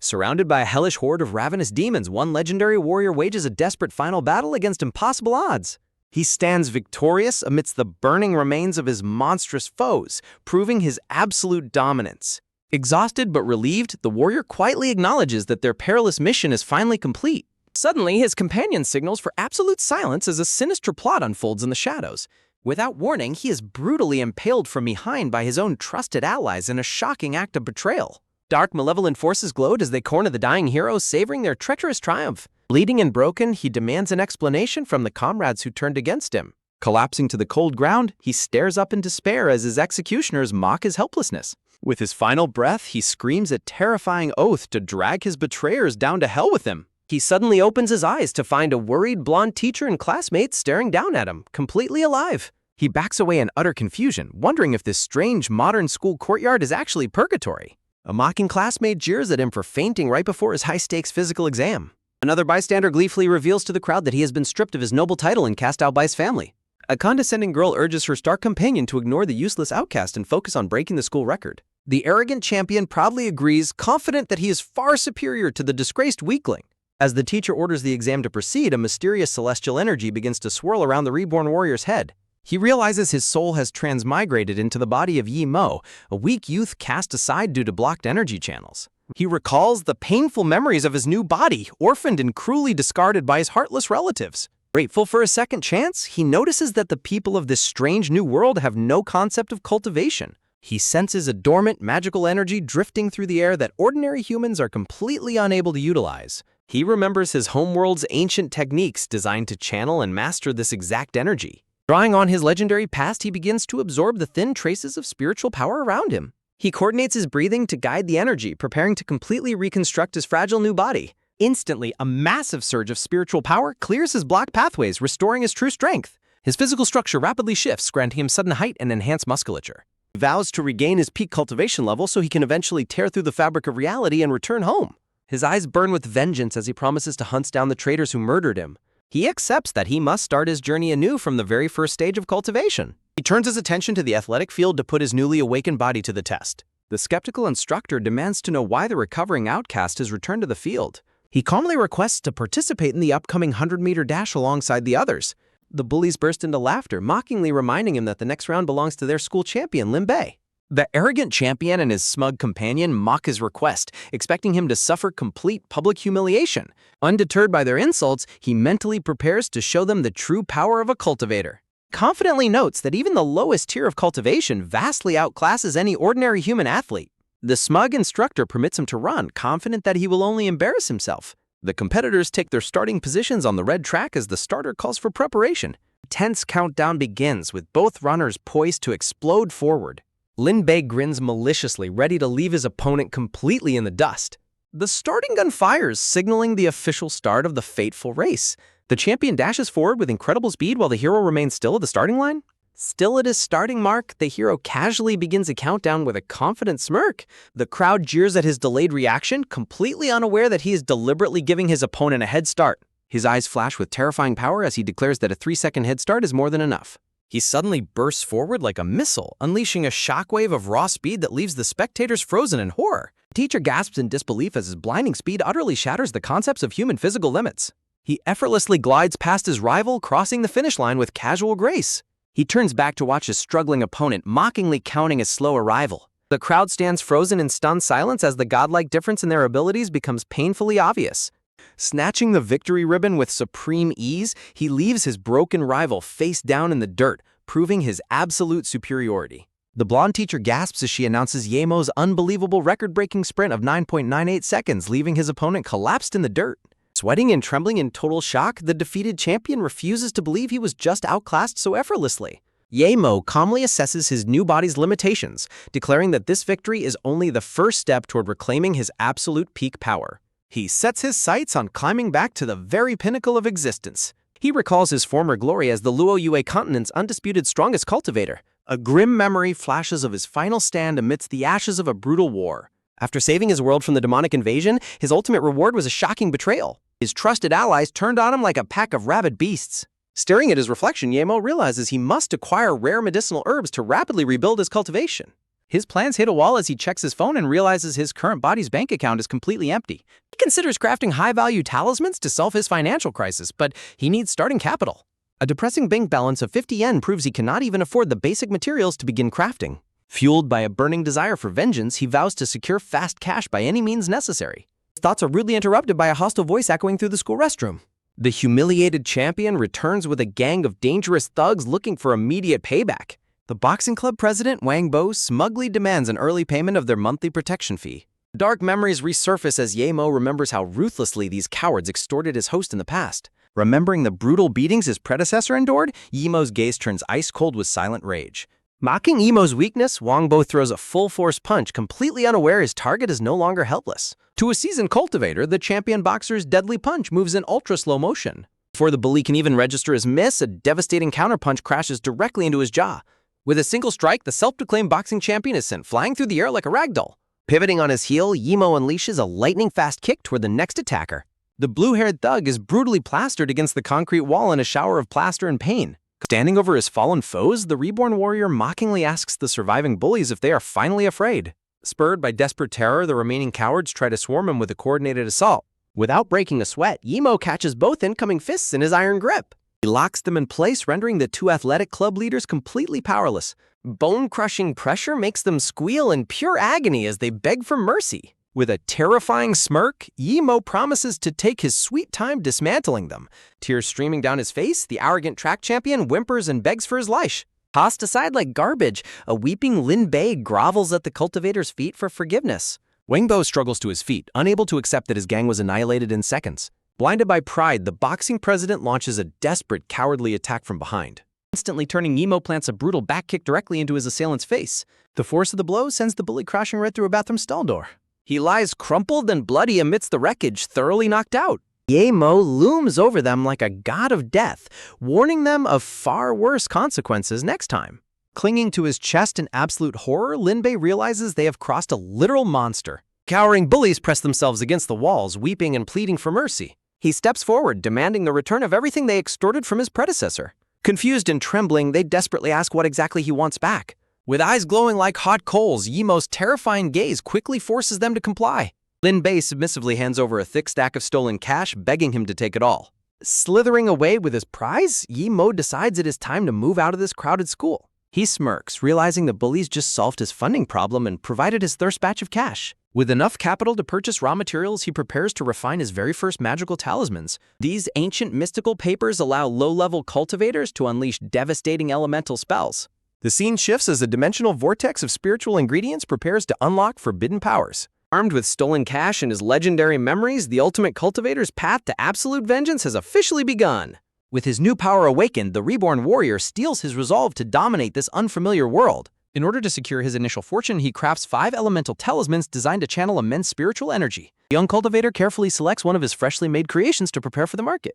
Surrounded by a hellish horde of ravenous demons, one legendary warrior wages a desperate final battle against impossible odds. He stands victorious amidst the burning remains of his monstrous foes, proving his absolute dominance. Exhausted but relieved, the warrior quietly acknowledges that their perilous mission is finally complete. Suddenly, his companion signals for absolute silence as a sinister plot unfolds in the shadows. Without warning, he is brutally impaled from behind by his own trusted allies in a shocking act of betrayal. Dark, malevolent forces glowed as they corner the dying hero, savoring their treacherous triumph. Bleeding and broken, he demands an explanation from the comrades who turned against him. Collapsing to the cold ground, he stares up in despair as his executioners mock his helplessness. With his final breath, he screams a terrifying oath to drag his betrayers down to hell with him. He suddenly opens his eyes to find a worried blonde teacher and classmates staring down at him, completely alive. He backs away in utter confusion, wondering if this strange modern school courtyard is actually purgatory. A mocking classmate jeers at him for fainting right before his high-stakes physical exam. Another bystander gleefully reveals to the crowd that he has been stripped of his noble title and cast out by his family. A condescending girl urges her stark companion to ignore the useless outcast and focus on breaking the school record. The arrogant champion proudly agrees, confident that he is far superior to the disgraced weakling. As the teacher orders the exam to proceed, a mysterious celestial energy begins to swirl around the reborn warrior's head. He realizes his soul has transmigrated into the body of Yi Mo, a weak youth cast aside due to blocked energy channels. He recalls the painful memories of his new body, orphaned and cruelly discarded by his heartless relatives. Grateful for a second chance, he notices that the people of this strange new world have no concept of cultivation. He senses a dormant, magical energy drifting through the air that ordinary humans are completely unable to utilize. He remembers his homeworld's ancient techniques designed to channel and master this exact energy. Drawing on his legendary past, he begins to absorb the thin traces of spiritual power around him. He coordinates his breathing to guide the energy, preparing to completely reconstruct his fragile new body. Instantly, a massive surge of spiritual power clears his blocked pathways, restoring his true strength. His physical structure rapidly shifts, granting him sudden height and enhanced musculature. He vows to regain his peak cultivation level so he can eventually tear through the fabric of reality and return home. His eyes burn with vengeance as he promises to hunt down the traitors who murdered him. He accepts that he must start his journey anew from the very first stage of cultivation. He turns his attention to the athletic field to put his newly awakened body to the test. The skeptical instructor demands to know why the recovering outcast has returned to the field. He calmly requests to participate in the upcoming 100-meter dash alongside the others. The bullies burst into laughter, mockingly reminding him that the next round belongs to their school champion, Lin Bei. The arrogant champion and his smug companion mock his request, expecting him to suffer complete public humiliation. Undeterred by their insults, he mentally prepares to show them the true power of a cultivator. Confidently notes that even the lowest tier of cultivation vastly outclasses any ordinary human athlete. The smug instructor permits him to run, confident that he will only embarrass himself. The competitors take their starting positions on the red track as the starter calls for preparation. A tense countdown begins, with both runners poised to explode forward. Lin Bei grins maliciously, ready to leave his opponent completely in the dust. The starting gun fires, signaling the official start of the fateful race. The champion dashes forward with incredible speed while the hero remains still at the starting line. Still at his starting mark, the hero casually begins a countdown with a confident smirk. The crowd jeers at his delayed reaction, completely unaware that he is deliberately giving his opponent a head start. His eyes flash with terrifying power as he declares that a 3-second head start is more than enough. He suddenly bursts forward like a missile, unleashing a shockwave of raw speed that leaves the spectators frozen in horror. The teacher gasps in disbelief as his blinding speed utterly shatters the concepts of human physical limits. He effortlessly glides past his rival, crossing the finish line with casual grace. He turns back to watch his struggling opponent, mockingly counting his slow arrival. The crowd stands frozen in stunned silence as the godlike difference in their abilities becomes painfully obvious. Snatching the victory ribbon with supreme ease, he leaves his broken rival face down in the dirt, proving his absolute superiority. The blonde teacher gasps as she announces Yi Mo's unbelievable record-breaking sprint of 9.98 seconds, leaving his opponent collapsed in the dirt. Sweating and trembling in total shock, the defeated champion refuses to believe he was just outclassed so effortlessly. Yi Mo calmly assesses his new body's limitations, declaring that this victory is only the first step toward reclaiming his absolute peak power. He sets his sights on climbing back to the very pinnacle of existence. He recalls his former glory as the Luo Yue continent's undisputed strongest cultivator. A grim memory flashes of his final stand amidst the ashes of a brutal war. After saving his world from the demonic invasion, his ultimate reward was a shocking betrayal. His trusted allies turned on him like a pack of rabid beasts. Staring at his reflection, Yi Mo realizes he must acquire rare medicinal herbs to rapidly rebuild his cultivation. His plans hit a wall as he checks his phone and realizes his current body's bank account is completely empty. He considers crafting high-value talismans to solve his financial crisis, but he needs starting capital. A depressing bank balance of 50 yen proves he cannot even afford the basic materials to begin crafting. Fueled by a burning desire for vengeance, he vows to secure fast cash by any means necessary. His thoughts are rudely interrupted by a hostile voice echoing through the school restroom. The humiliated champion returns with a gang of dangerous thugs looking for immediate payback. The boxing club president, Wang Bo, smugly demands an early payment of their monthly protection fee. Dark memories resurface as Yemo remembers how ruthlessly these cowards extorted his host in the past. Remembering the brutal beatings his predecessor endured, Yemo's gaze turns ice-cold with silent rage. Mocking Yemo's weakness, Wang Bo throws a full-force punch, completely unaware his target is no longer helpless. To a seasoned cultivator, the champion boxer's deadly punch moves in ultra-slow motion. Before the bully can even register his miss, a devastating counterpunch crashes directly into his jaw. With a single strike, the self-proclaimed boxing champion is sent flying through the air like a ragdoll. Pivoting on his heel, Yemo unleashes a lightning-fast kick toward the next attacker. The blue-haired thug is brutally plastered against the concrete wall in a shower of plaster and pain. Standing over his fallen foes, the reborn warrior mockingly asks the surviving bullies if they are finally afraid. Spurred by desperate terror, the remaining cowards try to swarm him with a coordinated assault. Without breaking a sweat, Yemo catches both incoming fists in his iron grip. He locks them in place, rendering the two athletic club leaders completely powerless. Bone-crushing pressure makes them squeal in pure agony as they beg for mercy. With a terrifying smirk, Yemo promises to take his sweet time dismantling them. Tears streaming down his face, the arrogant track champion whimpers and begs for his life. Tossed aside like garbage, a weeping Lin Bei grovels at the cultivator's feet for forgiveness. Wang Bo struggles to his feet, unable to accept that his gang was annihilated in seconds. Blinded by pride, the boxing president launches a desperate, cowardly attack from behind. Instantly turning, Yemo plants a brutal back kick directly into his assailant's face. The force of the blow sends the bully crashing right through a bathroom stall door. He lies crumpled and bloody amidst the wreckage, thoroughly knocked out. Yemo looms over them like a god of death, warning them of far worse consequences next time. Clinging to his chest in absolute horror, Lin Bei realizes they have crossed a literal monster. Cowering bullies press themselves against the walls, weeping and pleading for mercy. He steps forward, demanding the return of everything they extorted from his predecessor. Confused and trembling, they desperately ask what exactly he wants back. With eyes glowing like hot coals, Yemo's terrifying gaze quickly forces them to comply. Lin Bei submissively hands over a thick stack of stolen cash, begging him to take it all. Slithering away with his prize, Yemo decides it is time to move out of this crowded school. He smirks, realizing the bullies just solved his funding problem and provided his thirst batch of cash. With enough capital to purchase raw materials, he prepares to refine his very first magical talismans. These ancient mystical papers allow low-level cultivators to unleash devastating elemental spells. The scene shifts as a dimensional vortex of spiritual ingredients prepares to unlock forbidden powers. Armed with stolen cash and his legendary memories, the ultimate cultivator's path to absolute vengeance has officially begun. With his new power awakened, the reborn warrior steels his resolve to dominate this unfamiliar world. In order to secure his initial fortune, he crafts 5 elemental talismans designed to channel immense spiritual energy. The young cultivator carefully selects one of his freshly made creations to prepare for the market.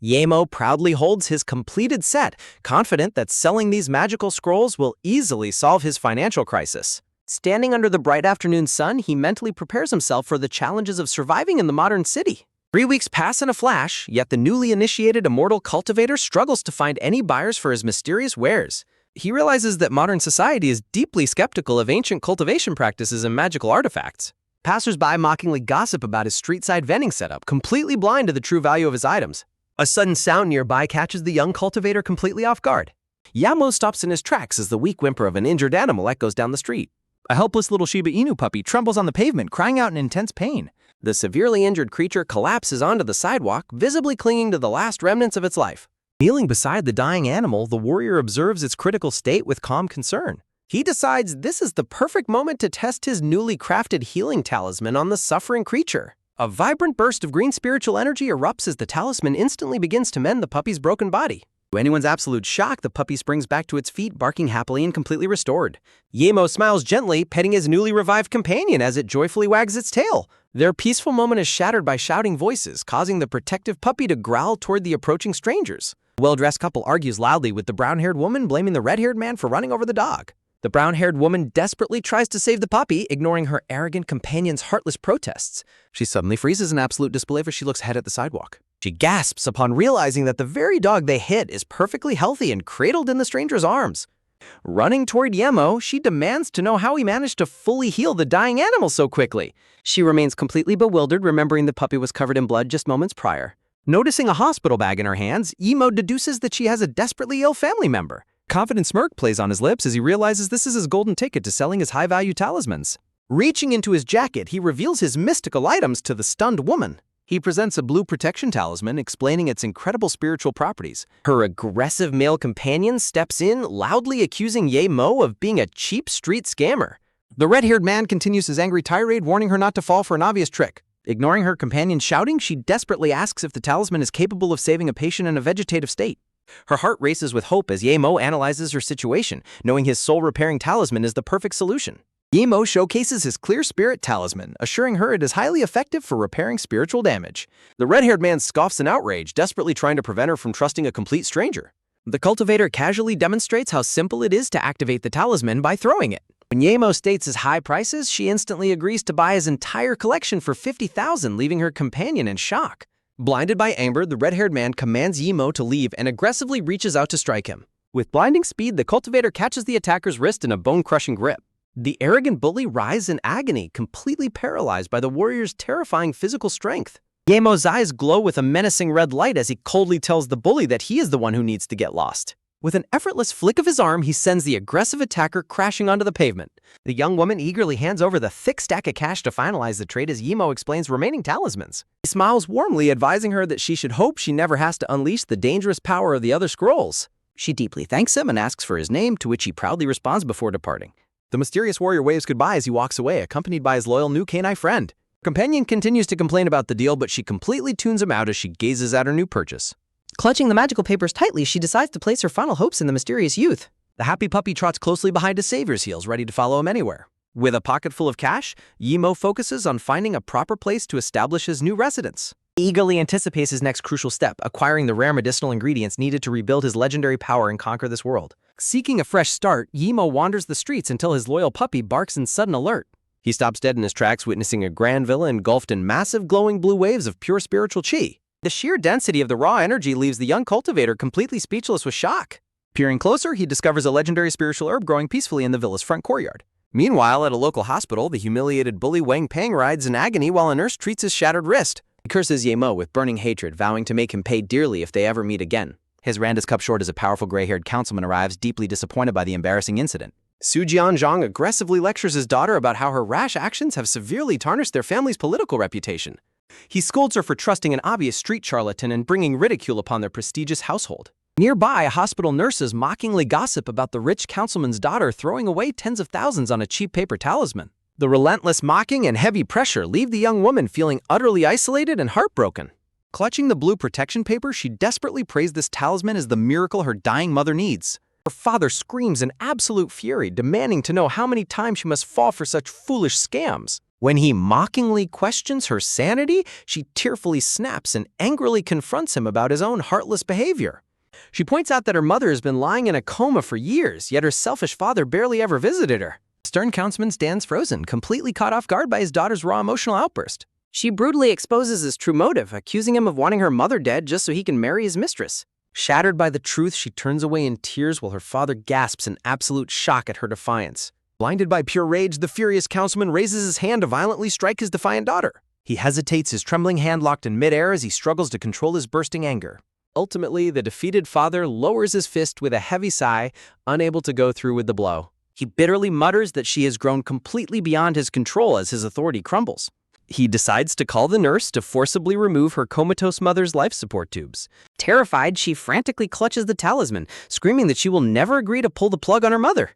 Yemo proudly holds his completed set, confident that selling these magical scrolls will easily solve his financial crisis. Standing under the bright afternoon sun, he mentally prepares himself for the challenges of surviving in the modern city. 3 weeks pass in a flash, yet the newly initiated immortal cultivator struggles to find any buyers for his mysterious wares. He realizes that modern society is deeply skeptical of ancient cultivation practices and magical artifacts. Passers-by mockingly gossip about his street-side vending setup, completely blind to the true value of his items. A sudden sound nearby catches the young cultivator completely off guard. Yamo stops in his tracks as the weak whimper of an injured animal echoes down the street. A helpless little Shiba Inu puppy trembles on the pavement, crying out in intense pain. The severely injured creature collapses onto the sidewalk, visibly clinging to the last remnants of its life. Kneeling beside the dying animal, the warrior observes its critical state with calm concern. He decides this is the perfect moment to test his newly crafted healing talisman on the suffering creature. A vibrant burst of green spiritual energy erupts as the talisman instantly begins to mend the puppy's broken body. To anyone's absolute shock, the puppy springs back to its feet, barking happily and completely restored. Yemo smiles gently, petting his newly revived companion as it joyfully wags its tail. Their peaceful moment is shattered by shouting voices, causing the protective puppy to growl toward the approaching strangers. The well-dressed couple argues loudly, with the brown-haired woman blaming the red-haired man for running over the dog. The brown-haired woman desperately tries to save the puppy, ignoring her arrogant companion's heartless protests. She suddenly freezes in absolute disbelief as she looks ahead at the sidewalk. She gasps upon realizing that the very dog they hit is perfectly healthy and cradled in the stranger's arms. Running toward Yemo, she demands to know how he managed to fully heal the dying animal so quickly. She remains completely bewildered, remembering the puppy was covered in blood just moments prior. Noticing a hospital bag in her hands, Yemo deduces that she has a desperately ill family member. Confident smirk plays on his lips as he realizes this is his golden ticket to selling his high-value talismans. Reaching into his jacket, he reveals his mystical items to the stunned woman. He presents a blue protection talisman, explaining its incredible spiritual properties. Her aggressive male companion steps in, loudly accusing Ye Mo of being a cheap street scammer. The red-haired man continues his angry tirade, warning her not to fall for an obvious trick. Ignoring her companion's shouting, she desperately asks if the talisman is capable of saving a patient in a vegetative state. Her heart races with hope as Ye Mo analyzes her situation, knowing his soul-repairing talisman is the perfect solution. Ye Mo showcases his clear spirit talisman, assuring her it is highly effective for repairing spiritual damage. The red-haired man scoffs in outrage, desperately trying to prevent her from trusting a complete stranger. The cultivator casually demonstrates how simple it is to activate the talisman by throwing it. When Ye Mo states his high prices, she instantly agrees to buy his entire collection for 50,000, leaving her companion in shock. Blinded by anger, the red-haired man commands Ye Mo to leave and aggressively reaches out to strike him. With blinding speed, the cultivator catches the attacker's wrist in a bone-crushing grip. The arrogant bully writhes in agony, completely paralyzed by the warrior's terrifying physical strength. Ye Mo's eyes glow with a menacing red light as he coldly tells the bully that he is the one who needs to get lost. With an effortless flick of his arm, he sends the aggressive attacker crashing onto the pavement. The young woman eagerly hands over the thick stack of cash to finalize the trade as Ye Mo explains remaining talismans. He smiles warmly, advising her that she should hope she never has to unleash the dangerous power of the other scrolls. She deeply thanks him and asks for his name, to which he proudly responds before departing. The mysterious warrior waves goodbye as he walks away, accompanied by his loyal new canine friend. Her companion continues to complain about the deal, but she completely tunes him out as she gazes at her new purchase. Clutching the magical papers tightly, she decides to place her final hopes in the mysterious youth. The happy puppy trots closely behind his savior's heels, ready to follow him anywhere. With a pocket full of cash, Ye Mo focuses on finding a proper place to establish his new residence. He eagerly anticipates his next crucial step, acquiring the rare medicinal ingredients needed to rebuild his legendary power and conquer this world. Seeking a fresh start, Ye Mo wanders the streets until his loyal puppy barks in sudden alert. He stops dead in his tracks, witnessing a grand villa engulfed in massive glowing blue waves of pure spiritual chi. The sheer density of the raw energy leaves the young cultivator completely speechless with shock. Peering closer, he discovers a legendary spiritual herb growing peacefully in the villa's front courtyard. Meanwhile, at a local hospital, the humiliated bully Wang Pang writhes in agony while a nurse treats his shattered wrist. He curses Ye Mo with burning hatred, vowing to make him pay dearly if they ever meet again. His rant is cut short as a powerful gray-haired councilman arrives, deeply disappointed by the embarrassing incident. Su Jianzhang aggressively lectures his daughter about how her rash actions have severely tarnished their family's political reputation. He scolds her for trusting an obvious street charlatan and bringing ridicule upon their prestigious household. Nearby, hospital nurses mockingly gossip about the rich councilman's daughter throwing away tens of thousands on a cheap paper talisman. The relentless mocking and heavy pressure leave the young woman feeling utterly isolated and heartbroken. Clutching the blue protection paper, she desperately prays this talisman as the miracle her dying mother needs. Her father screams in absolute fury, demanding to know how many times she must fall for such foolish scams. When he mockingly questions her sanity, she tearfully snaps and angrily confronts him about his own heartless behavior. She points out that her mother has been lying in a coma for years, yet her selfish father barely ever visited her. The stern councilman stands frozen, completely caught off guard by his daughter's raw emotional outburst. She brutally exposes his true motive, accusing him of wanting her mother dead just so he can marry his mistress. Shattered by the truth, she turns away in tears while her father gasps in absolute shock at her defiance. Blinded by pure rage, the furious councilman raises his hand to violently strike his defiant daughter. He hesitates, his trembling hand locked in midair as he struggles to control his bursting anger. Ultimately, the defeated father lowers his fist with a heavy sigh, unable to go through with the blow. He bitterly mutters that she has grown completely beyond his control as his authority crumbles. He decides to call the nurse to forcibly remove her comatose mother's life support tubes. Terrified, she frantically clutches the talisman, screaming that she will never agree to pull the plug on her mother.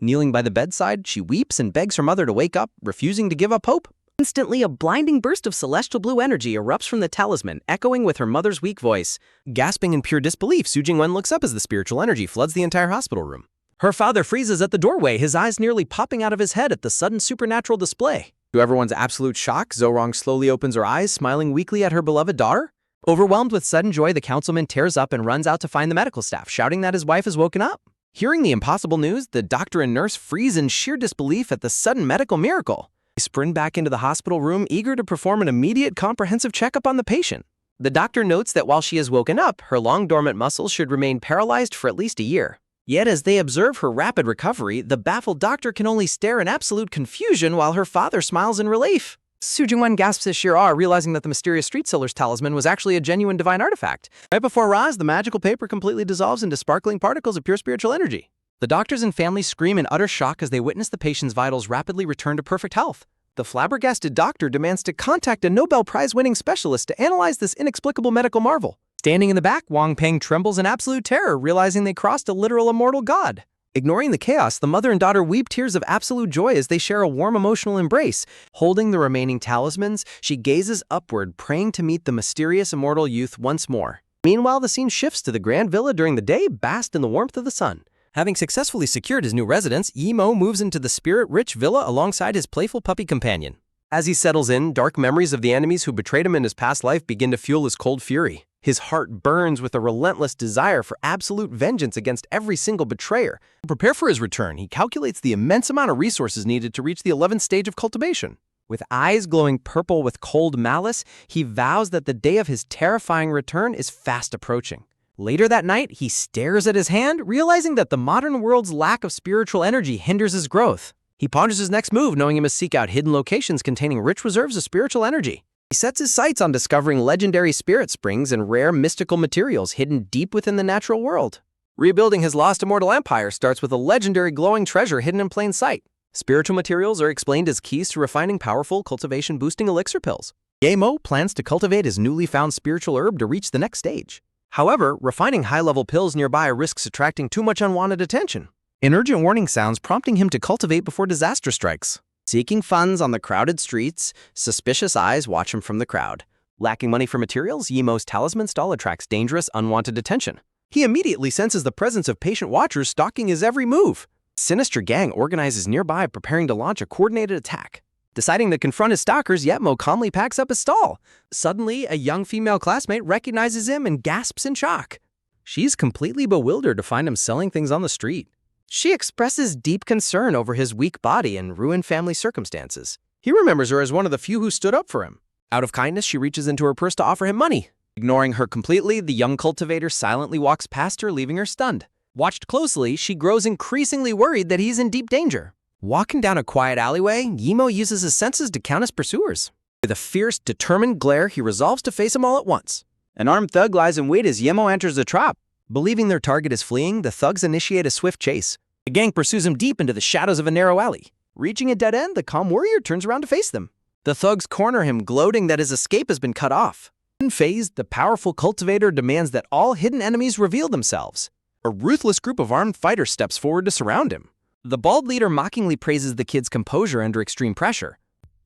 Kneeling by the bedside, she weeps and begs her mother to wake up, refusing to give up hope. Instantly, a blinding burst of celestial blue energy erupts from the talisman, echoing with her mother's weak voice. Gasping in pure disbelief, Su Jingwen looks up as the spiritual energy floods the entire hospital room. Her father freezes at the doorway, his eyes nearly popping out of his head at the sudden supernatural display. To everyone's absolute shock, Zorong slowly opens her eyes, smiling weakly at her beloved daughter. Overwhelmed with sudden joy, the councilman tears up and runs out to find the medical staff, shouting that his wife has woken up. Hearing the impossible news, the doctor and nurse freeze in sheer disbelief at the sudden medical miracle. They sprint back into the hospital room, eager to perform an immediate comprehensive checkup on the patient. The doctor notes that while she has woken up, her long dormant muscles should remain paralyzed for at least a year. Yet as they observe her rapid recovery, the baffled doctor can only stare in absolute confusion while her father smiles in relief. Su Jingwen gasps his sheer awe, realizing that the mysterious street seller's talisman was actually a genuine divine artifact. Right before Roz, the magical paper completely dissolves into sparkling particles of pure spiritual energy. The doctors and family scream in utter shock as they witness the patient's vitals rapidly return to perfect health. The flabbergasted doctor demands to contact a Nobel Prize-winning specialist to analyze this inexplicable medical marvel. Standing in the back, Wang Peng trembles in absolute terror, realizing they crossed a literal immortal god. Ignoring the chaos, the mother and daughter weep tears of absolute joy as they share a warm emotional embrace. Holding the remaining talismans, she gazes upward, praying to meet the mysterious immortal youth once more. Meanwhile, the scene shifts to the grand villa during the day, basked in the warmth of the sun. Having successfully secured his new residence, Yimo moves into the spirit-rich villa alongside his playful puppy companion. As he settles in, dark memories of the enemies who betrayed him in his past life begin to fuel his cold fury. His heart burns with a relentless desire for absolute vengeance against every single betrayer. To prepare for his return, he calculates the immense amount of resources needed to reach the 11th stage of cultivation. With eyes glowing purple with cold malice, he vows that the day of his terrifying return is fast approaching. Later that night, he stares at his hand, realizing that the modern world's lack of spiritual energy hinders his growth. He ponders his next move, knowing he must seek out hidden locations containing rich reserves of spiritual energy. He sets his sights on discovering legendary spirit springs and rare mystical materials hidden deep within the natural world. Rebuilding his lost immortal empire starts with a legendary glowing treasure hidden in plain sight. Spiritual materials are explained as keys to refining powerful, cultivation-boosting elixir pills. Yemo plans to cultivate his newly found spiritual herb to reach the next stage. However, refining high-level pills nearby risks attracting too much unwanted attention. An urgent warning sounds, prompting him to cultivate before disaster strikes. Seeking funds on the crowded streets, suspicious eyes watch him from the crowd. Lacking money for materials, Yemo's talisman stall attracts dangerous, unwanted attention. He immediately senses the presence of patient watchers stalking his every move. A sinister gang organizes nearby, preparing to launch a coordinated attack. Deciding to confront his stalkers, Yetmo calmly packs up his stall. Suddenly, a young female classmate recognizes him and gasps in shock. She's completely bewildered to find him selling things on the street. She expresses deep concern over his weak body and ruined family circumstances. He remembers her as one of the few who stood up for him. Out of kindness, she reaches into her purse to offer him money. Ignoring her completely, the young cultivator silently walks past her, leaving her stunned. Watched closely, she grows increasingly worried that he's in deep danger. Walking down a quiet alleyway, Yemo uses his senses to count his pursuers. With a fierce, determined glare, he resolves to face them all at once. An armed thug lies in wait as Yemo enters the trap. Believing their target is fleeing, the thugs initiate a swift chase. The gang pursues him deep into the shadows of a narrow alley. Reaching a dead end, the calm warrior turns around to face them. The thugs corner him, gloating that his escape has been cut off. Unfazed, the powerful cultivator demands that all hidden enemies reveal themselves. A ruthless group of armed fighters steps forward to surround him. The bald leader mockingly praises the kid's composure under extreme pressure.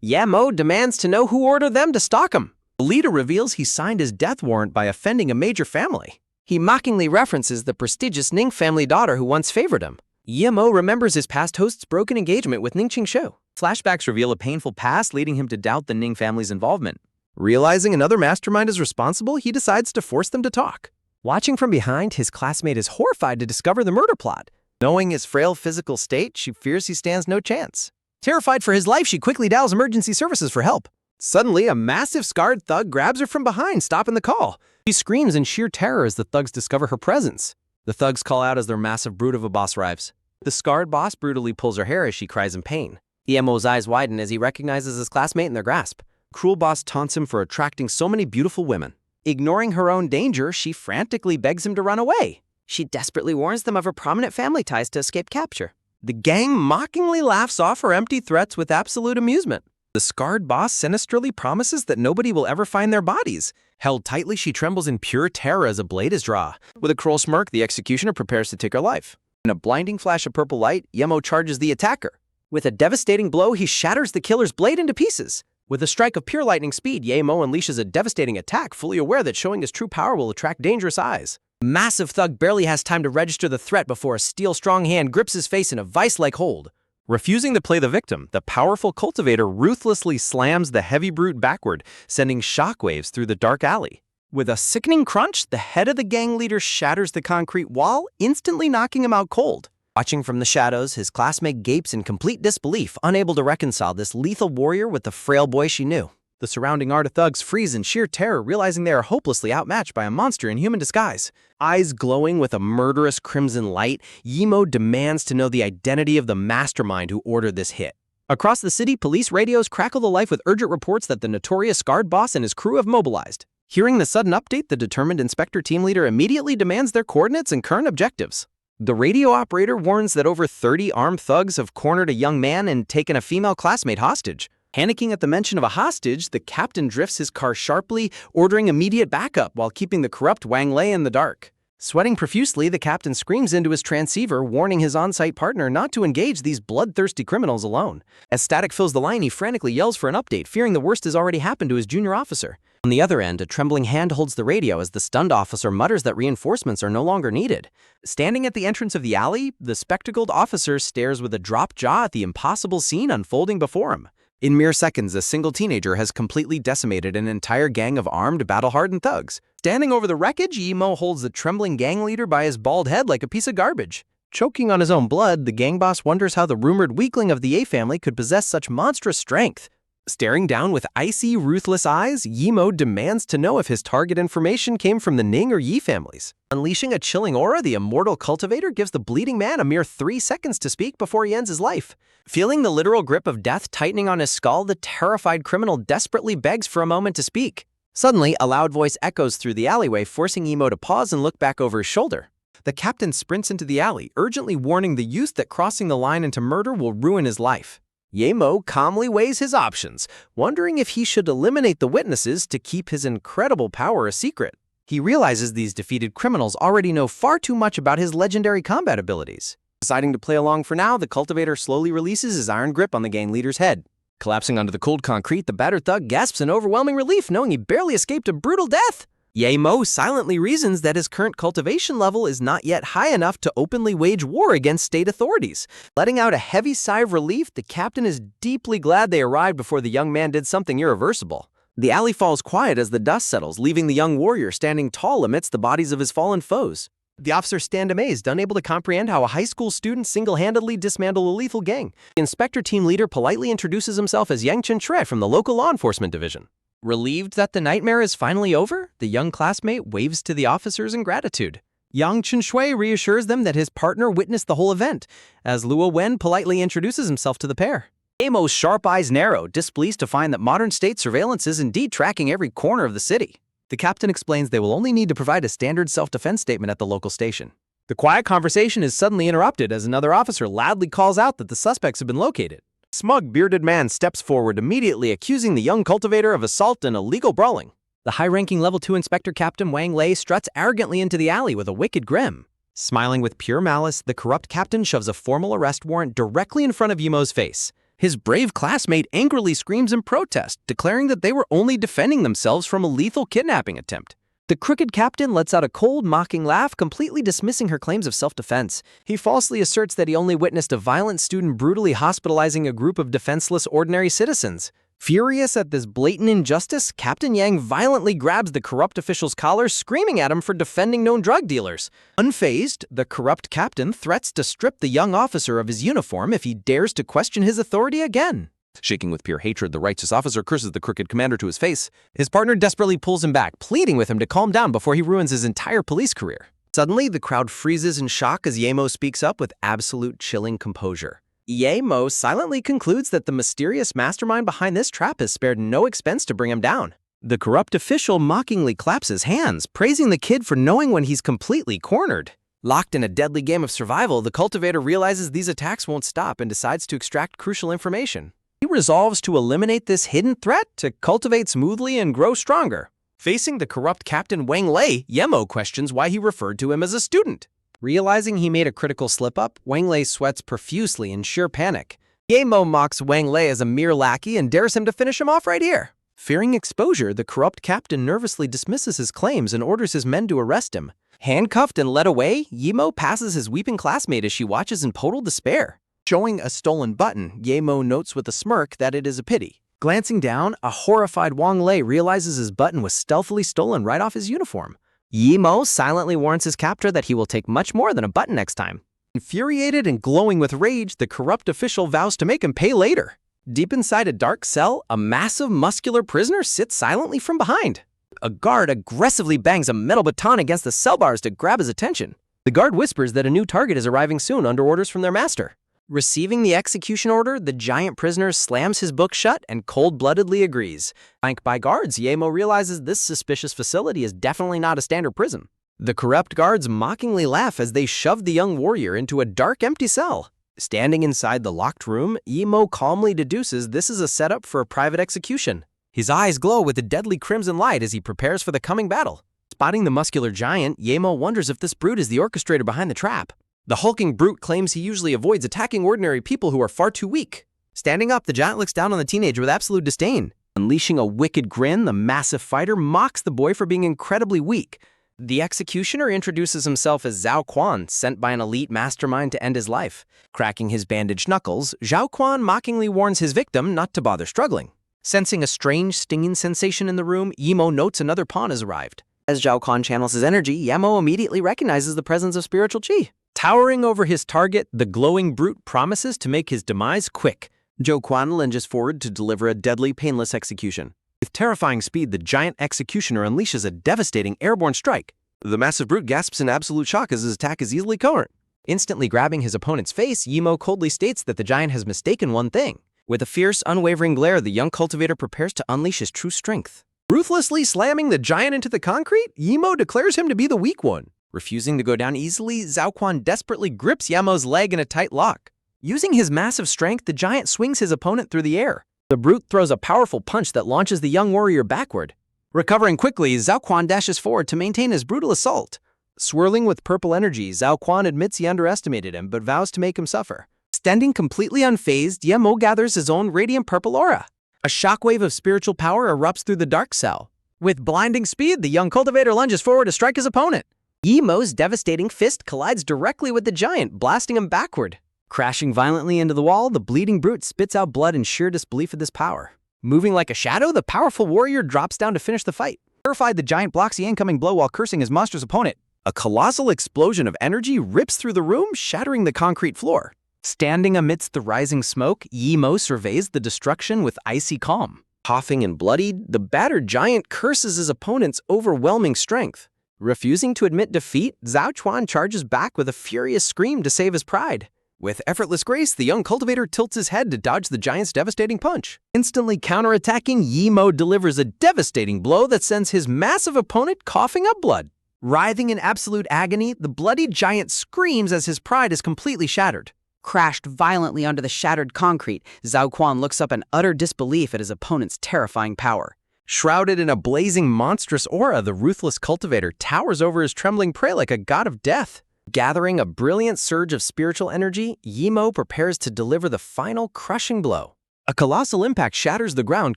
Yamo demands to know who ordered them to stalk him. The leader reveals he signed his death warrant by offending a major family. He mockingly references the prestigious Ning family daughter who once favored him. Yemo remembers his past host's broken engagement with Ning Qingshu. Flashbacks reveal a painful past, leading him to doubt the Ning family's involvement. Realizing another mastermind is responsible, he decides to force them to talk. Watching from behind, his classmate is horrified to discover the murder plot. Knowing his frail physical state, she fears he stands no chance. Terrified for his life, she quickly dials emergency services for help. Suddenly, a massive scarred thug grabs her from behind, stopping the call. She screams in sheer terror as the thugs discover her presence. The thugs call out as their massive brute of a boss arrives. The scarred boss brutally pulls her hair as she cries in pain. Yemo's eyes widen as he recognizes his classmate in their grasp. Cruel boss taunts him for attracting so many beautiful women. Ignoring her own danger, she frantically begs him to run away. She desperately warns them of her prominent family ties to escape capture. The gang mockingly laughs off her empty threats with absolute amusement. The scarred boss sinisterly promises that nobody will ever find their bodies. Held tightly, she trembles in pure terror as a blade is drawn. With a cruel smirk, the executioner prepares to take her life. In a blinding flash of purple light, Yemo charges the attacker. With a devastating blow, he shatters the killer's blade into pieces. With a strike of pure lightning speed, Yemo unleashes a devastating attack, fully aware that showing his true power will attract dangerous eyes. Massive thug barely has time to register the threat before a steel-strong hand grips his face in a vice-like hold. Refusing to play the victim, the powerful cultivator ruthlessly slams the heavy brute backward, sending shockwaves through the dark alley. With a sickening crunch, the head of the gang leader shatters the concrete wall, instantly knocking him out cold. Watching from the shadows, his classmate gapes in complete disbelief, unable to reconcile this lethal warrior with the frail boy she knew. The surrounding Arda thugs freeze in sheer terror, realizing they are hopelessly outmatched by a monster in human disguise. Eyes glowing with a murderous crimson light, Yimo demands to know the identity of the mastermind who ordered this hit. Across the city, police radios crackle to life with urgent reports that the notorious scarred boss and his crew have mobilized. Hearing the sudden update, the determined Inspector team leader immediately demands their coordinates and current objectives. The radio operator warns that over 30 armed thugs have cornered a young man and taken a female classmate hostage. Panicking at the mention of a hostage, the captain drifts his car sharply, ordering immediate backup while keeping the corrupt Wang Lei in the dark. Sweating profusely, the captain screams into his transceiver, warning his on-site partner not to engage these bloodthirsty criminals alone. As static fills the line, he frantically yells for an update, fearing the worst has already happened to his junior officer. On the other end, a trembling hand holds the radio as the stunned officer mutters that reinforcements are no longer needed. Standing at the entrance of the alley, the spectacled officer stares with a dropped jaw at the impossible scene unfolding before him. In mere seconds, a single teenager has completely decimated an entire gang of armed, battle-hardened thugs. Standing over the wreckage, Yimo holds the trembling gang leader by his bald head like a piece of garbage. Choking on his own blood, the gang boss wonders how the rumored weakling of the Ye family could possess such monstrous strength. Staring down with icy, ruthless eyes, Yimo demands to know if his target information came from the Ning or Yi families. Unleashing a chilling aura, the immortal cultivator gives the bleeding man a mere 3 seconds to speak before he ends his life. Feeling the literal grip of death tightening on his skull, the terrified criminal desperately begs for a moment to speak. Suddenly, a loud voice echoes through the alleyway, forcing Yimo to pause and look back over his shoulder. The captain sprints into the alley, urgently warning the youth that crossing the line into murder will ruin his life. Yemo calmly weighs his options, wondering if he should eliminate the witnesses to keep his incredible power a secret. He realizes these defeated criminals already know far too much about his legendary combat abilities. Deciding to play along for now, the cultivator slowly releases his iron grip on the gang leader's head. Collapsing onto the cold concrete, the battered thug gasps in overwhelming relief, knowing he barely escaped a brutal death. Yemo silently reasons that his current cultivation level is not yet high enough to openly wage war against state authorities. Letting out a heavy sigh of relief, the captain is deeply glad they arrived before the young man did something irreversible. The alley falls quiet as the dust settles, leaving the young warrior standing tall amidst the bodies of his fallen foes. The officers stand amazed, unable to comprehend how a high school student single-handedly dismantled a lethal gang. The inspector team leader politely introduces himself as Yang Chen-shui from the local law enforcement division. Relieved that the nightmare is finally over, the young classmate waves to the officers in gratitude. Yang Chen-shui reassures them that his partner witnessed the whole event, as Luo Wen politely introduces himself to the pair. Yemo's sharp eyes narrow, displeased to find that modern state surveillance is indeed tracking every corner of the city. The captain explains they will only need to provide a standard self-defense statement at the local station. The quiet conversation is suddenly interrupted as another officer loudly calls out that the suspects have been located. A smug, bearded man steps forward, immediately accusing the young cultivator of assault and illegal brawling. The high-ranking Level 2 Inspector Captain Wang Lei struts arrogantly into the alley with a wicked grin. Smiling with pure malice, the corrupt captain shoves a formal arrest warrant directly in front of Yemo's face. His brave classmate angrily screams in protest, declaring that they were only defending themselves from a lethal kidnapping attempt. The crooked captain lets out a cold, mocking laugh, completely dismissing her claims of self-defense. He falsely asserts that he only witnessed a violent student brutally hospitalizing a group of defenseless ordinary citizens. Furious at this blatant injustice, Captain Yang violently grabs the corrupt official's collar, screaming at him for defending known drug dealers. Unfazed, the corrupt captain threats to strip the young officer of his uniform if he dares to question his authority again. Shaking with pure hatred, the righteous officer curses the crooked commander to his face. His partner desperately pulls him back, pleading with him to calm down before he ruins his entire police career. Suddenly, the crowd freezes in shock as Yemo speaks up with absolute chilling composure. Yemo silently concludes that the mysterious mastermind behind this trap has spared no expense to bring him down. The corrupt official mockingly claps his hands, praising the kid for knowing when he's completely cornered. Locked in a deadly game of survival, the cultivator realizes these attacks won't stop and decides to extract crucial information. He resolves to eliminate this hidden threat to cultivate smoothly and grow stronger. Facing the corrupt Captain Wang Lei, Yemo questions why he referred to him as a student. Realizing he made a critical slip-up, Wang Lei sweats profusely in sheer panic. Yemo mocks Wang Lei as a mere lackey and dares him to finish him off right here. Fearing exposure, the corrupt captain nervously dismisses his claims and orders his men to arrest him. Handcuffed and led away, Yemo passes his weeping classmate as she watches in total despair. Showing a stolen button, Yemo notes with a smirk that it is a pity. Glancing down, a horrified Wang Lei realizes his button was stealthily stolen right off his uniform. Yemo silently warns his captor that he will take much more than a button next time. Infuriated and glowing with rage, the corrupt official vows to make him pay later. Deep inside a dark cell, a massive muscular prisoner sits silently from behind. A guard aggressively bangs a metal baton against the cell bars to grab his attention. The guard whispers that a new target is arriving soon under orders from their master. Receiving the execution order, the giant prisoner slams his book shut and cold-bloodedly agrees. Flanked by guards, Yemo realizes this suspicious facility is definitely not a standard prison. The corrupt guards mockingly laugh as they shove the young warrior into a dark, empty cell. Standing inside the locked room, Yemo calmly deduces this is a setup for a private execution. His eyes glow with a deadly crimson light as he prepares for the coming battle. Spotting the muscular giant, Yemo wonders if this brute is the orchestrator behind the trap. The hulking brute claims he usually avoids attacking ordinary people who are far too weak. Standing up, the giant looks down on the teenager with absolute disdain. Unleashing a wicked grin, the massive fighter mocks the boy for being incredibly weak. The executioner introduces himself as Zhao Quan, sent by an elite mastermind to end his life. Cracking his bandaged knuckles, Zhao Quan mockingly warns his victim not to bother struggling. Sensing a strange stinging sensation in the room, Yemo notes another pawn has arrived. As Zhao Quan channels his energy, Yemo immediately recognizes the presence of spiritual qi. Towering over his target, the glowing brute promises to make his demise quick. Zhao Quan lunges forward to deliver a deadly, painless execution. With terrifying speed, the giant executioner unleashes a devastating airborne strike. The massive brute gasps in absolute shock as his attack is easily coherent. Instantly grabbing his opponent's face, Yemo coldly states that the giant has mistaken one thing. With a fierce, unwavering glare, the young cultivator prepares to unleash his true strength. Ruthlessly slamming the giant into the concrete, Yemo declares him to be the weak one. Refusing to go down easily, Zhao Quan desperately grips Yemo's leg in a tight lock. Using his massive strength, the giant swings his opponent through the air. The brute throws a powerful punch that launches the young warrior backward. Recovering quickly, Zhao Quan dashes forward to maintain his brutal assault. Swirling with purple energy, Zhao Quan admits he underestimated him but vows to make him suffer. Standing completely unfazed, Yemo gathers his own radiant purple aura. A shockwave of spiritual power erupts through the dark cell. With blinding speed, the young cultivator lunges forward to strike his opponent. Yemo's devastating fist collides directly with the giant, blasting him backward. Crashing violently into the wall, the bleeding brute spits out blood in sheer disbelief of this power. Moving like a shadow, the powerful warrior drops down to finish the fight. Terrified, the giant blocks the incoming blow while cursing his monstrous opponent. A colossal explosion of energy rips through the room, shattering the concrete floor. Standing amidst the rising smoke, Yemo surveys the destruction with icy calm. Coughing and bloodied, the battered giant curses his opponent's overwhelming strength. Refusing to admit defeat, Zhao Quan charges back with a furious scream to save his pride. With effortless grace, the young cultivator tilts his head to dodge the giant's devastating punch. Instantly counterattacking, Yemo delivers a devastating blow that sends his massive opponent coughing up blood. Writhing in absolute agony, the bloody giant screams as his pride is completely shattered. Crashed violently onto the shattered concrete, Zhao Quan looks up in utter disbelief at his opponent's terrifying power. Shrouded in a blazing, monstrous aura, the ruthless cultivator towers over his trembling prey like a god of death. Gathering a brilliant surge of spiritual energy, Yemo prepares to deliver the final crushing blow. A colossal impact shatters the ground,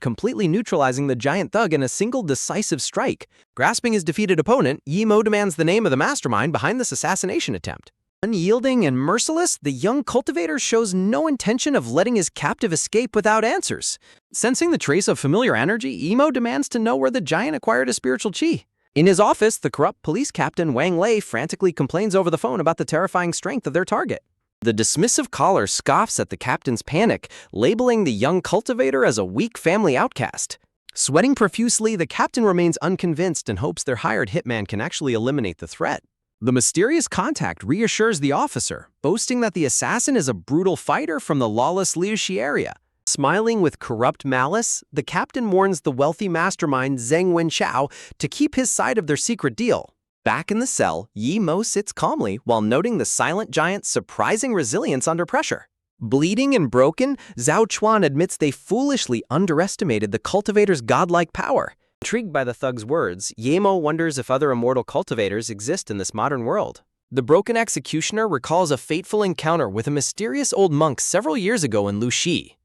completely neutralizing the giant thug in a single decisive strike. Grasping his defeated opponent, Yemo demands the name of the mastermind behind this assassination attempt. Unyielding and merciless, the young cultivator shows no intention of letting his captive escape without answers. Sensing the trace of familiar energy, Yemo demands to know where the giant acquired his spiritual qi. In his office, the corrupt police captain Wang Lei frantically complains over the phone about the terrifying strength of their target. The dismissive caller scoffs at the captain's panic, labeling the young cultivator as a weak family outcast. Sweating profusely, the captain remains unconvinced and hopes their hired hitman can actually eliminate the threat. The mysterious contact reassures the officer, boasting that the assassin is a brutal fighter from the lawless Liuxi area. Smiling with corrupt malice, the captain warns the wealthy mastermind Zheng Wenchao to keep his side of their secret deal. Back in the cell, Yemo sits calmly while noting the silent giant's surprising resilience under pressure. Bleeding and broken, Zhao Quan admits they foolishly underestimated the cultivator's godlike power. Intrigued by the thug's words, Yemo wonders if other immortal cultivators exist in this modern world. The broken executioner recalls a fateful encounter with a mysterious old monk several years ago in Liuxi.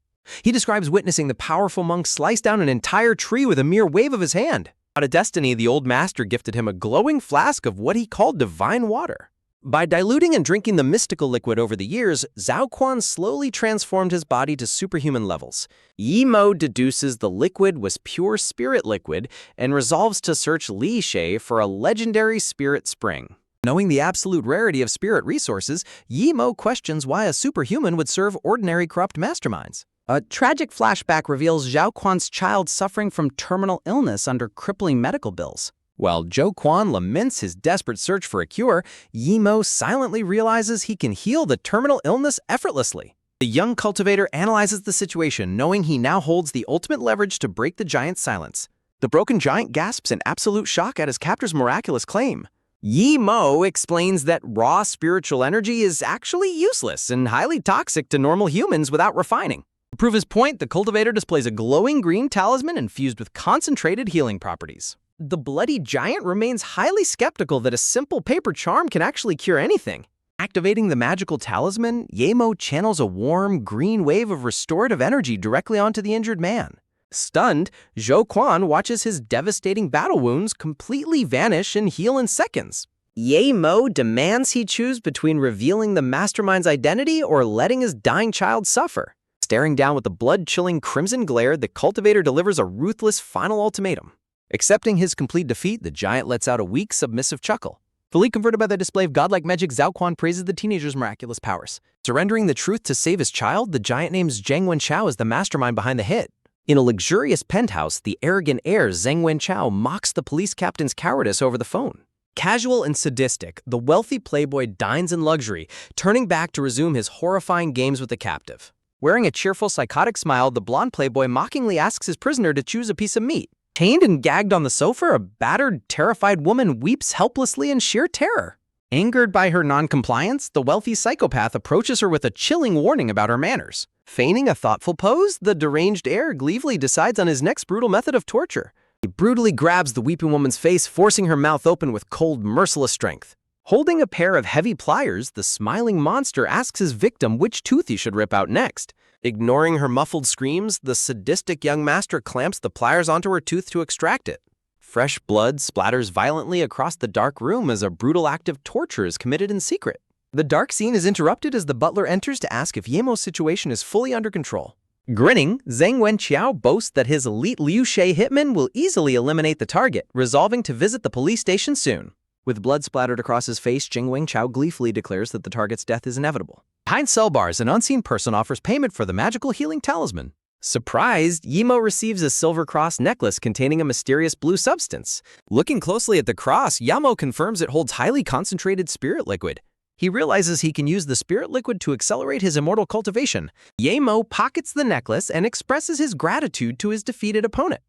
He describes witnessing the powerful monk slice down an entire tree with a mere wave of his hand. Out of destiny, the old master gifted him a glowing flask of what he called divine water. By diluting and drinking the mystical liquid over the years, Zhao Quan slowly transformed his body to superhuman levels. Yemo deduces the liquid was pure spirit liquid and resolves to search Li She for a legendary spirit spring. Knowing the absolute rarity of spirit resources, Yemo questions why a superhuman would serve ordinary corrupt masterminds. A tragic flashback reveals Zhao Quan's child suffering from terminal illness under crippling medical bills. While Zhou Quan laments his desperate search for a cure, Yimo silently realizes he can heal the terminal illness effortlessly. The young cultivator analyzes the situation, knowing he now holds the ultimate leverage to break the giant's silence. The broken giant gasps in absolute shock at his captor's miraculous claim. Yimo explains that raw spiritual energy is actually useless and highly toxic to normal humans without refining. To prove his point, the cultivator displays a glowing green talisman infused with concentrated healing properties. The bloody giant remains highly skeptical that a simple paper charm can actually cure anything. Activating the magical talisman, Yemo channels a warm, green wave of restorative energy directly onto the injured man. Stunned, Zhou Quan watches his devastating battle wounds completely vanish and heal in seconds. Yemo demands he choose between revealing the mastermind's identity or letting his dying child suffer. Staring down with a blood-chilling crimson glare, the cultivator delivers a ruthless final ultimatum. Accepting his complete defeat, the giant lets out a weak, submissive chuckle. Fully converted by the display of godlike magic, Zhao Quan praises the teenager's miraculous powers. Surrendering the truth to save his child, the giant names Zheng Wenchao as the mastermind behind the hit. In a luxurious penthouse, the arrogant heir Zheng Wenchao mocks the police captain's cowardice over the phone. Casual and sadistic, the wealthy playboy dines in luxury, turning back to resume his horrifying games with the captive. Wearing a cheerful, psychotic smile, the blonde playboy mockingly asks his prisoner to choose a piece of meat. Chained and gagged on the sofa, a battered, terrified woman weeps helplessly in sheer terror. Angered by her noncompliance, the wealthy psychopath approaches her with a chilling warning about her manners. Feigning a thoughtful pose, the deranged heir gleefully decides on his next brutal method of torture. He brutally grabs the weeping woman's face, forcing her mouth open with cold, merciless strength. Holding a pair of heavy pliers, the smiling monster asks his victim which tooth he should rip out next. Ignoring her muffled screams, the sadistic young master clamps the pliers onto her tooth to extract it. Fresh blood splatters violently across the dark room as a brutal act of torture is committed in secret. The dark scene is interrupted as the butler enters to ask if Yemo's situation is fully under control. Grinning, Zheng Wenqiao boasts that his elite Liu Shui hitman will easily eliminate the target, resolving to visit the police station soon. With blood splattered across his face, Jing Wenqiao gleefully declares that the target's death is inevitable. Behind cell bars, an unseen person offers payment for the magical healing talisman. Surprised, Yimo receives a silver cross necklace containing a mysterious blue substance. Looking closely at the cross, Yamo confirms it holds highly concentrated spirit liquid. He realizes he can use the spirit liquid to accelerate his immortal cultivation. Yemo pockets the necklace and expresses his gratitude to his defeated opponent.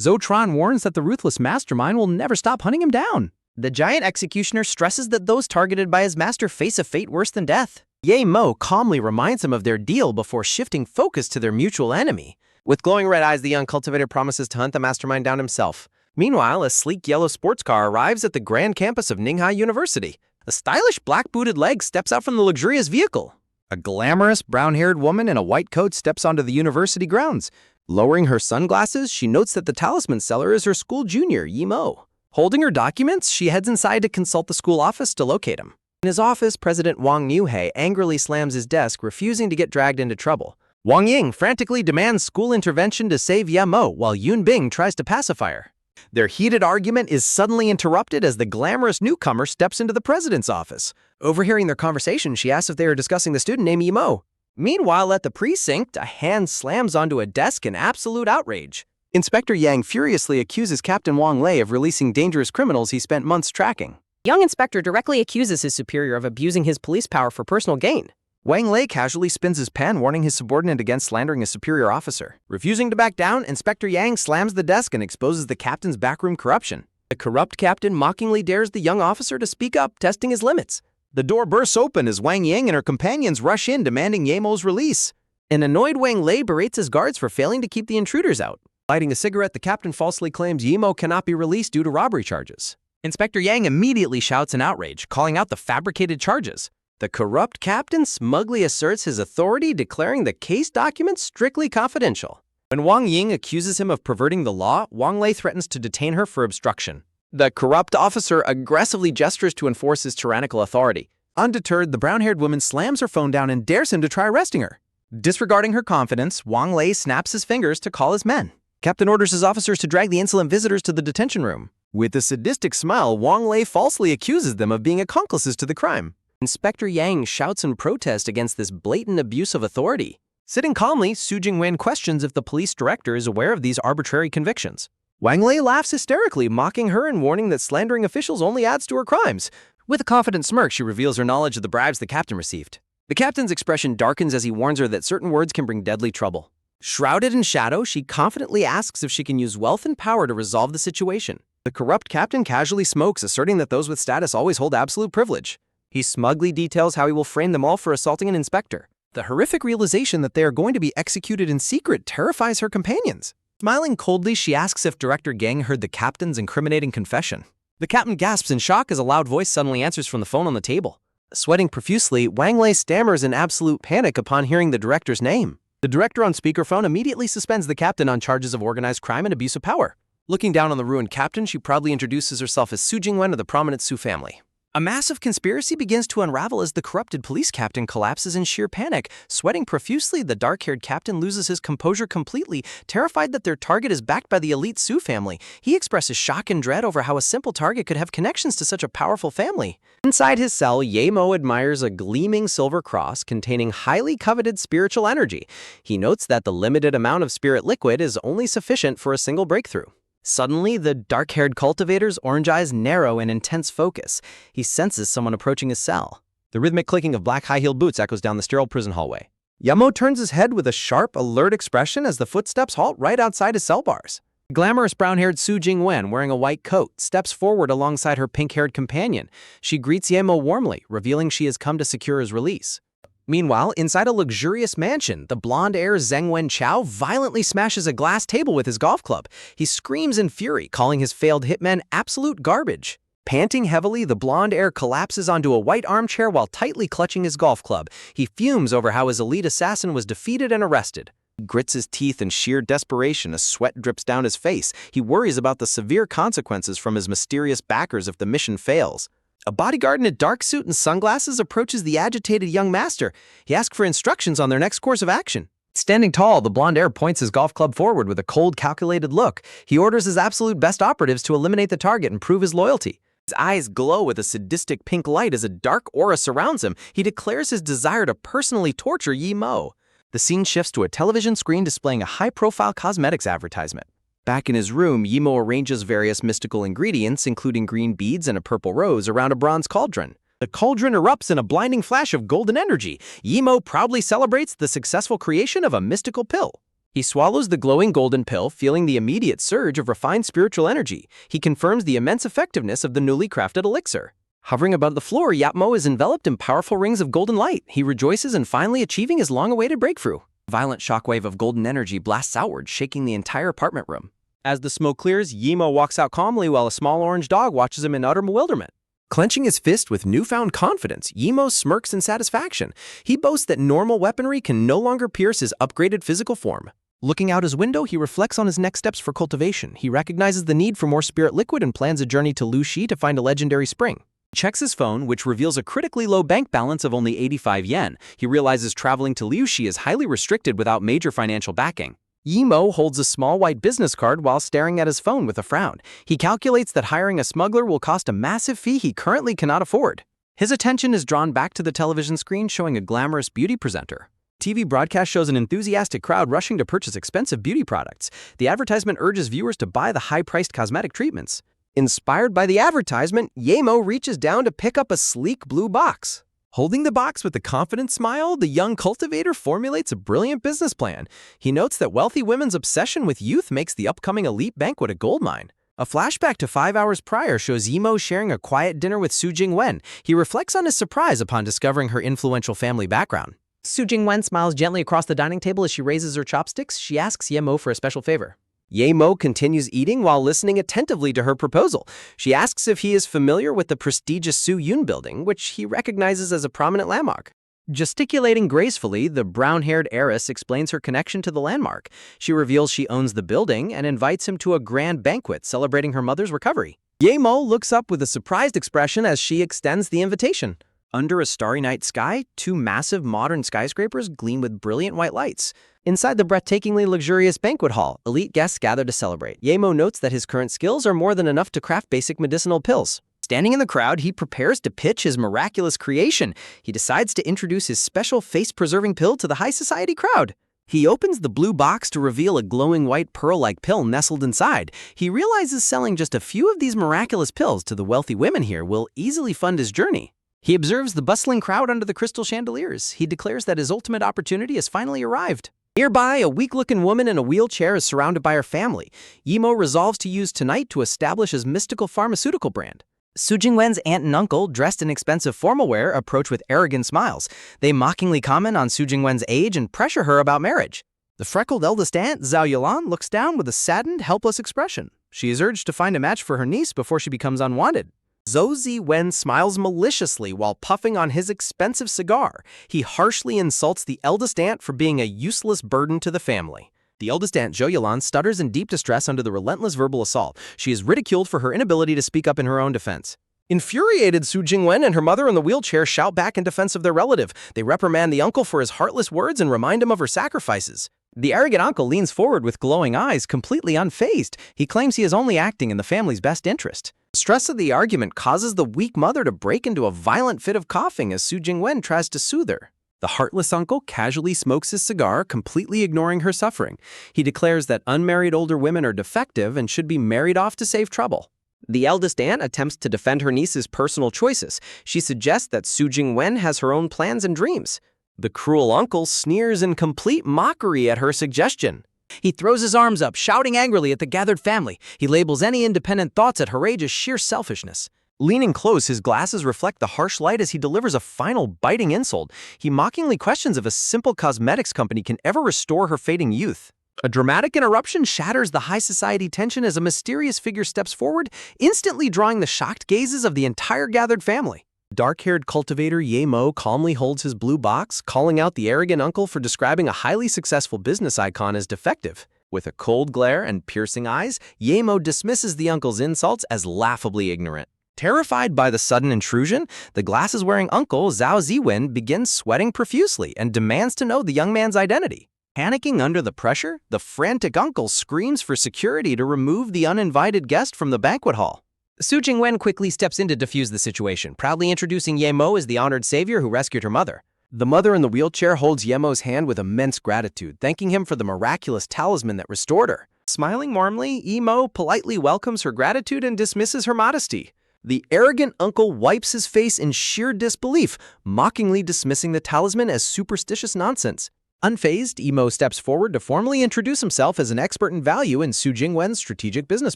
Zotron warns that the ruthless mastermind will never stop hunting him down. The giant executioner stresses that those targeted by his master face a fate worse than death. Ye Mo calmly reminds him of their deal before shifting focus to their mutual enemy. With glowing red eyes, the young cultivator promises to hunt the mastermind down himself. Meanwhile, a sleek yellow sports car arrives at the grand campus of Ninghai University. A stylish black-booted leg steps out from the luxurious vehicle. A glamorous brown-haired woman in a white coat steps onto the university grounds. Lowering her sunglasses, she notes that the talisman seller is her school junior, Yi Mo. Holding her documents, she heads inside to consult the school office to locate him. In his office, President Wang Yuhei angrily slams his desk, refusing to get dragged into trouble. Wang Ying frantically demands school intervention to save Ye Mo, while Yun Bing tries to pacify her. Their heated argument is suddenly interrupted as the glamorous newcomer steps into the president's office. Overhearing their conversation, she asks if they are discussing the student named Yi Mo. Meanwhile, at the precinct, a hand slams onto a desk in absolute outrage. Inspector Yang furiously accuses Captain Wang Lei of releasing dangerous criminals he spent months tracking. Young inspector directly accuses his superior of abusing his police power for personal gain. Wang Lei casually spins his pen, warning his subordinate against slandering a superior officer. Refusing to back down, Inspector Yang slams the desk and exposes the captain's backroom corruption. The corrupt captain mockingly dares the young officer to speak up, testing his limits. The door bursts open as Wang Yang and her companions rush in, demanding Yemo's release. An annoyed Wang Lei berates his guards for failing to keep the intruders out. Lighting a cigarette, the captain falsely claims Yemo cannot be released due to robbery charges. Inspector Yang immediately shouts in outrage, calling out the fabricated charges. The corrupt captain smugly asserts his authority, declaring the case documents strictly confidential. When Wang Ying accuses him of perverting the law, Wang Lei threatens to detain her for obstruction. The corrupt officer aggressively gestures to enforce his tyrannical authority. Undeterred, the brown-haired woman slams her phone down and dares him to try arresting her. Disregarding her confidence, Wang Lei snaps his fingers to call his men. Captain orders his officers to drag the insolent visitors to the detention room. With a sadistic smile, Wang Lei falsely accuses them of being accomplices to the crime. Inspector Yang shouts in protest against this blatant abuse of authority. Sitting calmly, Su Jingwen questions if the police director is aware of these arbitrary convictions. Wang Lei laughs hysterically, mocking her and warning that slandering officials only adds to her crimes. With a confident smirk, she reveals her knowledge of the bribes the captain received. The captain's expression darkens as he warns her that certain words can bring deadly trouble. Shrouded in shadow, she confidently asks if she can use wealth and power to resolve the situation. The corrupt captain casually smokes, asserting that those with status always hold absolute privilege. He smugly details how he will frame them all for assaulting an inspector. The horrific realization that they are going to be executed in secret terrifies her companions. Smiling coldly, she asks if Director Gang heard the captain's incriminating confession. The captain gasps in shock as a loud voice suddenly answers from the phone on the table. Sweating profusely, Wang Lei stammers in absolute panic upon hearing the director's name. The director on speakerphone immediately suspends the captain on charges of organized crime and abuse of power. Looking down on the ruined captain, she proudly introduces herself as Su Jingwen of the prominent Su family. A massive conspiracy begins to unravel as the corrupted police captain collapses in sheer panic. Sweating profusely, the dark-haired captain loses his composure completely, terrified that their target is backed by the elite Su family. He expresses shock and dread over how a simple target could have connections to such a powerful family. Inside his cell, Ye Mo admires a gleaming silver cross containing highly coveted spiritual energy. He notes that the limited amount of spirit liquid is only sufficient for a single breakthrough. Suddenly, the dark-haired cultivator's orange eyes narrow in intense focus. He senses someone approaching his cell. The rhythmic clicking of black high-heeled boots echoes down the sterile prison hallway. Yamo turns his head with a sharp, alert expression as the footsteps halt right outside his cell bars. Glamorous brown-haired Su Jingwen, wearing a white coat, steps forward alongside her pink-haired companion. She greets Yamo warmly, revealing she has come to secure his release. Meanwhile, inside a luxurious mansion, the blonde heir Zheng Wenchao violently smashes a glass table with his golf club. He screams in fury, calling his failed hitmen absolute garbage. Panting heavily, the blonde heir collapses onto a white armchair while tightly clutching his golf club. He fumes over how his elite assassin was defeated and arrested. He grits his teeth in sheer desperation as sweat drips down his face. He worries about the severe consequences from his mysterious backers if the mission fails. A bodyguard in a dark suit and sunglasses approaches the agitated young master. He asks for instructions on their next course of action. Standing tall, the blonde heir points his golf club forward with a cold, calculated look. He orders his absolute best operatives to eliminate the target and prove his loyalty. His eyes glow with a sadistic pink light as a dark aura surrounds him. He declares his desire to personally torture Ye Mo. The scene shifts to a television screen displaying a high-profile cosmetics advertisement. Back in his room, Ye Mo arranges various mystical ingredients, including green beads and a purple rose, around a bronze cauldron. The cauldron erupts in a blinding flash of golden energy. Ye Mo proudly celebrates the successful creation of a mystical pill. He swallows the glowing golden pill, feeling the immediate surge of refined spiritual energy. He confirms the immense effectiveness of the newly crafted elixir. Hovering above the floor, Yapmo is enveloped in powerful rings of golden light. He rejoices in finally achieving his long-awaited breakthrough. A violent shockwave of golden energy blasts outward, shaking the entire apartment room. As the smoke clears, Ye Mo walks out calmly while a small orange dog watches him in utter bewilderment. Clenching his fist with newfound confidence, Ye Mo smirks in satisfaction. He boasts that normal weaponry can no longer pierce his upgraded physical form. Looking out his window, he reflects on his next steps for cultivation. He recognizes the need for more spirit liquid and plans a journey to Luxi to find a legendary spring. He checks his phone, which reveals a critically low bank balance of only 85 yen. He realizes traveling to Luxi is highly restricted without major financial backing. Ye Mo holds a small white business card while staring at his phone with a frown. He calculates that hiring a smuggler will cost a massive fee he currently cannot afford. His attention is drawn back to the television screen showing a glamorous beauty presenter. TV broadcast shows an enthusiastic crowd rushing to purchase expensive beauty products. The advertisement urges viewers to buy the high-priced cosmetic treatments. Inspired by the advertisement, Ye Mo reaches down to pick up a sleek blue box. Holding the box with a confident smile, the young cultivator formulates a brilliant business plan. He notes that wealthy women's obsession with youth makes the upcoming elite banquet a goldmine. A flashback to 5 hours prior shows Ye Mo sharing a quiet dinner with Su Jingwen. He reflects on his surprise upon discovering her influential family background. Su Jingwen smiles gently across the dining table as she raises her chopsticks. She asks Ye Mo for a special favor. Ye Mo continues eating while listening attentively to her proposal. She asks if he is familiar with the prestigious Su Yun building, which he recognizes as a prominent landmark. Gesticulating gracefully, the brown-haired heiress explains her connection to the landmark. She reveals she owns the building and invites him to a grand banquet celebrating her mother's recovery. Ye Mo looks up with a surprised expression as she extends the invitation. Under a starry night sky, 2 massive modern skyscrapers gleam with brilliant white lights. Inside the breathtakingly luxurious banquet hall, elite guests gather to celebrate. Ye Mo notes that his current skills are more than enough to craft basic medicinal pills. Standing in the crowd, he prepares to pitch his miraculous creation. He decides to introduce his special face-preserving pill to the high society crowd. He opens the blue box to reveal a glowing white pearl-like pill nestled inside. He realizes selling just a few of these miraculous pills to the wealthy women here will easily fund his journey. He observes the bustling crowd under the crystal chandeliers. He declares that his ultimate opportunity has finally arrived. Nearby, a weak-looking woman in a wheelchair is surrounded by her family. Yimo resolves to use tonight to establish his mystical pharmaceutical brand. Su Jingwen's aunt and uncle, dressed in expensive formal wear, approach with arrogant smiles. They mockingly comment on Su Jingwen's age and pressure her about marriage. The freckled eldest aunt, Zhao Yilan, looks down with a saddened, helpless expression. She is urged to find a match for her niece before she becomes unwanted. Zhou Ziwen smiles maliciously while puffing on his expensive cigar. He harshly insults the eldest aunt for being a useless burden to the family. The eldest aunt, Zhou Yilan, stutters in deep distress under the relentless verbal assault. She is ridiculed for her inability to speak up in her own defense. Infuriated, Su Jingwen and her mother in the wheelchair shout back in defense of their relative. They reprimand the uncle for his heartless words and remind him of her sacrifices. The arrogant uncle leans forward with glowing eyes, completely unfazed. He claims he is only acting in the family's best interest. The stress of the argument causes the weak mother to break into a violent fit of coughing as Su Jingwen tries to soothe her. The heartless uncle casually smokes his cigar, completely ignoring her suffering. He declares that unmarried older women are defective and should be married off to save trouble. The eldest aunt attempts to defend her niece's personal choices. She suggests that Su Jingwen has her own plans and dreams. The cruel uncle sneers in complete mockery at her suggestion. He throws his arms up, shouting angrily at the gathered family. He labels any independent thoughts at her age as sheer selfishness. Leaning close, his glasses reflect the harsh light as he delivers a final biting insult. He mockingly questions if a simple cosmetics company can ever restore her fading youth. A dramatic interruption shatters the high society tension as a mysterious figure steps forward, instantly drawing the shocked gazes of the entire gathered family. Dark-haired cultivator Ye Mo calmly holds his blue box, calling out the arrogant uncle for describing a highly successful business icon as defective. With a cold glare and piercing eyes, Ye Mo dismisses the uncle's insults as laughably ignorant. Terrified by the sudden intrusion, the glasses-wearing uncle, Zhao Ziwen, begins sweating profusely and demands to know the young man's identity. Panicking under the pressure, the frantic uncle screams for security to remove the uninvited guest from the banquet hall. Su Jingwen quickly steps in to defuse the situation, proudly introducing Ye Mo as the honored savior who rescued her mother. The mother in the wheelchair holds Ye Mo's hand with immense gratitude, thanking him for the miraculous talisman that restored her. Smiling warmly, Ye Mo politely welcomes her gratitude and dismisses her modesty. The arrogant uncle wipes his face in sheer disbelief, mockingly dismissing the talisman as superstitious nonsense. Unfazed, Ye Mo steps forward to formally introduce himself as an expert in value and Su Jingwen's strategic business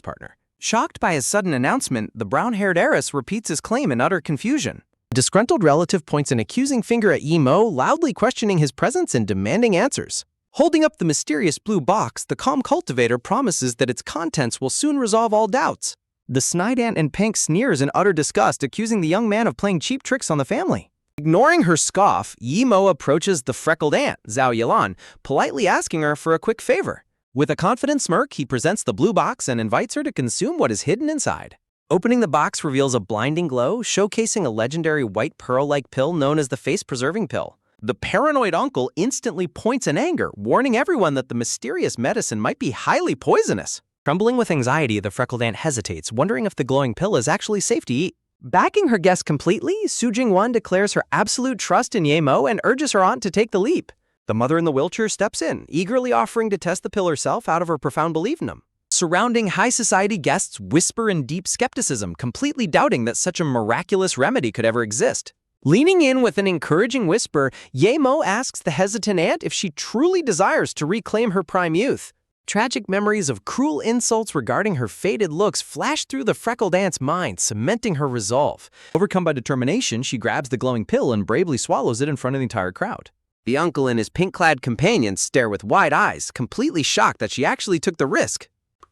partner. Shocked by his sudden announcement, the brown-haired heiress repeats his claim in utter confusion. A disgruntled relative points an accusing finger at Ye Mo, loudly questioning his presence and demanding answers. Holding up the mysterious blue box, the calm cultivator promises that its contents will soon resolve all doubts. The snide aunt in pink sneers in utter disgust, accusing the young man of playing cheap tricks on the family. Ignoring her scoff, Ye Mo approaches the freckled aunt, Zhao Yilan, politely asking her for a quick favor. With a confident smirk, he presents the blue box and invites her to consume what is hidden inside. Opening the box reveals a blinding glow, showcasing a legendary white pearl-like pill known as the face-preserving pill. The paranoid uncle instantly points in anger, warning everyone that the mysterious medicine might be highly poisonous. Trembling with anxiety, the freckled aunt hesitates, wondering if the glowing pill is actually safe to eat. Backing her guest completely, Su Jingwen declares her absolute trust in Ye Mo and urges her aunt to take the leap. The mother in the wheelchair steps in, eagerly offering to test the pill herself out of her profound belief in him. Surrounding high society guests whisper in deep skepticism, completely doubting that such a miraculous remedy could ever exist. Leaning in with an encouraging whisper, Ye Mo asks the hesitant aunt if she truly desires to reclaim her prime youth. Tragic memories of cruel insults regarding her faded looks flash through the freckled aunt's mind, cementing her resolve. Overcome by determination, she grabs the glowing pill and bravely swallows it in front of the entire crowd. The uncle and his pink-clad companions stare with wide eyes, completely shocked that she actually took the risk.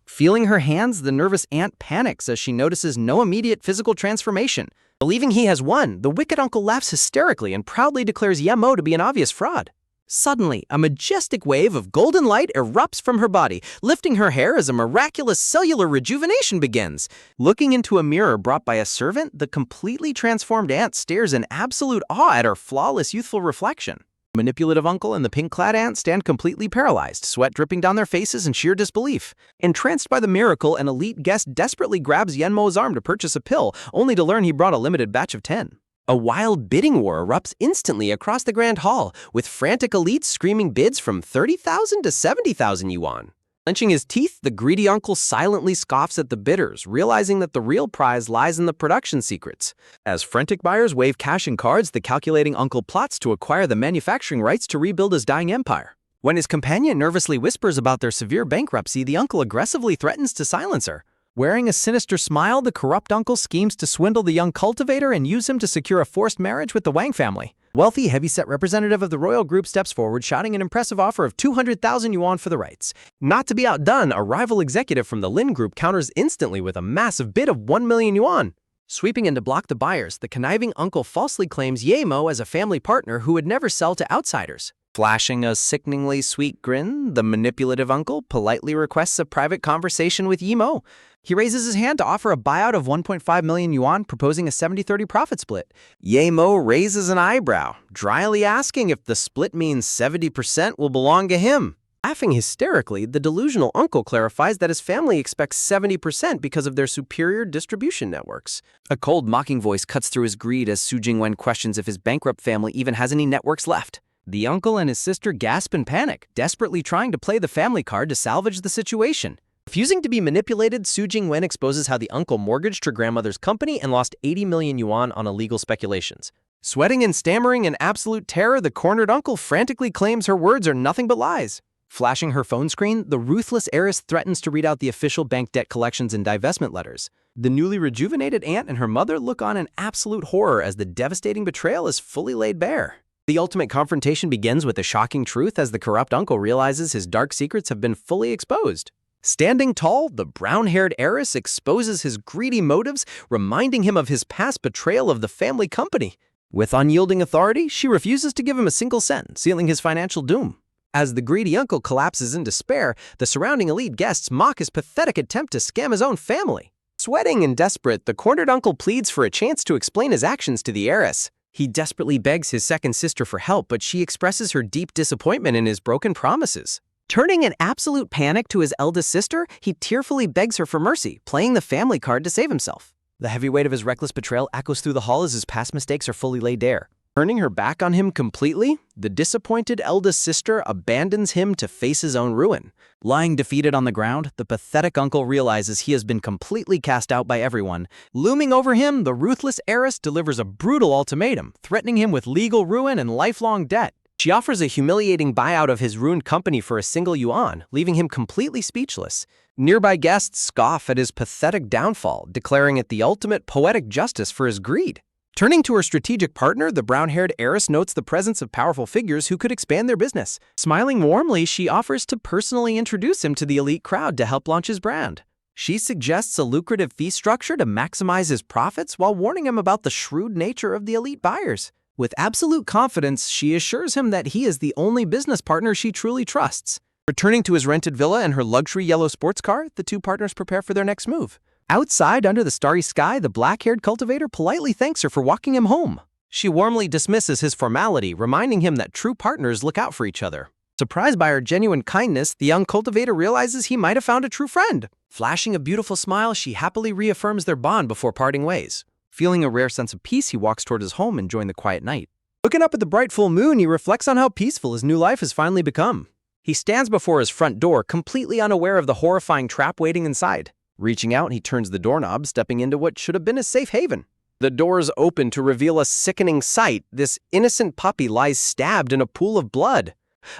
Feeling her hands, the nervous aunt panics as she notices no immediate physical transformation. Believing he has won, the wicked uncle laughs hysterically and proudly declares Ye Mo to be an obvious fraud. Suddenly, a majestic wave of golden light erupts from her body, lifting her hair as a miraculous cellular rejuvenation begins. Looking into a mirror brought by a servant, the completely transformed aunt stares in absolute awe at her flawless youthful reflection. Manipulative uncle and the pink-clad aunt stand completely paralyzed, sweat dripping down their faces in sheer disbelief. Entranced by the miracle, an elite guest desperately grabs Yenmo's arm to purchase a pill, only to learn he brought a limited batch of 10. A wild bidding war erupts instantly across the Grand Hall, with frantic elites screaming bids from 30,000 to 70,000 yuan. Clenching his teeth, the greedy uncle silently scoffs at the bidders, realizing that the real prize lies in the production secrets. As frantic buyers wave cash and cards, the calculating uncle plots to acquire the manufacturing rights to rebuild his dying empire. When his companion nervously whispers about their severe bankruptcy, the uncle aggressively threatens to silence her. Wearing a sinister smile, the corrupt uncle schemes to swindle the young cultivator and use him to secure a forced marriage with the Wang family. Wealthy, heavy-set representative of the royal group steps forward, shouting an impressive offer of 200,000 yuan for the rights. Not to be outdone, a rival executive from the Lin group counters instantly with a massive bid of 1 million yuan. Sweeping in to block the buyers, the conniving uncle falsely claims Yemo as a family partner who would never sell to outsiders. Flashing a sickeningly sweet grin, the manipulative uncle politely requests a private conversation with Yemo. He raises his hand to offer a buyout of 1.5 million yuan, proposing a 70-30 profit split. Yemo raises an eyebrow, dryly asking if the split means 70% will belong to him. Laughing hysterically, the delusional uncle clarifies that his family expects 70% because of their superior distribution networks. A cold, mocking voice cuts through his greed as Su Jingwen questions if his bankrupt family even has any networks left. The uncle and his sister gasp in panic, desperately trying to play the family card to salvage the situation. Refusing to be manipulated, Su Jingwen exposes how the uncle mortgaged her grandmother's company and lost 80 million yuan on illegal speculations. Sweating and stammering in absolute terror, the cornered uncle frantically claims her words are nothing but lies. Flashing her phone screen, the ruthless heiress threatens to read out the official bank debt collections and divestment letters. The newly rejuvenated aunt and her mother look on in absolute horror as the devastating betrayal is fully laid bare. The ultimate confrontation begins with a shocking truth as the corrupt uncle realizes his dark secrets have been fully exposed. Standing tall, the brown-haired heiress exposes his greedy motives, reminding him of his past betrayal of the family company. With unyielding authority, she refuses to give him a single cent, sealing his financial doom. As the greedy uncle collapses in despair, the surrounding elite guests mock his pathetic attempt to scam his own family. Sweating and desperate, the cornered uncle pleads for a chance to explain his actions to the heiress. He desperately begs his second sister for help, but she expresses her deep disappointment in his broken promises. Turning in absolute panic to his eldest sister, he tearfully begs her for mercy, playing the family card to save himself. The heavy weight of his reckless betrayal echoes through the hall as his past mistakes are fully laid bare. Turning her back on him completely, the disappointed eldest sister abandons him to face his own ruin. Lying defeated on the ground, the pathetic uncle realizes he has been completely cast out by everyone. Looming over him, the ruthless heiress delivers a brutal ultimatum, threatening him with legal ruin and lifelong debt. She offers a humiliating buyout of his ruined company for a single yuan, leaving him completely speechless. Nearby guests scoff at his pathetic downfall, declaring it the ultimate poetic justice for his greed. Turning to her strategic partner, the brown-haired heiress notes the presence of powerful figures who could expand their business. Smiling warmly, she offers to personally introduce him to the elite crowd to help launch his brand. She suggests a lucrative fee structure to maximize his profits while warning him about the shrewd nature of the elite buyers. With absolute confidence, she assures him that he is the only business partner she truly trusts. Returning to his rented villa and her luxury yellow sports car, the two partners prepare for their next move. Outside, under the starry sky, the black-haired cultivator politely thanks her for walking him home. She warmly dismisses his formality, reminding him that true partners look out for each other. Surprised by her genuine kindness, the young cultivator realizes he might have found a true friend. Flashing a beautiful smile, she happily reaffirms their bond before parting ways. Feeling a rare sense of peace, he walks toward his home, enjoying the quiet night. Looking up at the bright full moon, he reflects on how peaceful his new life has finally become. He stands before his front door, completely unaware of the horrifying trap waiting inside. Reaching out, he turns the doorknob, stepping into what should have been his safe haven. The doors open to reveal a sickening sight. This innocent puppy lies stabbed in a pool of blood.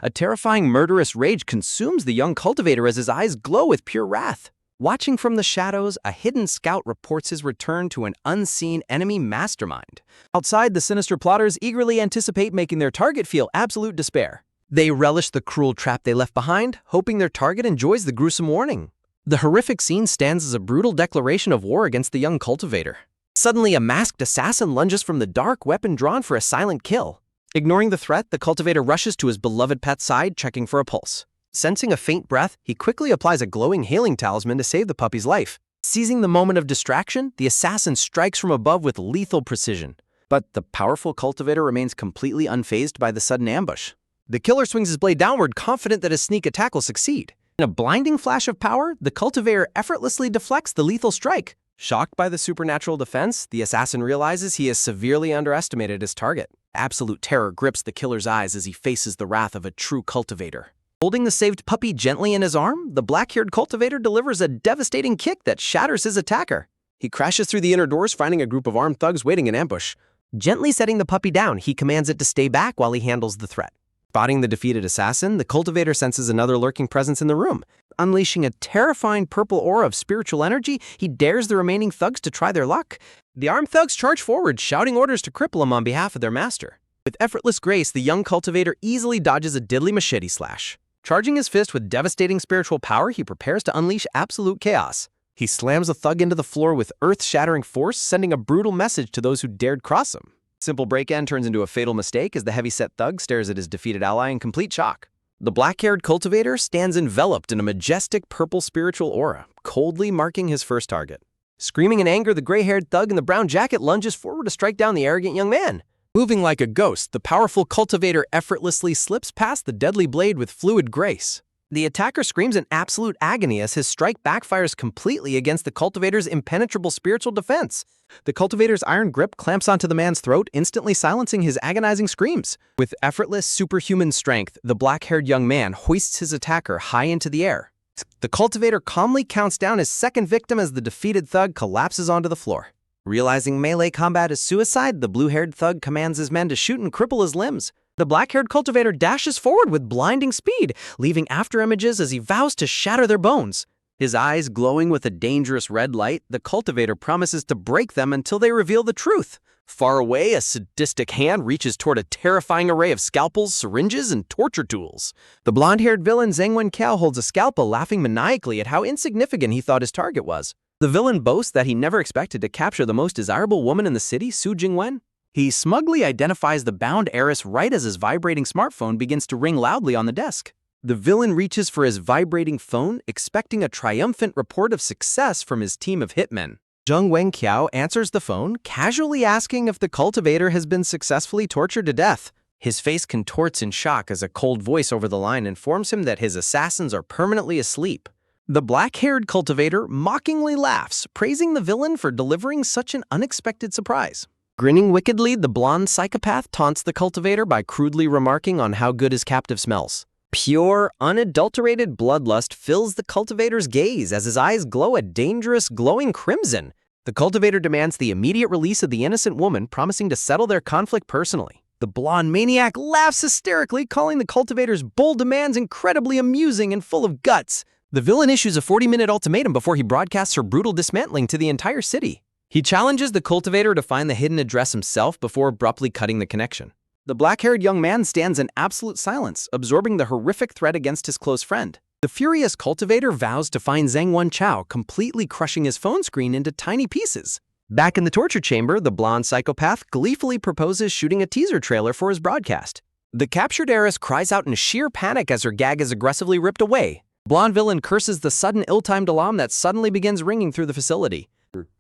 A terrifying murderous rage consumes the young cultivator as his eyes glow with pure wrath. Watching from the shadows, a hidden scout reports his return to an unseen enemy mastermind. Outside, the sinister plotters eagerly anticipate making their target feel absolute despair. They relish the cruel trap they left behind, hoping their target enjoys the gruesome warning. The horrific scene stands as a brutal declaration of war against the young cultivator. Suddenly, a masked assassin lunges from the dark, weapon drawn for a silent kill. Ignoring the threat, the cultivator rushes to his beloved pet's side, checking for a pulse. Sensing a faint breath, he quickly applies a glowing healing talisman to save the puppy's life. Seizing the moment of distraction, the assassin strikes from above with lethal precision. But the powerful cultivator remains completely unfazed by the sudden ambush. The killer swings his blade downward, confident that his sneak attack will succeed. In a blinding flash of power, the cultivator effortlessly deflects the lethal strike. Shocked by the supernatural defense, the assassin realizes he has severely underestimated his target. Absolute terror grips the killer's eyes as he faces the wrath of a true cultivator. Holding the saved puppy gently in his arm, the black-haired cultivator delivers a devastating kick that shatters his attacker. He crashes through the inner doors, finding a group of armed thugs waiting in ambush. Gently setting the puppy down, he commands it to stay back while he handles the threat. Spotting the defeated assassin, the cultivator senses another lurking presence in the room. Unleashing a terrifying purple aura of spiritual energy, he dares the remaining thugs to try their luck. The armed thugs charge forward, shouting orders to cripple him on behalf of their master. With effortless grace, the young cultivator easily dodges a deadly machete slash. Charging his fist with devastating spiritual power, he prepares to unleash absolute chaos. He slams a thug into the floor with earth-shattering force, sending a brutal message to those who dared cross him. Simple break-in turns into a fatal mistake as the heavy-set thug stares at his defeated ally in complete shock. The black-haired cultivator stands enveloped in a majestic purple spiritual aura, coldly marking his first target. Screaming in anger, the gray-haired thug in the brown jacket lunges forward to strike down the arrogant young man. Moving like a ghost, the powerful cultivator effortlessly slips past the deadly blade with fluid grace. The attacker screams in absolute agony as his strike backfires completely against the cultivator's impenetrable spiritual defense. The cultivator's iron grip clamps onto the man's throat, instantly silencing his agonizing screams. With effortless, superhuman strength, the black-haired young man hoists his attacker high into the air. The cultivator calmly counts down his second victim as the defeated thug collapses onto the floor. Realizing melee combat is suicide, the blue-haired thug commands his men to shoot and cripple his limbs. The black-haired cultivator dashes forward with blinding speed, leaving afterimages as he vows to shatter their bones. His eyes glowing with a dangerous red light, the cultivator promises to break them until they reveal the truth. Far away, a sadistic hand reaches toward a terrifying array of scalpels, syringes, and torture tools. The blonde-haired villain Zhang Wenqiao holds a scalpel, laughing maniacally at how insignificant he thought his target was. The villain boasts that he never expected to capture the most desirable woman in the city, Su Jingwen. He smugly identifies the bound heiress right as his vibrating smartphone begins to ring loudly on the desk. The villain reaches for his vibrating phone, expecting a triumphant report of success from his team of hitmen. Zhang Wenqiao answers the phone, casually asking if the cultivator has been successfully tortured to death. His face contorts in shock as a cold voice over the line informs him that his assassins are permanently asleep. The black-haired cultivator mockingly laughs, praising the villain for delivering such an unexpected surprise. Grinning wickedly, the blonde psychopath taunts the cultivator by crudely remarking on how good his captive smells. Pure, unadulterated bloodlust fills the cultivator's gaze as his eyes glow a dangerous, glowing crimson. The cultivator demands the immediate release of the innocent woman, promising to settle their conflict personally. The blonde maniac laughs hysterically, calling the cultivator's bold demands incredibly amusing and full of guts. The villain issues a 40-minute ultimatum before he broadcasts her brutal dismantling to the entire city. He challenges the cultivator to find the hidden address himself before abruptly cutting the connection. The black-haired young man stands in absolute silence, absorbing the horrific threat against his close friend. The furious cultivator vows to find Zhang Wenqiao, completely crushing his phone screen into tiny pieces. Back in the torture chamber, the blonde psychopath gleefully proposes shooting a teaser trailer for his broadcast. The captured heiress cries out in sheer panic as her gag is aggressively ripped away. Blonde villain curses the sudden ill-timed alarm that suddenly begins ringing through the facility.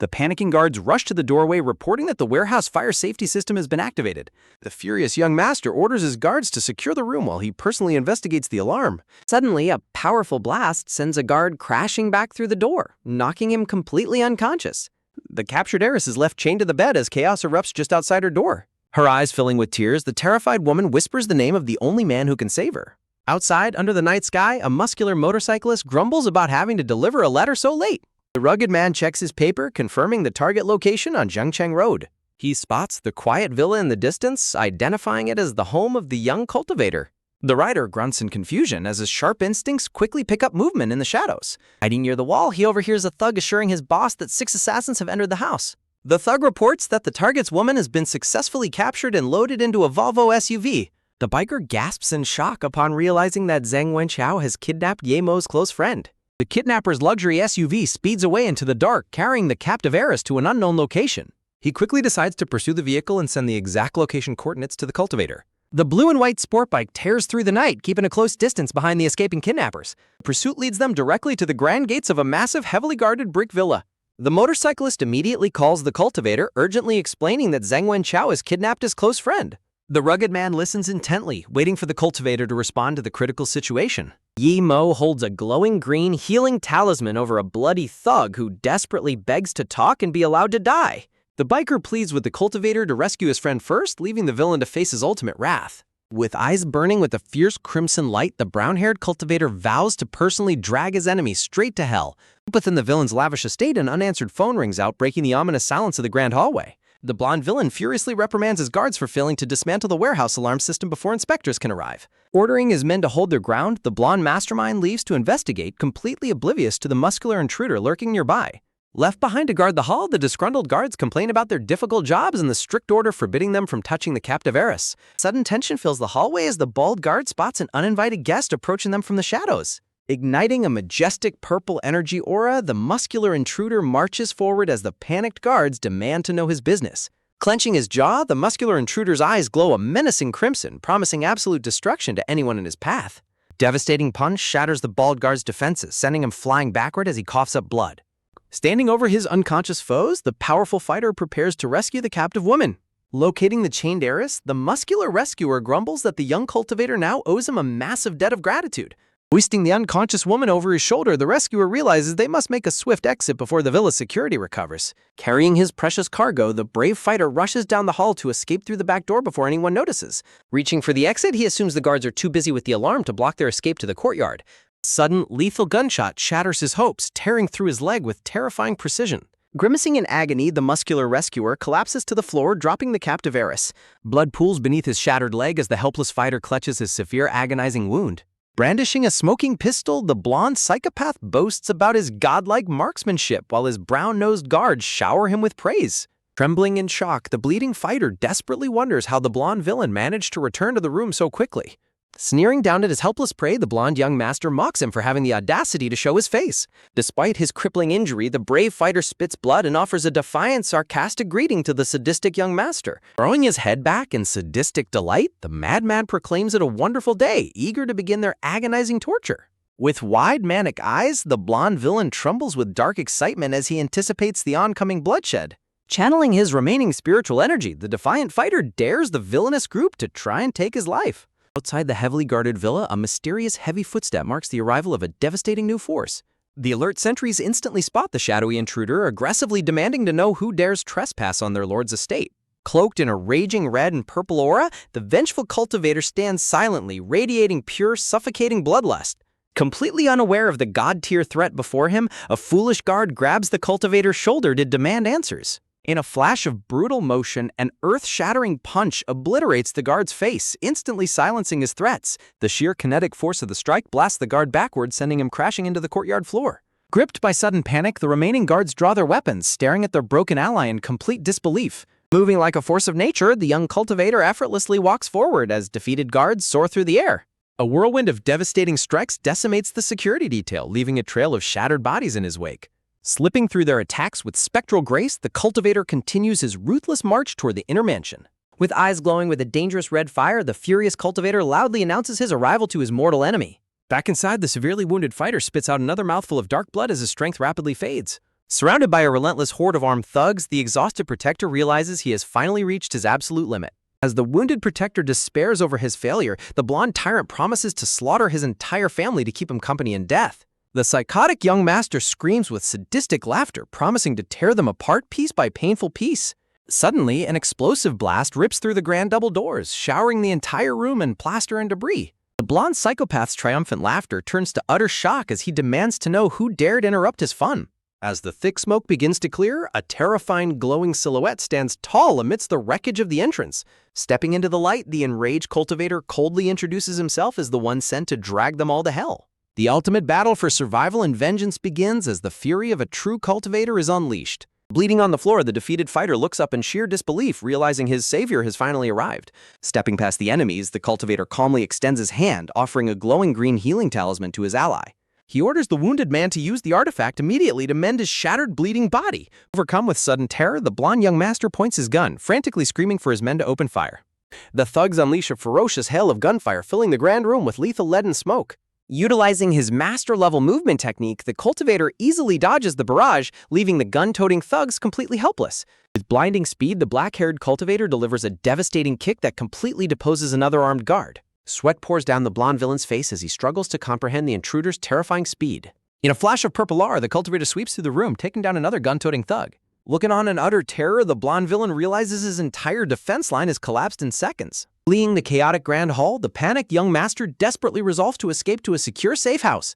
The panicking guards rush to the doorway, reporting that the warehouse fire safety system has been activated. The furious young master orders his guards to secure the room while he personally investigates the alarm. Suddenly, a powerful blast sends a guard crashing back through the door, knocking him completely unconscious. The captured heiress is left chained to the bed as chaos erupts just outside her door. Her eyes filling with tears, the terrified woman whispers the name of the only man who can save her. Outside, under the night sky, a muscular motorcyclist grumbles about having to deliver a letter so late. The rugged man checks his paper, confirming the target location on Zhangcheng Road. He spots the quiet villa in the distance, identifying it as the home of the young cultivator. The rider grunts in confusion as his sharp instincts quickly pick up movement in the shadows. Hiding near the wall, he overhears a thug assuring his boss that 6 assassins have entered the house. The thug reports that the target's woman has been successfully captured and loaded into a Volvo SUV. The biker gasps in shock upon realizing that Zhang Wenqiao has kidnapped Yemo's close friend. The kidnapper's luxury SUV speeds away into the dark, carrying the captive heiress to an unknown location. He quickly decides to pursue the vehicle and send the exact location coordinates to the cultivator. The blue and white sport bike tears through the night, keeping a close distance behind the escaping kidnappers. The pursuit leads them directly to the grand gates of a massive, heavily guarded brick villa. The motorcyclist immediately calls the cultivator, urgently explaining that Zheng Wenchao has kidnapped his close friend. The rugged man listens intently, waiting for the cultivator to respond to the critical situation. Yi Mo holds a glowing green healing talisman over a bloody thug who desperately begs to talk and be allowed to die. The biker pleads with the cultivator to rescue his friend first, leaving the villain to face his ultimate wrath. With eyes burning with a fierce crimson light, the brown-haired cultivator vows to personally drag his enemy straight to hell. Within the villain's lavish estate, an unanswered phone rings out, breaking the ominous silence of the grand hallway. The blonde villain furiously reprimands his guards for failing to dismantle the warehouse alarm system before inspectors can arrive. Ordering his men to hold their ground, the blonde mastermind leaves to investigate, completely oblivious to the muscular intruder lurking nearby. Left behind to guard the hall, the disgruntled guards complain about their difficult jobs and the strict order forbidding them from touching the captive heiress. Sudden tension fills the hallway as the bald guard spots an uninvited guest approaching them from the shadows. Igniting a majestic purple energy aura, the muscular intruder marches forward as the panicked guards demand to know his business. Clenching his jaw, the muscular intruder's eyes glow a menacing crimson, promising absolute destruction to anyone in his path. Devastating punch shatters the bald guard's defenses, sending him flying backward as he coughs up blood. Standing over his unconscious foes, the powerful fighter prepares to rescue the captive woman. Locating the chained heiress, the muscular rescuer grumbles that the young cultivator now owes him a massive debt of gratitude. Hoisting the unconscious woman over his shoulder, the rescuer realizes they must make a swift exit before the villa's security recovers. Carrying his precious cargo, the brave fighter rushes down the hall to escape through the back door before anyone notices. Reaching for the exit, he assumes the guards are too busy with the alarm to block their escape to the courtyard. Sudden, lethal gunshot shatters his hopes, tearing through his leg with terrifying precision. Grimacing in agony, the muscular rescuer collapses to the floor, dropping the captive heiress. Blood pools beneath his shattered leg as the helpless fighter clutches his severe, agonizing wound. Brandishing a smoking pistol, the blonde psychopath boasts about his godlike marksmanship while his brown-nosed guards shower him with praise. Trembling in shock, the bleeding fighter desperately wonders how the blonde villain managed to return to the room so quickly. Sneering down at his helpless prey, the blonde young master mocks him for having the audacity to show his face. Despite his crippling injury, the brave fighter spits blood and offers a defiant, sarcastic greeting to the sadistic young master. Throwing his head back in sadistic delight, the madman proclaims it a wonderful day, eager to begin their agonizing torture. With wide, manic eyes, the blonde villain trembles with dark excitement as he anticipates the oncoming bloodshed. Channeling his remaining spiritual energy, the defiant fighter dares the villainous group to try and take his life. Outside the heavily guarded villa, a mysterious heavy footstep marks the arrival of a devastating new force. The alert sentries instantly spot the shadowy intruder, aggressively demanding to know who dares trespass on their lord's estate. Cloaked in a raging red and purple aura, the vengeful cultivator stands silently, radiating pure, suffocating bloodlust. Completely unaware of the god-tier threat before him, a foolish guard grabs the cultivator's shoulder to demand answers. In a flash of brutal motion, an earth-shattering punch obliterates the guard's face, instantly silencing his threats. The sheer kinetic force of the strike blasts the guard backward, sending him crashing into the courtyard floor. Gripped by sudden panic, the remaining guards draw their weapons, staring at their broken ally in complete disbelief. Moving like a force of nature, the young cultivator effortlessly walks forward as defeated guards soar through the air. A whirlwind of devastating strikes decimates the security detail, leaving a trail of shattered bodies in his wake. Slipping through their attacks with spectral grace, the cultivator continues his ruthless march toward the inner mansion. With eyes glowing with a dangerous red fire, the furious cultivator loudly announces his arrival to his mortal enemy. Back inside, the severely wounded fighter spits out another mouthful of dark blood as his strength rapidly fades. Surrounded by a relentless horde of armed thugs, the exhausted protector realizes he has finally reached his absolute limit. As the wounded protector despairs over his failure, the blonde tyrant promises to slaughter his entire family to keep him company in death. The psychotic young master screams with sadistic laughter, promising to tear them apart piece by painful piece. Suddenly, an explosive blast rips through the grand double doors, showering the entire room in plaster and debris. The blonde psychopath's triumphant laughter turns to utter shock as he demands to know who dared interrupt his fun. As the thick smoke begins to clear, a terrifying glowing silhouette stands tall amidst the wreckage of the entrance. Stepping into the light, the enraged cultivator coldly introduces himself as the one sent to drag them all to hell. The ultimate battle for survival and vengeance begins as the fury of a true cultivator is unleashed. Bleeding on the floor, the defeated fighter looks up in sheer disbelief, realizing his savior has finally arrived. Stepping past the enemies, the cultivator calmly extends his hand, offering a glowing green healing talisman to his ally. He orders the wounded man to use the artifact immediately to mend his shattered, bleeding body. Overcome with sudden terror, the blonde young master points his gun, frantically screaming for his men to open fire. The thugs unleash a ferocious hail of gunfire, filling the grand room with lethal lead and smoke. Utilizing his master-level movement technique, the cultivator easily dodges the barrage, leaving the gun-toting thugs completely helpless. With blinding speed, the black-haired cultivator delivers a devastating kick that completely deposes another armed guard. Sweat pours down the blonde villain's face as he struggles to comprehend the intruder's terrifying speed. In a flash of purple aura, the cultivator sweeps through the room, taking down another gun-toting thug. Looking on in utter terror, the blonde villain realizes his entire defense line has collapsed in seconds. Fleeing the chaotic grand hall, the panicked young master desperately resolves to escape to a secure safe house.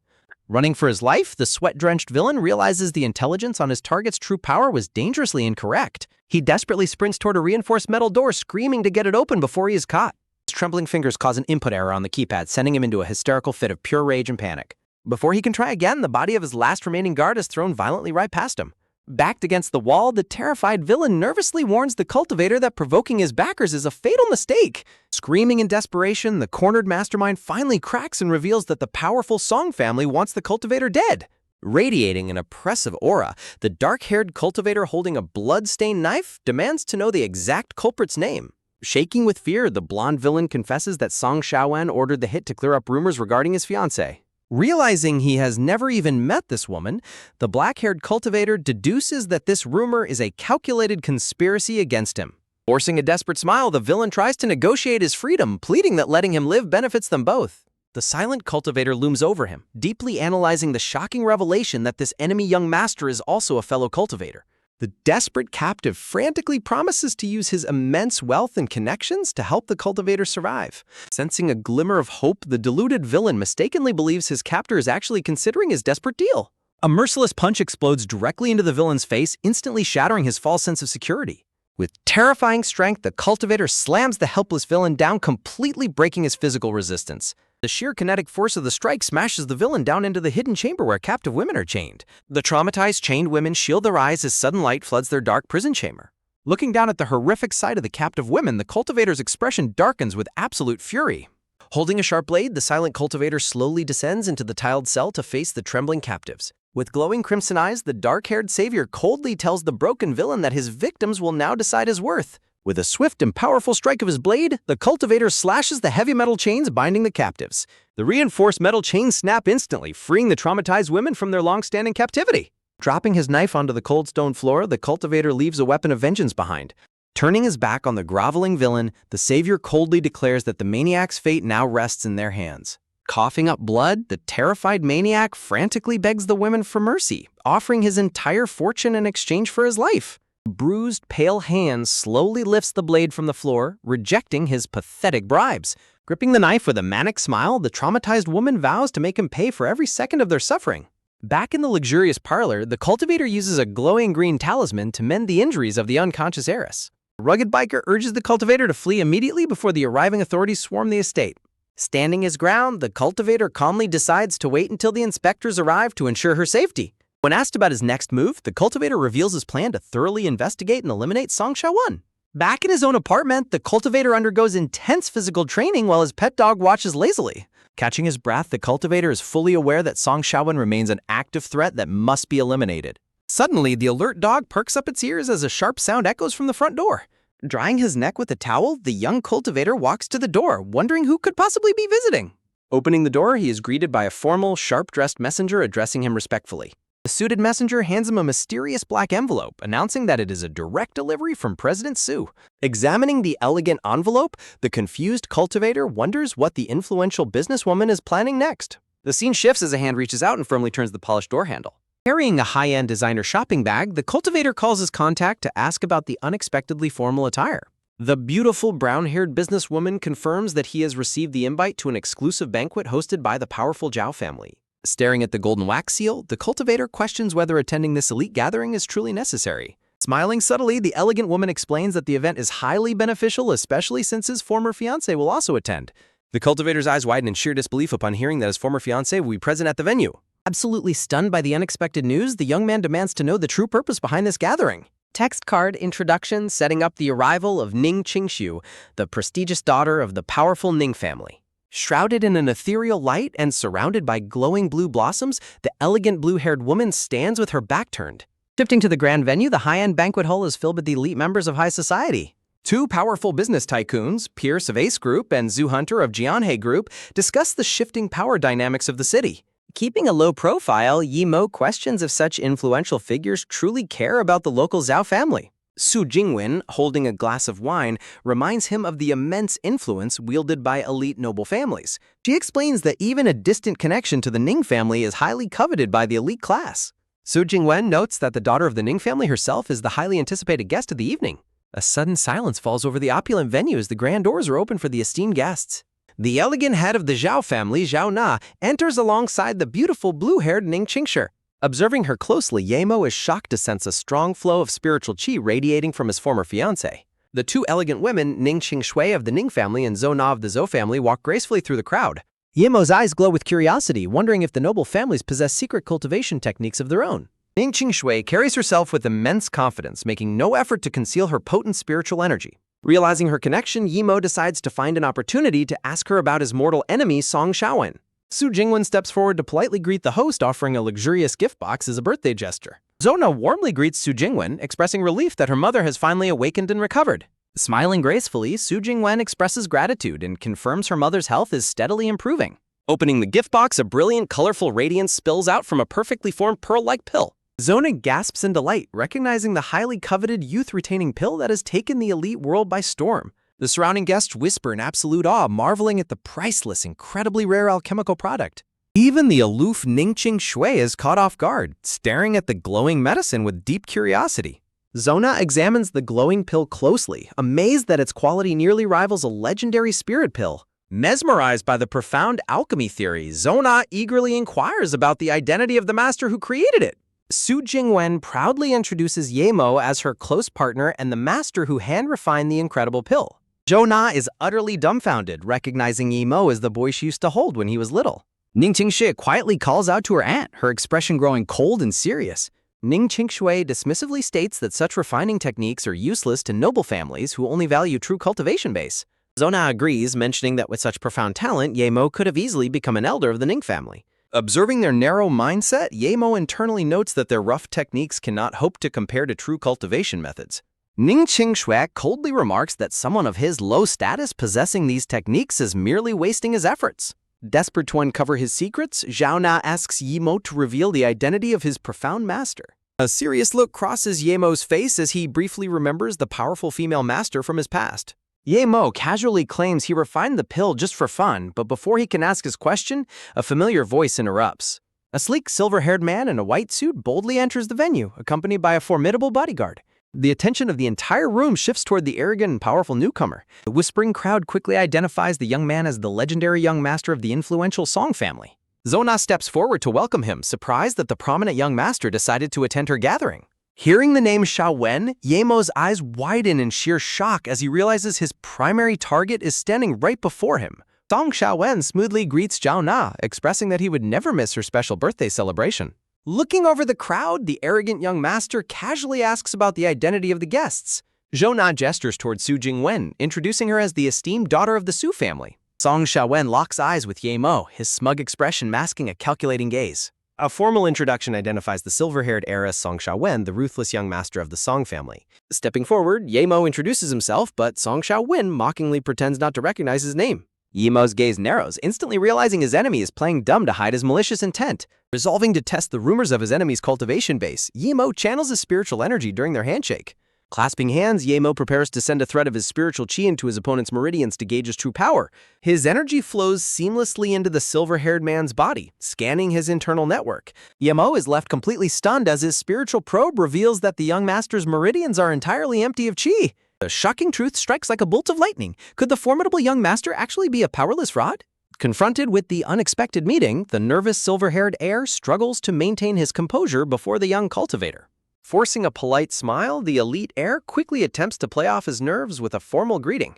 Running for his life, the sweat-drenched villain realizes the intelligence on his target's true power was dangerously incorrect. He desperately sprints toward a reinforced metal door, screaming to get it open before he is caught. His trembling fingers cause an input error on the keypad, sending him into a hysterical fit of pure rage and panic. Before he can try again, the body of his last remaining guard is thrown violently right past him. Backed against the wall, the terrified villain nervously warns the cultivator that provoking his backers is a fatal mistake. Screaming in desperation, the cornered mastermind finally cracks and reveals that the powerful Song family wants the cultivator dead. Radiating an oppressive aura, the dark-haired cultivator holding a blood-stained knife demands to know the exact culprit's name. Shaking with fear, the blonde villain confesses that Song Shaowen ordered the hit to clear up rumors regarding his fiancée. Realizing he has never even met this woman, the black-haired cultivator deduces that this rumor is a calculated conspiracy against him. Forcing a desperate smile, the villain tries to negotiate his freedom, pleading that letting him live benefits them both. The silent cultivator looms over him, deeply analyzing the shocking revelation that this enemy young master is also a fellow cultivator. The desperate captive frantically promises to use his immense wealth and connections to help the cultivator survive. Sensing a glimmer of hope, the deluded villain mistakenly believes his captor is actually considering his desperate deal. A merciless punch explodes directly into the villain's face, instantly shattering his false sense of security. With terrifying strength, the cultivator slams the helpless villain down, completely breaking his physical resistance. The sheer kinetic force of the strike smashes the villain down into the hidden chamber where captive women are chained. The traumatized chained women shield their eyes as sudden light floods their dark prison chamber. Looking down at the horrific sight of the captive women, the cultivator's expression darkens with absolute fury. Holding a sharp blade, the silent cultivator slowly descends into the tiled cell to face the trembling captives. With glowing crimson eyes, the dark-haired savior coldly tells the broken villain that his victims will now decide his worth. With a swift and powerful strike of his blade, the cultivator slashes the heavy metal chains binding the captives. The reinforced metal chains snap instantly, freeing the traumatized women from their long-standing captivity. Dropping his knife onto the cold stone floor, the cultivator leaves a weapon of vengeance behind. Turning his back on the groveling villain, the savior coldly declares that the maniac's fate now rests in their hands. Coughing up blood, the terrified maniac frantically begs the women for mercy, offering his entire fortune in exchange for his life. A bruised, pale hand slowly lifts the blade from the floor, rejecting his pathetic bribes. Gripping the knife with a manic smile, the traumatized woman vows to make him pay for every second of their suffering. Back in the luxurious parlor, the cultivator uses a glowing green talisman to mend the injuries of the unconscious heiress. The rugged biker urges the cultivator to flee immediately before the arriving authorities swarm the estate. Standing his ground, the cultivator calmly decides to wait until the inspectors arrive to ensure her safety. When asked about his next move, the cultivator reveals his plan to thoroughly investigate and eliminate Song Shaowen. Back in his own apartment, the cultivator undergoes intense physical training while his pet dog watches lazily. Catching his breath, the cultivator is fully aware that Song Shaowen remains an active threat that must be eliminated. Suddenly, the alert dog perks up its ears as a sharp sound echoes from the front door. Drying his neck with a towel, the young cultivator walks to the door, wondering who could possibly be visiting. Opening the door, he is greeted by a formal, sharp-dressed messenger addressing him respectfully. The suited messenger hands him a mysterious black envelope, announcing that it is a direct delivery from President Su. Examining the elegant envelope, the confused cultivator wonders what the influential businesswoman is planning next. The scene shifts as a hand reaches out and firmly turns the polished door handle. Carrying a high-end designer shopping bag, the cultivator calls his contact to ask about the unexpectedly formal attire. The beautiful brown-haired businesswoman confirms that he has received the invite to an exclusive banquet hosted by the powerful Zhao family. Staring at the golden wax seal, the cultivator questions whether attending this elite gathering is truly necessary. Smiling subtly, the elegant woman explains that the event is highly beneficial, especially since his former fiancé will also attend. The cultivator's eyes widen in sheer disbelief upon hearing that his former fiancé will be present at the venue. Absolutely stunned by the unexpected news, the young man demands to know the true purpose behind this gathering. Text card introduction setting up the arrival of Ning Qingxiu, the prestigious daughter of the powerful Ning family. Shrouded in an ethereal light and surrounded by glowing blue blossoms, the elegant blue-haired woman stands with her back turned. Shifting to the grand venue, the high-end banquet hall is filled with the elite members of high society. Two powerful business tycoons, Pierce of Ace Group and Zhu Hunter of Jianhe Group, discuss the shifting power dynamics of the city. Keeping a low profile, Yimo questions if such influential figures truly care about the local Zhao family. Su Jingwen, holding a glass of wine, reminds him of the immense influence wielded by elite noble families. She explains that even a distant connection to the Ning family is highly coveted by the elite class. Su Jingwen notes that the daughter of the Ning family herself is the highly anticipated guest of the evening. A sudden silence falls over the opulent venue as the grand doors are opened for the esteemed guests. The elegant head of the Zhao family, Zhao Na, enters alongside the beautiful blue-haired Ning Qingshi. Observing her closely, Yemo is shocked to sense a strong flow of spiritual qi radiating from his former fiancé. The two elegant women, Ning Qingshui of the Ning family and Zhou Na of the Zhou family, walk gracefully through the crowd. Yemo's eyes glow with curiosity, wondering if the noble families possess secret cultivation techniques of their own. Ning Qingshui carries herself with immense confidence, making no effort to conceal her potent spiritual energy. Realizing her connection, Yimo decides to find an opportunity to ask her about his mortal enemy, Song Shaowen. Su Jingwen steps forward to politely greet the host, offering a luxurious gift box as a birthday gesture. Zona warmly greets Su Jingwen, expressing relief that her mother has finally awakened and recovered. Smiling gracefully, Su Jingwen expresses gratitude and confirms her mother's health is steadily improving. Opening the gift box, a brilliant, colorful radiance spills out from a perfectly formed pearl-like pill. Zona gasps in delight, recognizing the highly coveted youth-retaining pill that has taken the elite world by storm. The surrounding guests whisper in absolute awe, marveling at the priceless, incredibly rare alchemical product. Even the aloof Ning Qingshui is caught off guard, staring at the glowing medicine with deep curiosity. Zona examines the glowing pill closely, amazed that its quality nearly rivals a legendary spirit pill. Mesmerized by the profound alchemy theory, Zona eagerly inquires about the identity of the master who created it. Su Jingwen proudly introduces Yemo as her close partner and the master who hand-refined the incredible pill. Zhou Na is utterly dumbfounded, recognizing Yemo as the boy she used to hold when he was little. Ning Qingshui quietly calls out to her aunt, her expression growing cold and serious. Ning Qingshui dismissively states that such refining techniques are useless to noble families who only value true cultivation base. Zhou Na agrees, mentioning that with such profound talent, Yemo could have easily become an elder of the Ning family. Observing their narrow mindset, Yemo internally notes that their rough techniques cannot hope to compare to true cultivation methods. Ning Qingshui coldly remarks that someone of his low status possessing these techniques is merely wasting his efforts. Desperate to uncover his secrets, Zhao Na asks Yemo to reveal the identity of his profound master. A serious look crosses Yemo's face as he briefly remembers the powerful female master from his past. Yemo casually claims he refined the pill just for fun, but before he can ask his question, a familiar voice interrupts. A sleek, silver-haired man in a white suit boldly enters the venue, accompanied by a formidable bodyguard. The attention of the entire room shifts toward the arrogant and powerful newcomer. The whispering crowd quickly identifies the young man as the legendary young master of the influential Song family. Zona steps forward to welcome him, surprised that the prominent young master decided to attend her gathering. Hearing the name Shaowen, Yemo's eyes widen in sheer shock as he realizes his primary target is standing right before him. Song Shaowen smoothly greets Zhao Na, expressing that he would never miss her special birthday celebration. Looking over the crowd, the arrogant young master casually asks about the identity of the guests. Zhou Na gestures toward Su Jingwen, introducing her as the esteemed daughter of the Su family. Song Shaowen locks eyes with Yemo, his smug expression masking a calculating gaze. A formal introduction identifies the silver-haired heiress Song Shaowen, the ruthless young master of the Song family. Stepping forward, Yemo introduces himself, but Song Shaowen mockingly pretends not to recognize his name. Yemo's gaze narrows, instantly realizing his enemy is playing dumb to hide his malicious intent. Resolving to test the rumors of his enemy's cultivation base, Yemo channels his spiritual energy during their handshake. Clasping hands, Yemo prepares to send a thread of his spiritual qi into his opponent's meridians to gauge his true power. His energy flows seamlessly into the silver-haired man's body, scanning his internal network. Yemo is left completely stunned as his spiritual probe reveals that the young master's meridians are entirely empty of qi. The shocking truth strikes like a bolt of lightning. Could the formidable young master actually be a powerless rod? Confronted with the unexpected meeting, the nervous silver-haired heir struggles to maintain his composure before the young cultivator. Forcing a polite smile, the elite heir quickly attempts to play off his nerves with a formal greeting.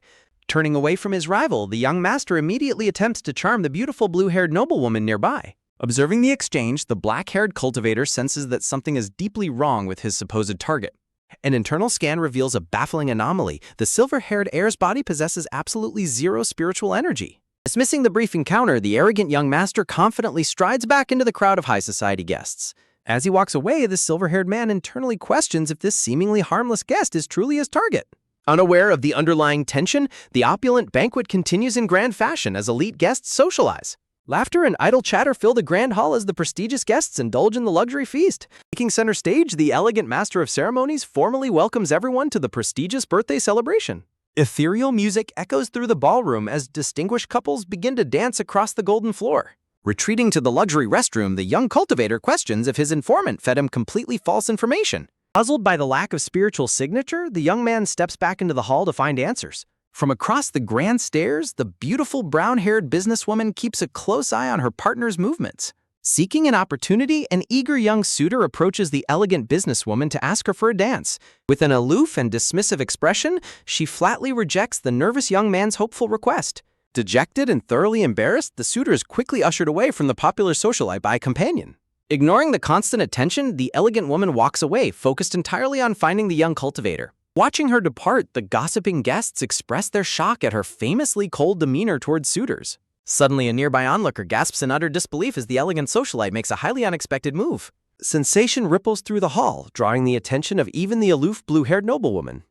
Turning away from his rival, the young master immediately attempts to charm the beautiful blue-haired noblewoman nearby. Observing the exchange, the black-haired cultivator senses that something is deeply wrong with his supposed target. An internal scan reveals a baffling anomaly. The silver-haired heir's body possesses absolutely zero spiritual energy. Dismissing the brief encounter, the arrogant young master confidently strides back into the crowd of high society guests. As he walks away, the silver-haired man internally questions if this seemingly harmless guest is truly his target. Unaware of the underlying tension, the opulent banquet continues in grand fashion as elite guests socialize. Laughter and idle chatter fill the grand hall as the prestigious guests indulge in the luxury feast. Taking center stage, the elegant master of ceremonies formally welcomes everyone to the prestigious birthday celebration. Ethereal music echoes through the ballroom as distinguished couples begin to dance across the golden floor. Retreating to the luxury restroom, the young cultivator questions if his informant fed him completely false information. Puzzled by the lack of spiritual signature, the young man steps back into the hall to find answers. From across the grand stairs, the beautiful brown-haired businesswoman keeps a close eye on her partner's movements. Seeking an opportunity, an eager young suitor approaches the elegant businesswoman to ask her for a dance. With an aloof and dismissive expression, she flatly rejects the nervous young man's hopeful request. Dejected and thoroughly embarrassed, the suitor is quickly ushered away from the popular socialite by a companion. Ignoring the constant attention, the elegant woman walks away, focused entirely on finding the young cultivator. Watching her depart, the gossiping guests express their shock at her famously cold demeanor towards suitors. Suddenly, a nearby onlooker gasps in utter disbelief as the elegant socialite makes a highly unexpected move. Sensation ripples through the hall, drawing the attention of even the aloof blue-haired noblewoman.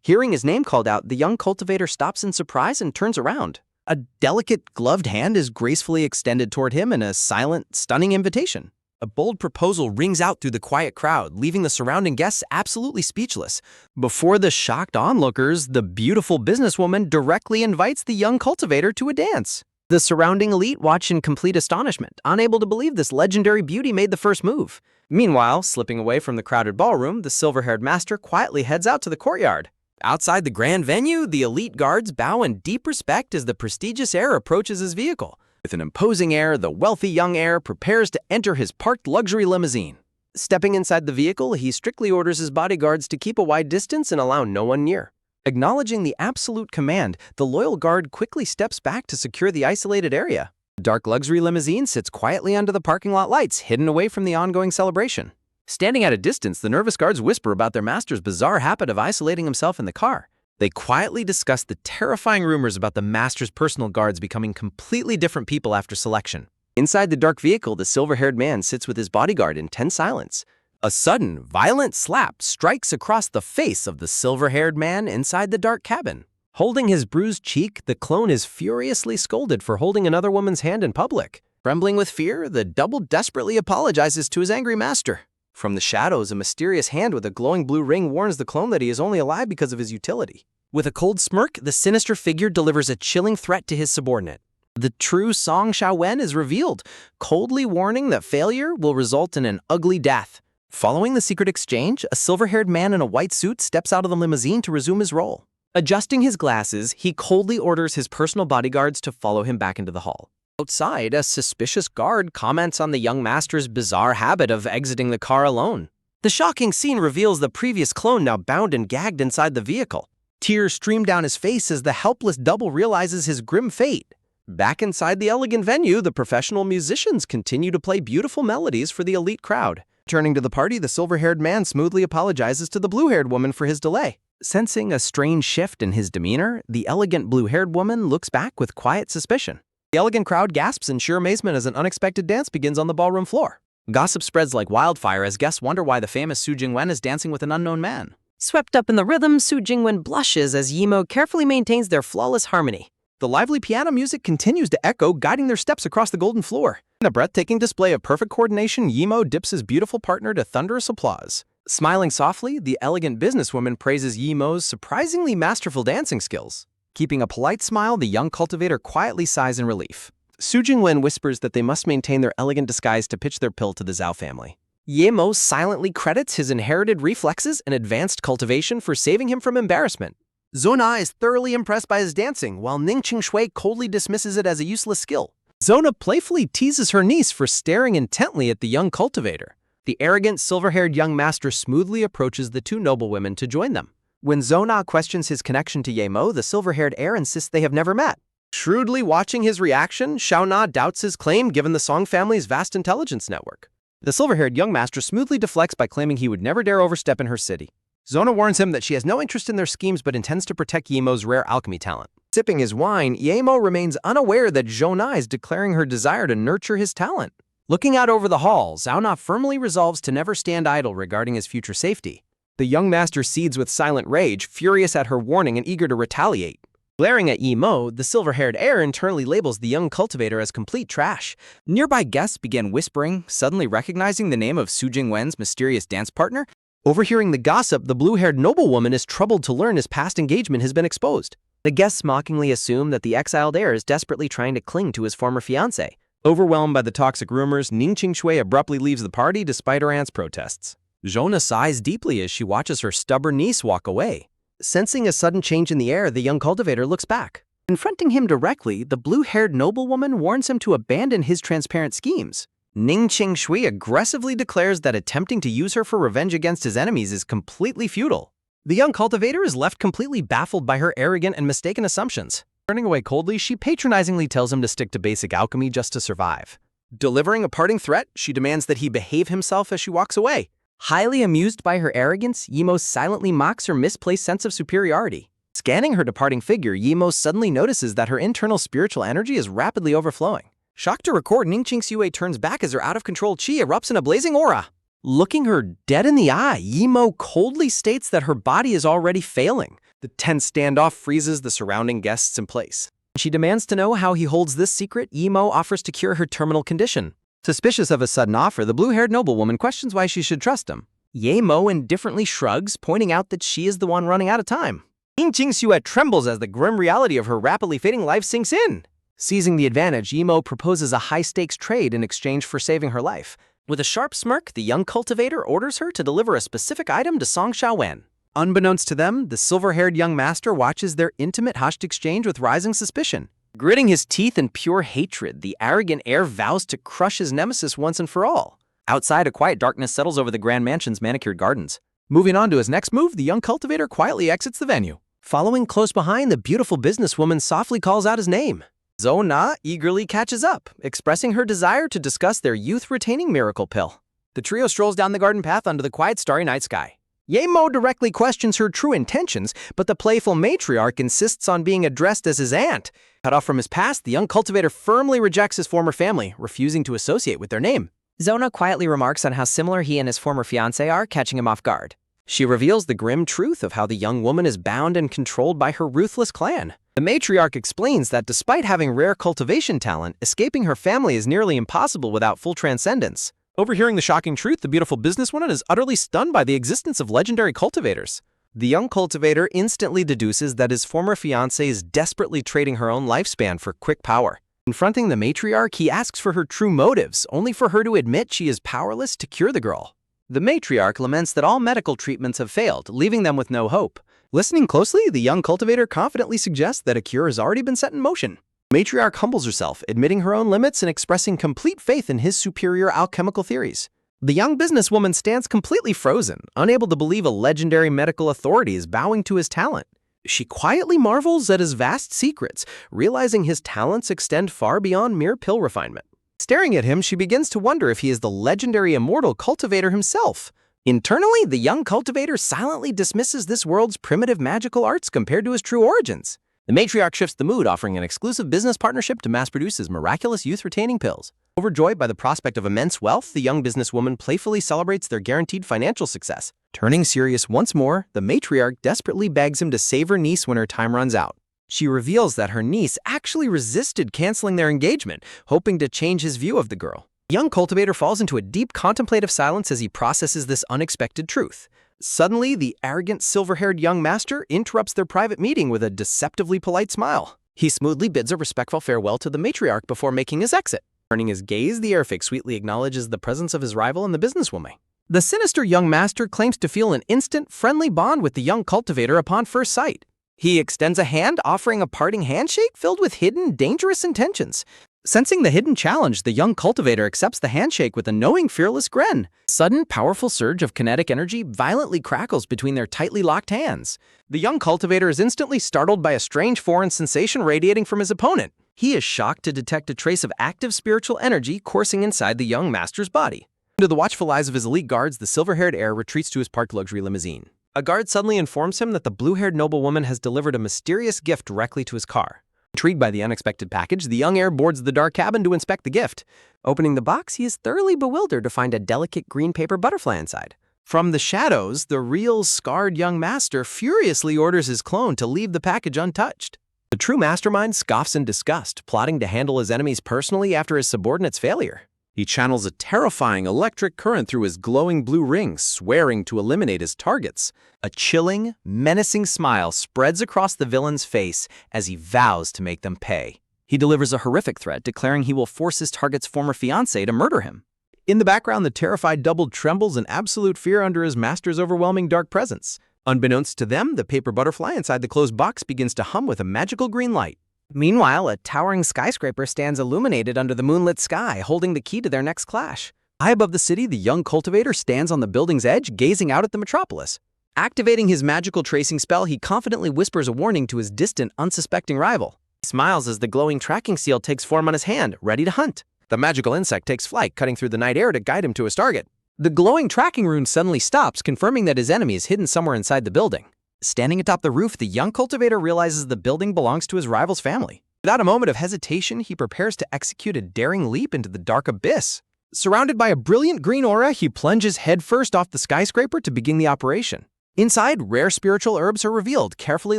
Hearing his name called out, the young cultivator stops in surprise and turns around. A delicate, gloved hand is gracefully extended toward him in a silent, stunning invitation. A bold proposal rings out through the quiet crowd, leaving the surrounding guests absolutely speechless. Before the shocked onlookers, the beautiful businesswoman directly invites the young cultivator to a dance. The surrounding elite watch in complete astonishment, unable to believe this legendary beauty made the first move. Meanwhile, slipping away from the crowded ballroom, the silver-haired master quietly heads out to the courtyard. Outside the grand venue, the elite guards bow in deep respect as the prestigious heir approaches his vehicle. With an imposing air, the wealthy young heir prepares to enter his parked luxury limousine. Stepping inside the vehicle, he strictly orders his bodyguards to keep a wide distance and allow no one near. Acknowledging the absolute command, the loyal guard quickly steps back to secure the isolated area. The dark luxury limousine sits quietly under the parking lot lights, hidden away from the ongoing celebration. Standing at a distance, the nervous guards whisper about their master's bizarre habit of isolating himself in the car. They quietly discuss the terrifying rumors about the master's personal guards becoming completely different people after selection. Inside the dark vehicle, the silver-haired man sits with his bodyguard in tense silence. A sudden, violent slap strikes across the face of the silver-haired man inside the dark cabin. Holding his bruised cheek, the clone is furiously scolded for holding another woman's hand in public. Trembling with fear, the double desperately apologizes to his angry master. From the shadows, a mysterious hand with a glowing blue ring warns the clone that he is only alive because of his utility. With a cold smirk, the sinister figure delivers a chilling threat to his subordinate. The true Song Xiaowen is revealed, coldly warning that failure will result in an ugly death. Following the secret exchange, a silver-haired man in a white suit steps out of the limousine to resume his role. Adjusting his glasses, he coldly orders his personal bodyguards to follow him back into the hall. Outside, a suspicious guard comments on the young master's bizarre habit of exiting the car alone. The shocking scene reveals the previous clone now bound and gagged inside the vehicle. Tears stream down his face as the helpless double realizes his grim fate. Back inside the elegant venue, the professional musicians continue to play beautiful melodies for the elite crowd. Turning to the party, the silver-haired man smoothly apologizes to the blue-haired woman for his delay. Sensing a strange shift in his demeanor, the elegant blue-haired woman looks back with quiet suspicion. The elegant crowd gasps in sheer amazement as an unexpected dance begins on the ballroom floor. Gossip spreads like wildfire as guests wonder why the famous Su Jingwen is dancing with an unknown man. Swept up in the rhythm, Su Jingwen blushes as Yimo carefully maintains their flawless harmony. The lively piano music continues to echo, guiding their steps across the golden floor. In a breathtaking display of perfect coordination, Yimo dips his beautiful partner to thunderous applause. Smiling softly, the elegant businesswoman praises Yimo's surprisingly masterful dancing skills. Keeping a polite smile, the young cultivator quietly sighs in relief. Su Jingwen whispers that they must maintain their elegant disguise to pitch their pill to the Zhao family. Yemo silently credits his inherited reflexes and advanced cultivation for saving him from embarrassment. Zona is thoroughly impressed by his dancing, while Ning Qing coldly dismisses it as a useless skill. Zona playfully teases her niece for staring intently at the young cultivator. The arrogant, silver-haired young master smoothly approaches the two noblewomen to join them. When Zona questions his connection to Yemo, the silver-haired heir insists they have never met. Shrewdly watching his reaction, Xiaona doubts his claim given the Song family's vast intelligence network. The silver-haired young master smoothly deflects by claiming he would never dare overstep in her city. Zona warns him that she has no interest in their schemes but intends to protect Yemo's rare alchemy talent. Sipping his wine, Yemo remains unaware that Zona is declaring her desire to nurture his talent. Looking out over the hall, Zona firmly resolves to never stand idle regarding his future safety. The young master cedes with silent rage, furious at her warning and eager to retaliate. Glaring at Yi Mo, the silver-haired heir internally labels the young cultivator as complete trash. Nearby guests began whispering, suddenly recognizing the name of Su Jingwen's mysterious dance partner. Overhearing the gossip, the blue-haired noblewoman is troubled to learn his past engagement has been exposed. The guests mockingly assume that the exiled heir is desperately trying to cling to his former fiancée. Overwhelmed by the toxic rumors, Ning Qingshui abruptly leaves the party despite her aunt's protests. Zhona sighs deeply as she watches her stubborn niece walk away. Sensing a sudden change in the air, the young cultivator looks back. Confronting him directly, the blue-haired noblewoman warns him to abandon his transparent schemes. Ning Qingshui aggressively declares that attempting to use her for revenge against his enemies is completely futile. The young cultivator is left completely baffled by her arrogant and mistaken assumptions. Turning away coldly, she patronizingly tells him to stick to basic alchemy just to survive. Delivering a parting threat, she demands that he behave himself as she walks away. Highly amused by her arrogance, Yi Mo silently mocks her misplaced sense of superiority. Scanning her departing figure, Yi Mo suddenly notices that her internal spiritual energy is rapidly overflowing. Shocked to record, Ning Qingshui turns back as her out-of-control qi erupts in a blazing aura. Looking her dead in the eye, Yi Mo coldly states that her body is already failing. The tense standoff freezes the surrounding guests in place. She demands to know how he holds this secret. Yi Mo offers to cure her terminal condition. Suspicious of his sudden offer, the blue-haired noblewoman questions why she should trust him. Yi Mo indifferently shrugs, pointing out that she is the one running out of time. Ning Qingshui trembles as the grim reality of her rapidly fading life sinks in. Seizing the advantage, Yi Mo proposes a high-stakes trade in exchange for saving her life. With a sharp smirk, the young cultivator orders her to deliver a specific item to Song Xiaowen. Unbeknownst to them, the silver-haired young master watches their intimate hushed exchange with rising suspicion. Gritting his teeth in pure hatred, the arrogant heir vows to crush his nemesis once and for all. Outside, a quiet darkness settles over the grand mansion's manicured gardens. Moving on to his next move, the young cultivator quietly exits the venue. Following close behind, the beautiful businesswoman softly calls out his name. Zhou Na eagerly catches up, expressing her desire to discuss their youth-retaining miracle pill. The trio strolls down the garden path under the quiet starry night sky. Yi Mo directly questions her true intentions, but the playful matriarch insists on being addressed as his aunt. Cut off from his past, the young cultivator firmly rejects his former family, refusing to associate with their name. Zona quietly remarks on how similar he and his former fiancée are, catching him off guard. She reveals the grim truth of how the young woman is bound and controlled by her ruthless clan. The matriarch explains that despite having rare cultivation talent, escaping her family is nearly impossible without full transcendence. Overhearing the shocking truth, the beautiful businesswoman is utterly stunned by the existence of legendary cultivators. The young cultivator instantly deduces that his former fiancée is desperately trading her own lifespan for quick power. Confronting the matriarch, he asks for her true motives, only for her to admit she is powerless to cure the girl. The matriarch laments that all medical treatments have failed, leaving them with no hope. Listening closely, the young cultivator confidently suggests that a cure has already been set in motion. The matriarch humbles herself, admitting her own limits and expressing complete faith in his superior alchemical theories. The young businesswoman stands completely frozen, unable to believe a legendary medical authority is bowing to his talent. She quietly marvels at his vast secrets, realizing his talents extend far beyond mere pill refinement. Staring at him, she begins to wonder if he is the legendary immortal cultivator himself. Internally, the young cultivator silently dismisses this world's primitive magical arts compared to his true origins. The matriarch shifts the mood, offering an exclusive business partnership to mass-produce his miraculous youth-retaining pills. Overjoyed by the prospect of immense wealth, the young businesswoman playfully celebrates their guaranteed financial success. Turning serious once more, the matriarch desperately begs him to save her niece when her time runs out. She reveals that her niece actually resisted canceling their engagement, hoping to change his view of the girl. The young cultivator falls into a deep contemplative silence as he processes this unexpected truth. Suddenly, the arrogant silver-haired young master interrupts their private meeting with a deceptively polite smile. He smoothly bids a respectful farewell to the matriarch before making his exit. Turning his gaze, the airfix sweetly acknowledges the presence of his rival and the businesswoman. The sinister young master claims to feel an instant, friendly bond with the young cultivator upon first sight. He extends a hand, offering a parting handshake filled with hidden, dangerous intentions. Sensing the hidden challenge, the young cultivator accepts the handshake with a knowing, fearless grin. A sudden, powerful surge of kinetic energy violently crackles between their tightly locked hands. The young cultivator is instantly startled by a strange foreign sensation radiating from his opponent. He is shocked to detect a trace of active spiritual energy coursing inside the young master's body. Under the watchful eyes of his elite guards, the silver-haired heir retreats to his parked luxury limousine. A guard suddenly informs him that the blue-haired noblewoman has delivered a mysterious gift directly to his car. Intrigued by the unexpected package, the young heir boards the dark cabin to inspect the gift. Opening the box, he is thoroughly bewildered to find a delicate green paper butterfly inside. From the shadows, the real scarred young master furiously orders his clone to leave the package untouched. The true mastermind scoffs in disgust, plotting to handle his enemies personally after his subordinate's failure. He channels a terrifying electric current through his glowing blue ring, swearing to eliminate his targets. A chilling, menacing smile spreads across the villain's face as he vows to make them pay. He delivers a horrific threat, declaring he will force his target's former fiancée to murder him. In the background, the terrified double trembles in absolute fear under his master's overwhelming dark presence. Unbeknownst to them, the paper butterfly inside the closed box begins to hum with a magical green light. Meanwhile, a towering skyscraper stands illuminated under the moonlit sky, holding the key to their next clash. High above the city, the young cultivator stands on the building's edge, gazing out at the metropolis. Activating his magical tracing spell, he confidently whispers a warning to his distant, unsuspecting rival. He smiles as the glowing tracking seal takes form on his hand, ready to hunt. The magical insect takes flight, cutting through the night air to guide him to his target. The glowing tracking rune suddenly stops, confirming that his enemy is hidden somewhere inside the building. Standing atop the roof, the young cultivator realizes the building belongs to his rival's family. Without a moment of hesitation, he prepares to execute a daring leap into the dark abyss. Surrounded by a brilliant green aura, he plunges headfirst off the skyscraper to begin the operation. Inside, rare spiritual herbs are revealed, carefully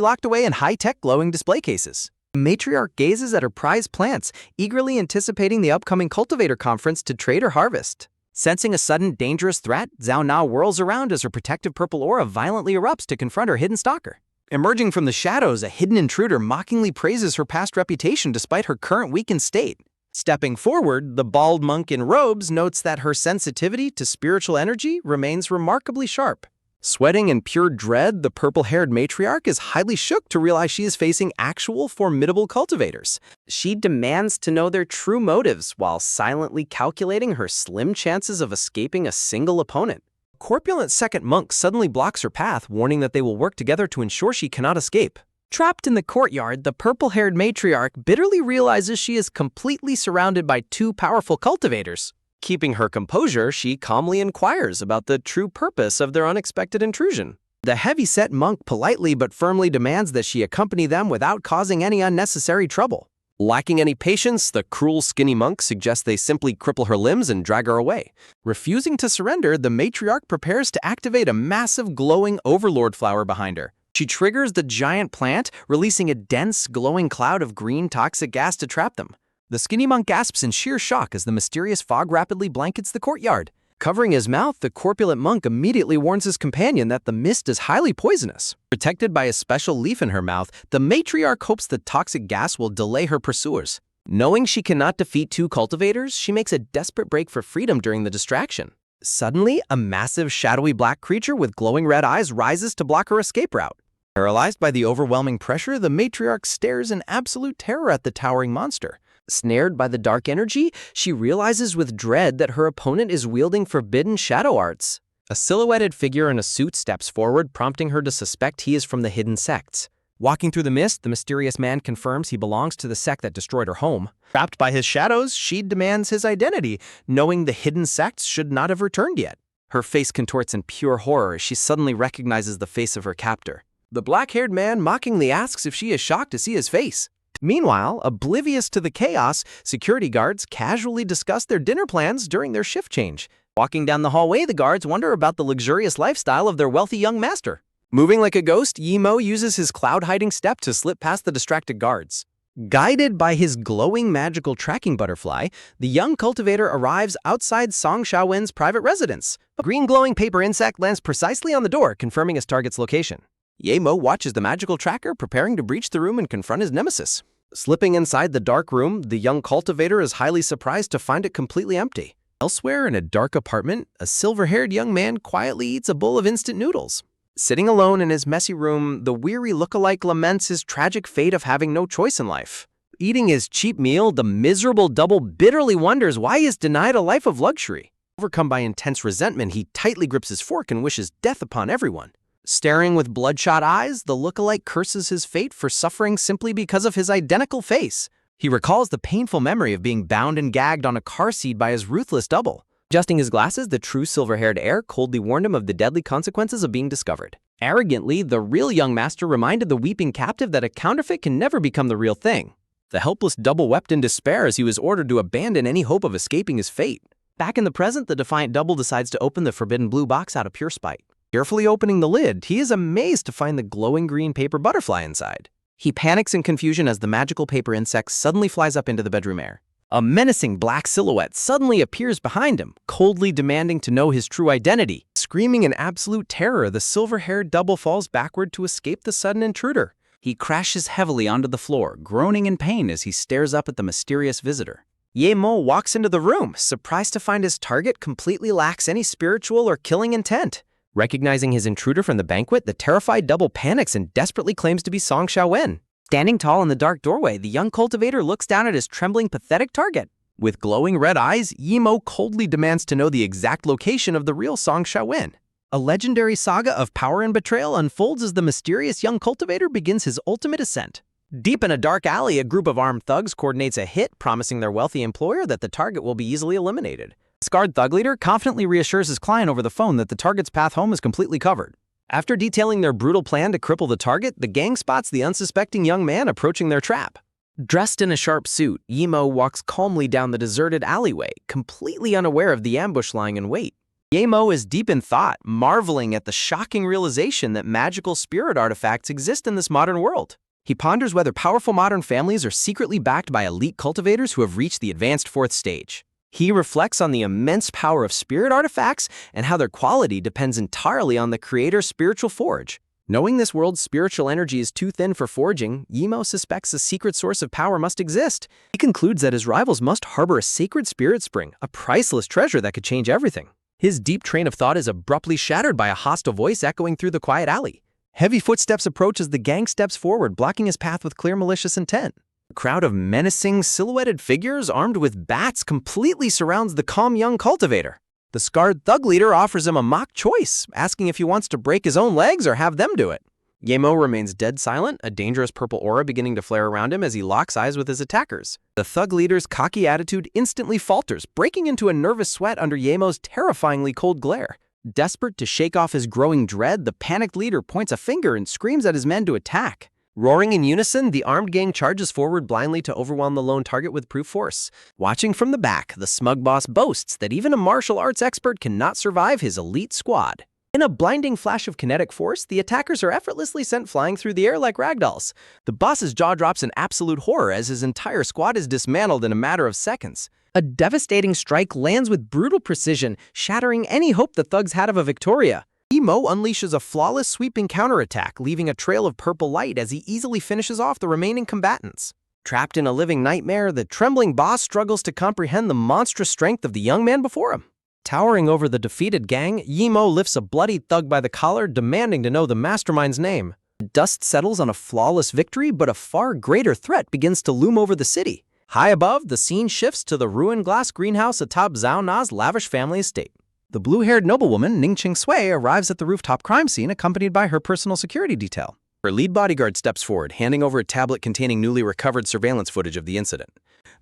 locked away in high-tech glowing display cases. The matriarch gazes at her prized plants, eagerly anticipating the upcoming cultivator conference to trade or harvest. Sensing a sudden, dangerous threat, Zhao Na whirls around as her protective purple aura violently erupts to confront her hidden stalker. Emerging from the shadows, a hidden intruder mockingly praises her past reputation despite her current weakened state. Stepping forward, the bald monk in robes notes that her sensitivity to spiritual energy remains remarkably sharp. Sweating in pure dread, the purple-haired matriarch is highly shook to realize she is facing actual formidable cultivators. She demands to know their true motives while silently calculating her slim chances of escaping a single opponent. A corpulent second monk suddenly blocks her path, warning that they will work together to ensure she cannot escape. Trapped in the courtyard, the purple-haired matriarch bitterly realizes she is completely surrounded by two powerful cultivators. Keeping her composure, she calmly inquires about the true purpose of their unexpected intrusion. The heavy-set monk politely but firmly demands that she accompany them without causing any unnecessary trouble. Lacking any patience, the cruel skinny monk suggests they simply cripple her limbs and drag her away. Refusing to surrender, the matriarch prepares to activate a massive glowing overlord flower behind her. She triggers the giant plant, releasing a dense, glowing cloud of green toxic gas to trap them. The skinny monk gasps in sheer shock as the mysterious fog rapidly blankets the courtyard. Covering his mouth, the corpulent monk immediately warns his companion that the mist is highly poisonous. Protected by a special leaf in her mouth, the matriarch hopes the toxic gas will delay her pursuers. Knowing she cannot defeat two cultivators, she makes a desperate break for freedom during the distraction. Suddenly, a massive, shadowy black creature with glowing red eyes rises to block her escape route. Paralyzed by the overwhelming pressure, the matriarch stares in absolute terror at the towering monster. Snared by the dark energy, she realizes with dread that her opponent is wielding forbidden shadow arts. A silhouetted figure in a suit steps forward, prompting her to suspect he is from the hidden sects. Walking through the mist, the mysterious man confirms he belongs to the sect that destroyed her home. Trapped by his shadows, she demands his identity, knowing the hidden sects should not have returned yet. Her face contorts in pure horror as she suddenly recognizes the face of her captor. The black-haired man mockingly asks if she is shocked to see his face. Meanwhile, oblivious to the chaos, security guards casually discuss their dinner plans during their shift change. Walking down the hallway, the guards wonder about the luxurious lifestyle of their wealthy young master. Moving like a ghost, Yimo uses his cloud-hiding step to slip past the distracted guards. Guided by his glowing magical tracking butterfly, the young cultivator arrives outside Song Xiaowen's private residence. A green glowing paper insect lands precisely on the door, confirming his target's location. Yemo watches the magical tracker, preparing to breach the room and confront his nemesis. Slipping inside the dark room, the young cultivator is highly surprised to find it completely empty. Elsewhere in a dark apartment, a silver-haired young man quietly eats a bowl of instant noodles. Sitting alone in his messy room, the weary lookalike laments his tragic fate of having no choice in life. Eating his cheap meal, the miserable double bitterly wonders why he is denied a life of luxury. Overcome by intense resentment, he tightly grips his fork and wishes death upon everyone. Staring with bloodshot eyes, the lookalike curses his fate for suffering simply because of his identical face. He recalls the painful memory of being bound and gagged on a car seat by his ruthless double. Adjusting his glasses, the true silver-haired heir coldly warned him of the deadly consequences of being discovered. Arrogantly, the real young master reminded the weeping captive that a counterfeit can never become the real thing. The helpless double wept in despair as he was ordered to abandon any hope of escaping his fate. Back in the present, the defiant double decides to open the forbidden blue box out of pure spite. Carefully opening the lid, he is amazed to find the glowing green paper butterfly inside. He panics in confusion as the magical paper insect suddenly flies up into the bedroom air. A menacing black silhouette suddenly appears behind him, coldly demanding to know his true identity. Screaming in absolute terror, the silver-haired double falls backward to escape the sudden intruder. He crashes heavily onto the floor, groaning in pain as he stares up at the mysterious visitor. Ye Mo walks into the room, surprised to find his target completely lacks any spiritual or killing intent. Recognizing his intruder from the banquet, the terrified double panics and desperately claims to be Song Xiaowen. Standing tall in the dark doorway, the young cultivator looks down at his trembling, pathetic target. With glowing red eyes, Ye Mo coldly demands to know the exact location of the real Song Xiaowen. A legendary saga of power and betrayal unfolds as the mysterious young cultivator begins his ultimate ascent. Deep in a dark alley, a group of armed thugs coordinates a hit, promising their wealthy employer that the target will be easily eliminated. The scarred thug leader confidently reassures his client over the phone that the target's path home is completely covered. After detailing their brutal plan to cripple the target, the gang spots the unsuspecting young man approaching their trap. Dressed in a sharp suit, Ye Mo walks calmly down the deserted alleyway, completely unaware of the ambush lying in wait. Ye Mo is deep in thought, marveling at the shocking realization that magical spirit artifacts exist in this modern world. He ponders whether powerful modern families are secretly backed by elite cultivators who have reached the advanced fourth stage. He reflects on the immense power of spirit artifacts and how their quality depends entirely on the creator's spiritual forge. Knowing this world's spiritual energy is too thin for forging, Ye Mo suspects a secret source of power must exist. He concludes that his rivals must harbor a sacred spirit spring, a priceless treasure that could change everything. His deep train of thought is abruptly shattered by a hostile voice echoing through the quiet alley. Heavy footsteps approach as the gang steps forward, blocking his path with clear malicious intent. A crowd of menacing, silhouetted figures armed with bats completely surrounds the calm young cultivator. The scarred thug leader offers him a mock choice, asking if he wants to break his own legs or have them do it. Ye Mo remains dead silent, a dangerous purple aura beginning to flare around him as he locks eyes with his attackers. The thug leader's cocky attitude instantly falters, breaking into a nervous sweat under Ye Mo's terrifyingly cold glare. Desperate to shake off his growing dread, the panicked leader points a finger and screams at his men to attack. Roaring in unison, the armed gang charges forward blindly to overwhelm the lone target with brute force. Watching from the back, the smug boss boasts that even a martial arts expert cannot survive his elite squad. In a blinding flash of kinetic force, the attackers are effortlessly sent flying through the air like ragdolls. The boss's jaw drops in absolute horror as his entire squad is dismantled in a matter of seconds. A devastating strike lands with brutal precision, shattering any hope the thugs had of a Victoria. Ye Mo unleashes a flawless sweeping counterattack, leaving a trail of purple light as he easily finishes off the remaining combatants. Trapped in a living nightmare, the trembling boss struggles to comprehend the monstrous strength of the young man before him. Towering over the defeated gang, Ye Mo lifts a bloody thug by the collar, demanding to know the mastermind's name. Dust settles on a flawless victory, but a far greater threat begins to loom over the city. High above, the scene shifts to the ruined glass greenhouse atop Zhao Na's lavish family estate. The blue-haired noblewoman, Ning Qing Sui, arrives at the rooftop crime scene accompanied by her personal security detail. Her lead bodyguard steps forward, handing over a tablet containing newly recovered surveillance footage of the incident.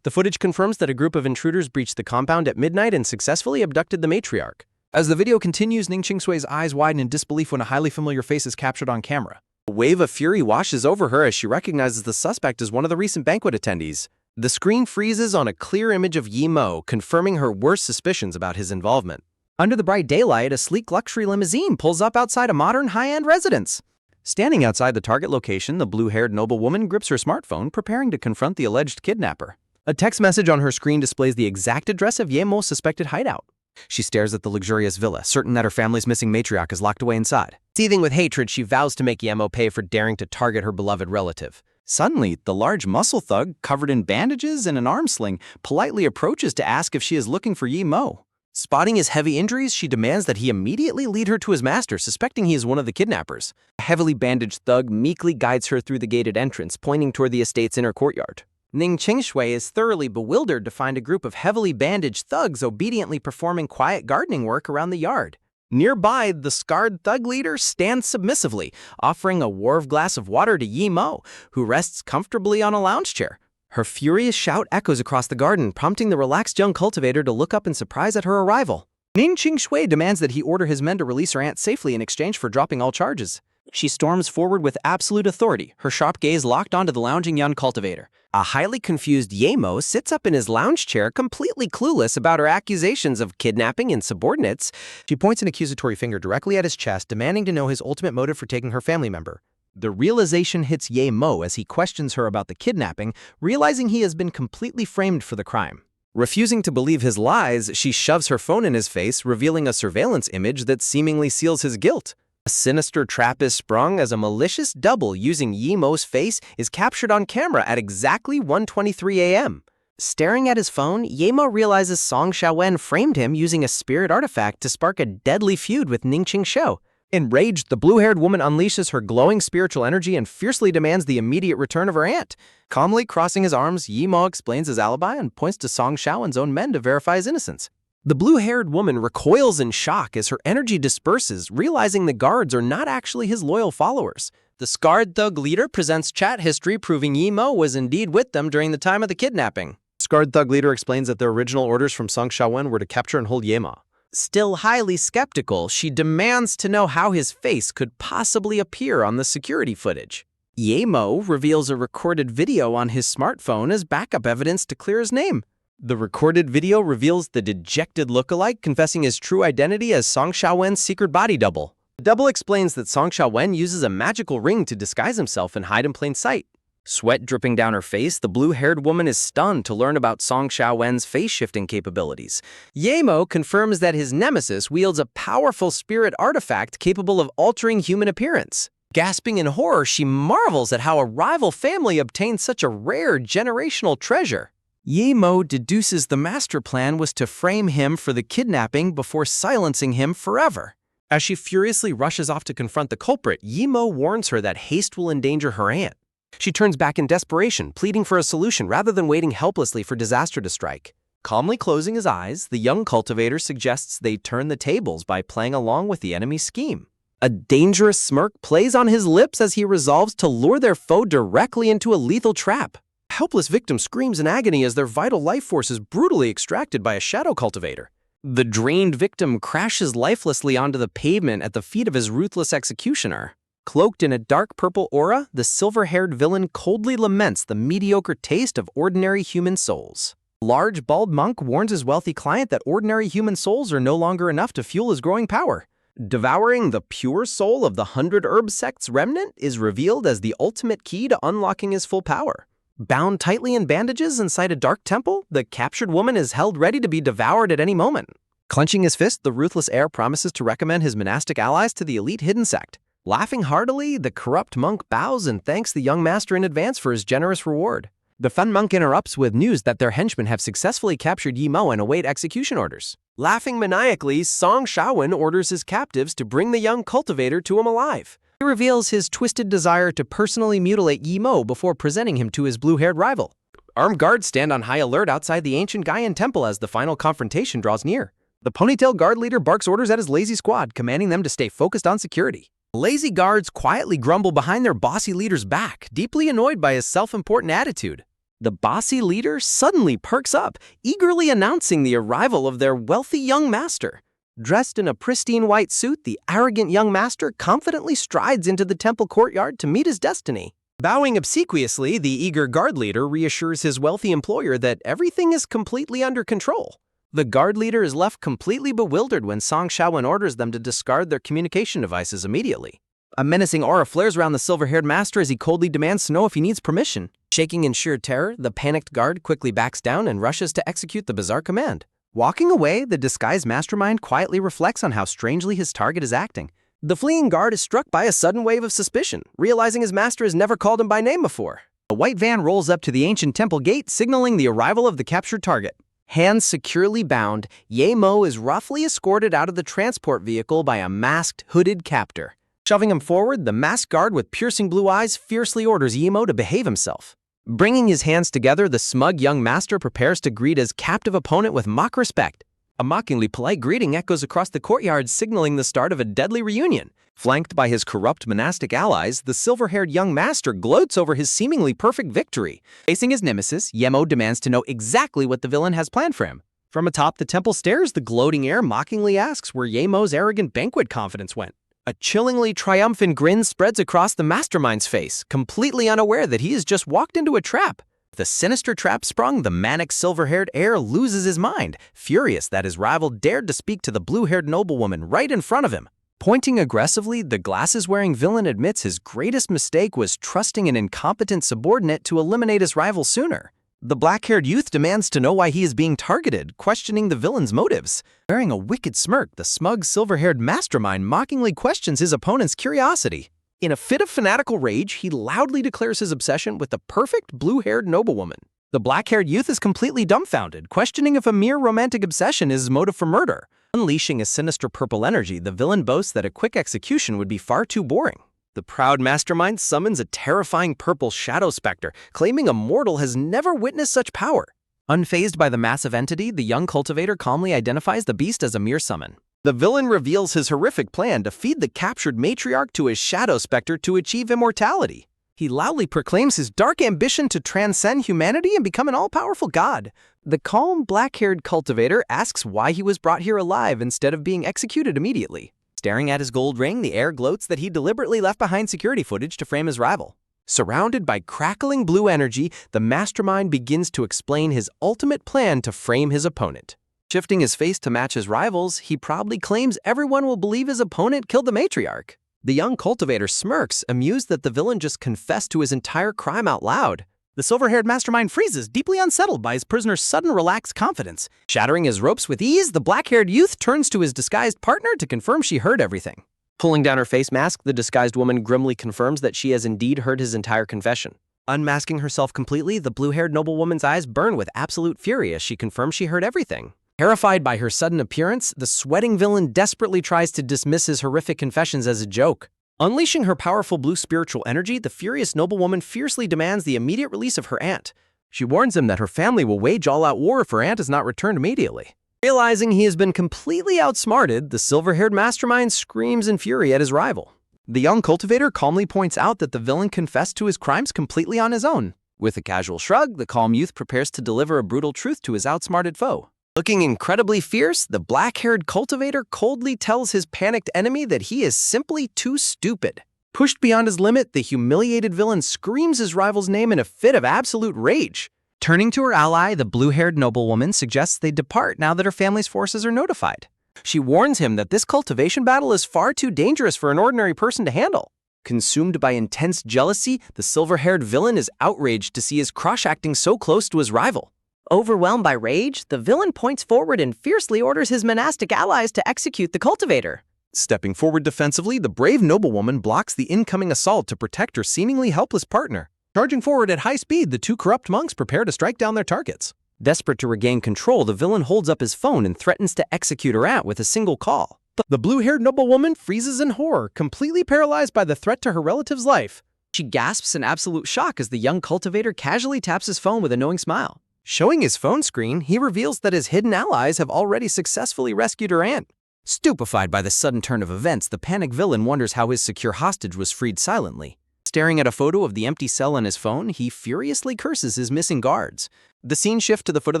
The footage confirms that a group of intruders breached the compound at midnight and successfully abducted the matriarch. As the video continues, Ning Qing Sui's eyes widen in disbelief when a highly familiar face is captured on camera. A wave of fury washes over her as she recognizes the suspect as one of the recent banquet attendees. The screen freezes on a clear image of Ye Mo, confirming her worst suspicions about his involvement. Under the bright daylight, a sleek luxury limousine pulls up outside a modern high-end residence. Standing outside the target location, the blue-haired noblewoman grips her smartphone, preparing to confront the alleged kidnapper. A text message on her screen displays the exact address of Ye Mo's suspected hideout. She stares at the luxurious villa, certain that her family's missing matriarch is locked away inside. Seething with hatred, she vows to make Ye Mo pay for daring to target her beloved relative. Suddenly, the large muscle thug, covered in bandages and an arm sling, politely approaches to ask if she is looking for Ye Mo. Spotting his heavy injuries, she demands that he immediately lead her to his master, suspecting he is one of the kidnappers. A heavily bandaged thug meekly guides her through the gated entrance, pointing toward the estate's inner courtyard. Ning Qing Sui is thoroughly bewildered to find a group of heavily bandaged thugs obediently performing quiet gardening work around the yard. Nearby, the scarred thug leader stands submissively, offering a warm glass of water to Ye Mo, who rests comfortably on a lounge chair. Her furious shout echoes across the garden, prompting the relaxed young cultivator to look up in surprise at her arrival. Ning Qing Sui demands that he order his men to release her aunt safely in exchange for dropping all charges. She storms forward with absolute authority, her sharp gaze locked onto the lounging young cultivator. A highly confused Yemo sits up in his lounge chair, completely clueless about her accusations of kidnapping insubordinates. She points an accusatory finger directly at his chest, demanding to know his ultimate motive for taking her family member. The realization hits Yemo as he questions her about the kidnapping, realizing he has been completely framed for the crime. Refusing to believe his lies, she shoves her phone in his face, revealing a surveillance image that seemingly seals his guilt. A sinister trap is sprung as a malicious double using Yemo's face is captured on camera at exactly 1:23 a.m. Staring at his phone, Yemo realizes Song Xiaowen framed him using a spirit artifact to spark a deadly feud with Ningqing Shou. Enraged, the blue-haired woman unleashes her glowing spiritual energy and fiercely demands the immediate return of her aunt. Calmly crossing his arms, Yemo explains his alibi and points to Song Xiaowen's own men to verify his innocence. The blue-haired woman recoils in shock as her energy disperses, realizing the guards are not actually his loyal followers. The scarred thug leader presents chat history proving Yemo was indeed with them during the time of the kidnapping. Scarred thug leader explains that their original orders from Song Xiaowen were to capture and hold Yemo. Still highly skeptical, she demands to know how his face could possibly appear on the security footage. Yemo reveals a recorded video on his smartphone as backup evidence to clear his name. The recorded video reveals the dejected lookalike confessing his true identity as Song Xiaowen's secret body double. The double explains that Song Xiaowen uses a magical ring to disguise himself and hide in plain sight. Sweat dripping down her face, the blue-haired woman is stunned to learn about Song Xiaowen's face-shifting capabilities. Yemo confirms that his nemesis wields a powerful spirit artifact capable of altering human appearance. Gasping in horror, she marvels at how a rival family obtained such a rare generational treasure. Yemo deduces the master plan was to frame him for the kidnapping before silencing him forever. As she furiously rushes off to confront the culprit, Yemo warns her that haste will endanger her aunt. She turns back in desperation, pleading for a solution rather than waiting helplessly for disaster to strike. Calmly closing his eyes, the young cultivator suggests they turn the tables by playing along with the enemy's scheme. A dangerous smirk plays on his lips as he resolves to lure their foe directly into a lethal trap. A helpless victim screams in agony as their vital life force is brutally extracted by a shadow cultivator. The drained victim crashes lifelessly onto the pavement at the feet of his ruthless executioner. Cloaked in a dark purple aura, the silver-haired villain coldly laments the mediocre taste of ordinary human souls. A large, bald monk warns his wealthy client that ordinary human souls are no longer enough to fuel his growing power. Devouring the pure soul of the 100 Herb Sect's remnant is revealed as the ultimate key to unlocking his full power. Bound tightly in bandages inside a dark temple, the captured woman is held ready to be devoured at any moment. Clenching his fist, the ruthless heir promises to recommend his monastic allies to the elite hidden sect. Laughing heartily, the corrupt monk bows and thanks the young master in advance for his generous reward. The fun monk interrupts with news that their henchmen have successfully captured Yemo and await execution orders. Laughing maniacally, Song Xiaowen orders his captives to bring the young cultivator to him alive. He reveals his twisted desire to personally mutilate Yemo before presenting him to his blue-haired rival. Armed guards stand on high alert outside the ancient Gaian temple as the final confrontation draws near. The ponytail guard leader barks orders at his lazy squad, commanding them to stay focused on security. Lazy guards quietly grumble behind their bossy leader's back, deeply annoyed by his self-important attitude. The bossy leader suddenly perks up, eagerly announcing the arrival of their wealthy young master. Dressed in a pristine white suit, the arrogant young master confidently strides into the temple courtyard to meet his destiny. Bowing obsequiously, the eager guard leader reassures his wealthy employer that everything is completely under control. The guard leader is left completely bewildered when Song Xiaowen orders them to discard their communication devices immediately. A menacing aura flares around the silver-haired master as he coldly demands to know if he needs permission. Shaking in sheer terror, the panicked guard quickly backs down and rushes to execute the bizarre command. Walking away, the disguised mastermind quietly reflects on how strangely his target is acting. The fleeing guard is struck by a sudden wave of suspicion, realizing his master has never called him by name before. A white van rolls up to the ancient temple gate, signaling the arrival of the captured target. Hands securely bound, Yemo is roughly escorted out of the transport vehicle by a masked, hooded captor. Shoving him forward, the masked guard with piercing blue eyes fiercely orders Yemo to behave himself. Bringing his hands together, the smug young master prepares to greet his captive opponent with mock respect. A mockingly polite greeting echoes across the courtyard, signaling the start of a deadly reunion. Flanked by his corrupt monastic allies, the silver-haired young master gloats over his seemingly perfect victory. Facing his nemesis, Yemo demands to know exactly what the villain has planned for him. From atop the temple stairs, the gloating heir mockingly asks where Yemo's arrogant banquet confidence went. A chillingly triumphant grin spreads across the mastermind's face, completely unaware that he has just walked into a trap. The sinister trap sprung, the manic silver-haired heir loses his mind, furious that his rival dared to speak to the blue-haired noblewoman right in front of him. Pointing aggressively, the glasses-wearing villain admits his greatest mistake was trusting an incompetent subordinate to eliminate his rival sooner. The black-haired youth demands to know why he is being targeted, questioning the villain's motives. Wearing a wicked smirk, the smug silver-haired mastermind mockingly questions his opponent's curiosity. In a fit of fanatical rage, he loudly declares his obsession with the perfect blue-haired noblewoman. The black-haired youth is completely dumbfounded, questioning if a mere romantic obsession is his motive for murder. Unleashing his sinister purple energy, the villain boasts that a quick execution would be far too boring. The proud mastermind summons a terrifying purple shadow specter, claiming a mortal has never witnessed such power. Unfazed by the massive entity, the young cultivator calmly identifies the beast as a mere summon. The villain reveals his horrific plan to feed the captured matriarch to his shadow specter to achieve immortality. He loudly proclaims his dark ambition to transcend humanity and become an all-powerful god. The calm, black-haired cultivator asks why he was brought here alive instead of being executed immediately. Staring at his gold ring, the heir gloats that he deliberately left behind security footage to frame his rival. Surrounded by crackling blue energy, the mastermind begins to explain his ultimate plan to frame his opponent. Shifting his face to match his rivals, he proudly claims everyone will believe his opponent killed the matriarch. The young cultivator smirks, amused that the villain just confessed to his entire crime out loud. The silver-haired mastermind freezes, deeply unsettled by his prisoner's sudden relaxed confidence. Shattering his ropes with ease, the black-haired youth turns to his disguised partner to confirm she heard everything. Pulling down her face mask, the disguised woman grimly confirms that she has indeed heard his entire confession. Unmasking herself completely, the blue-haired noblewoman's eyes burn with absolute fury as she confirms she heard everything. Terrified by her sudden appearance, the sweating villain desperately tries to dismiss his horrific confessions as a joke. Unleashing her powerful blue spiritual energy, the furious noblewoman fiercely demands the immediate release of her aunt. She warns him that her family will wage all-out war if her aunt is not returned immediately. Realizing he has been completely outsmarted, the silver-haired mastermind screams in fury at his rival. The young cultivator calmly points out that the villain confessed to his crimes completely on his own. With a casual shrug, the calm youth prepares to deliver a brutal truth to his outsmarted foe. Looking incredibly fierce, the black-haired cultivator coldly tells his panicked enemy that he is simply too stupid. Pushed beyond his limit, the humiliated villain screams his rival's name in a fit of absolute rage. Turning to her ally, the blue-haired noblewoman suggests they depart now that her family's forces are notified. She warns him that this cultivation battle is far too dangerous for an ordinary person to handle. Consumed by intense jealousy, the silver-haired villain is outraged to see his crush acting so close to his rival. Overwhelmed by rage, the villain points forward and fiercely orders his monastic allies to execute the cultivator. Stepping forward defensively, the brave noblewoman blocks the incoming assault to protect her seemingly helpless partner. Charging forward at high speed, the two corrupt monks prepare to strike down their targets. Desperate to regain control, the villain holds up his phone and threatens to execute her aunt with a single call. The blue-haired noblewoman freezes in horror, completely paralyzed by the threat to her relative's life. She gasps in absolute shock as the young cultivator casually taps his phone with a knowing smile. Showing his phone screen, he reveals that his hidden allies have already successfully rescued her aunt. Stupefied by the sudden turn of events, the panicked villain wonders how his secure hostage was freed silently. Staring at a photo of the empty cell on his phone, he furiously curses his missing guards. The scene shifts to the foot of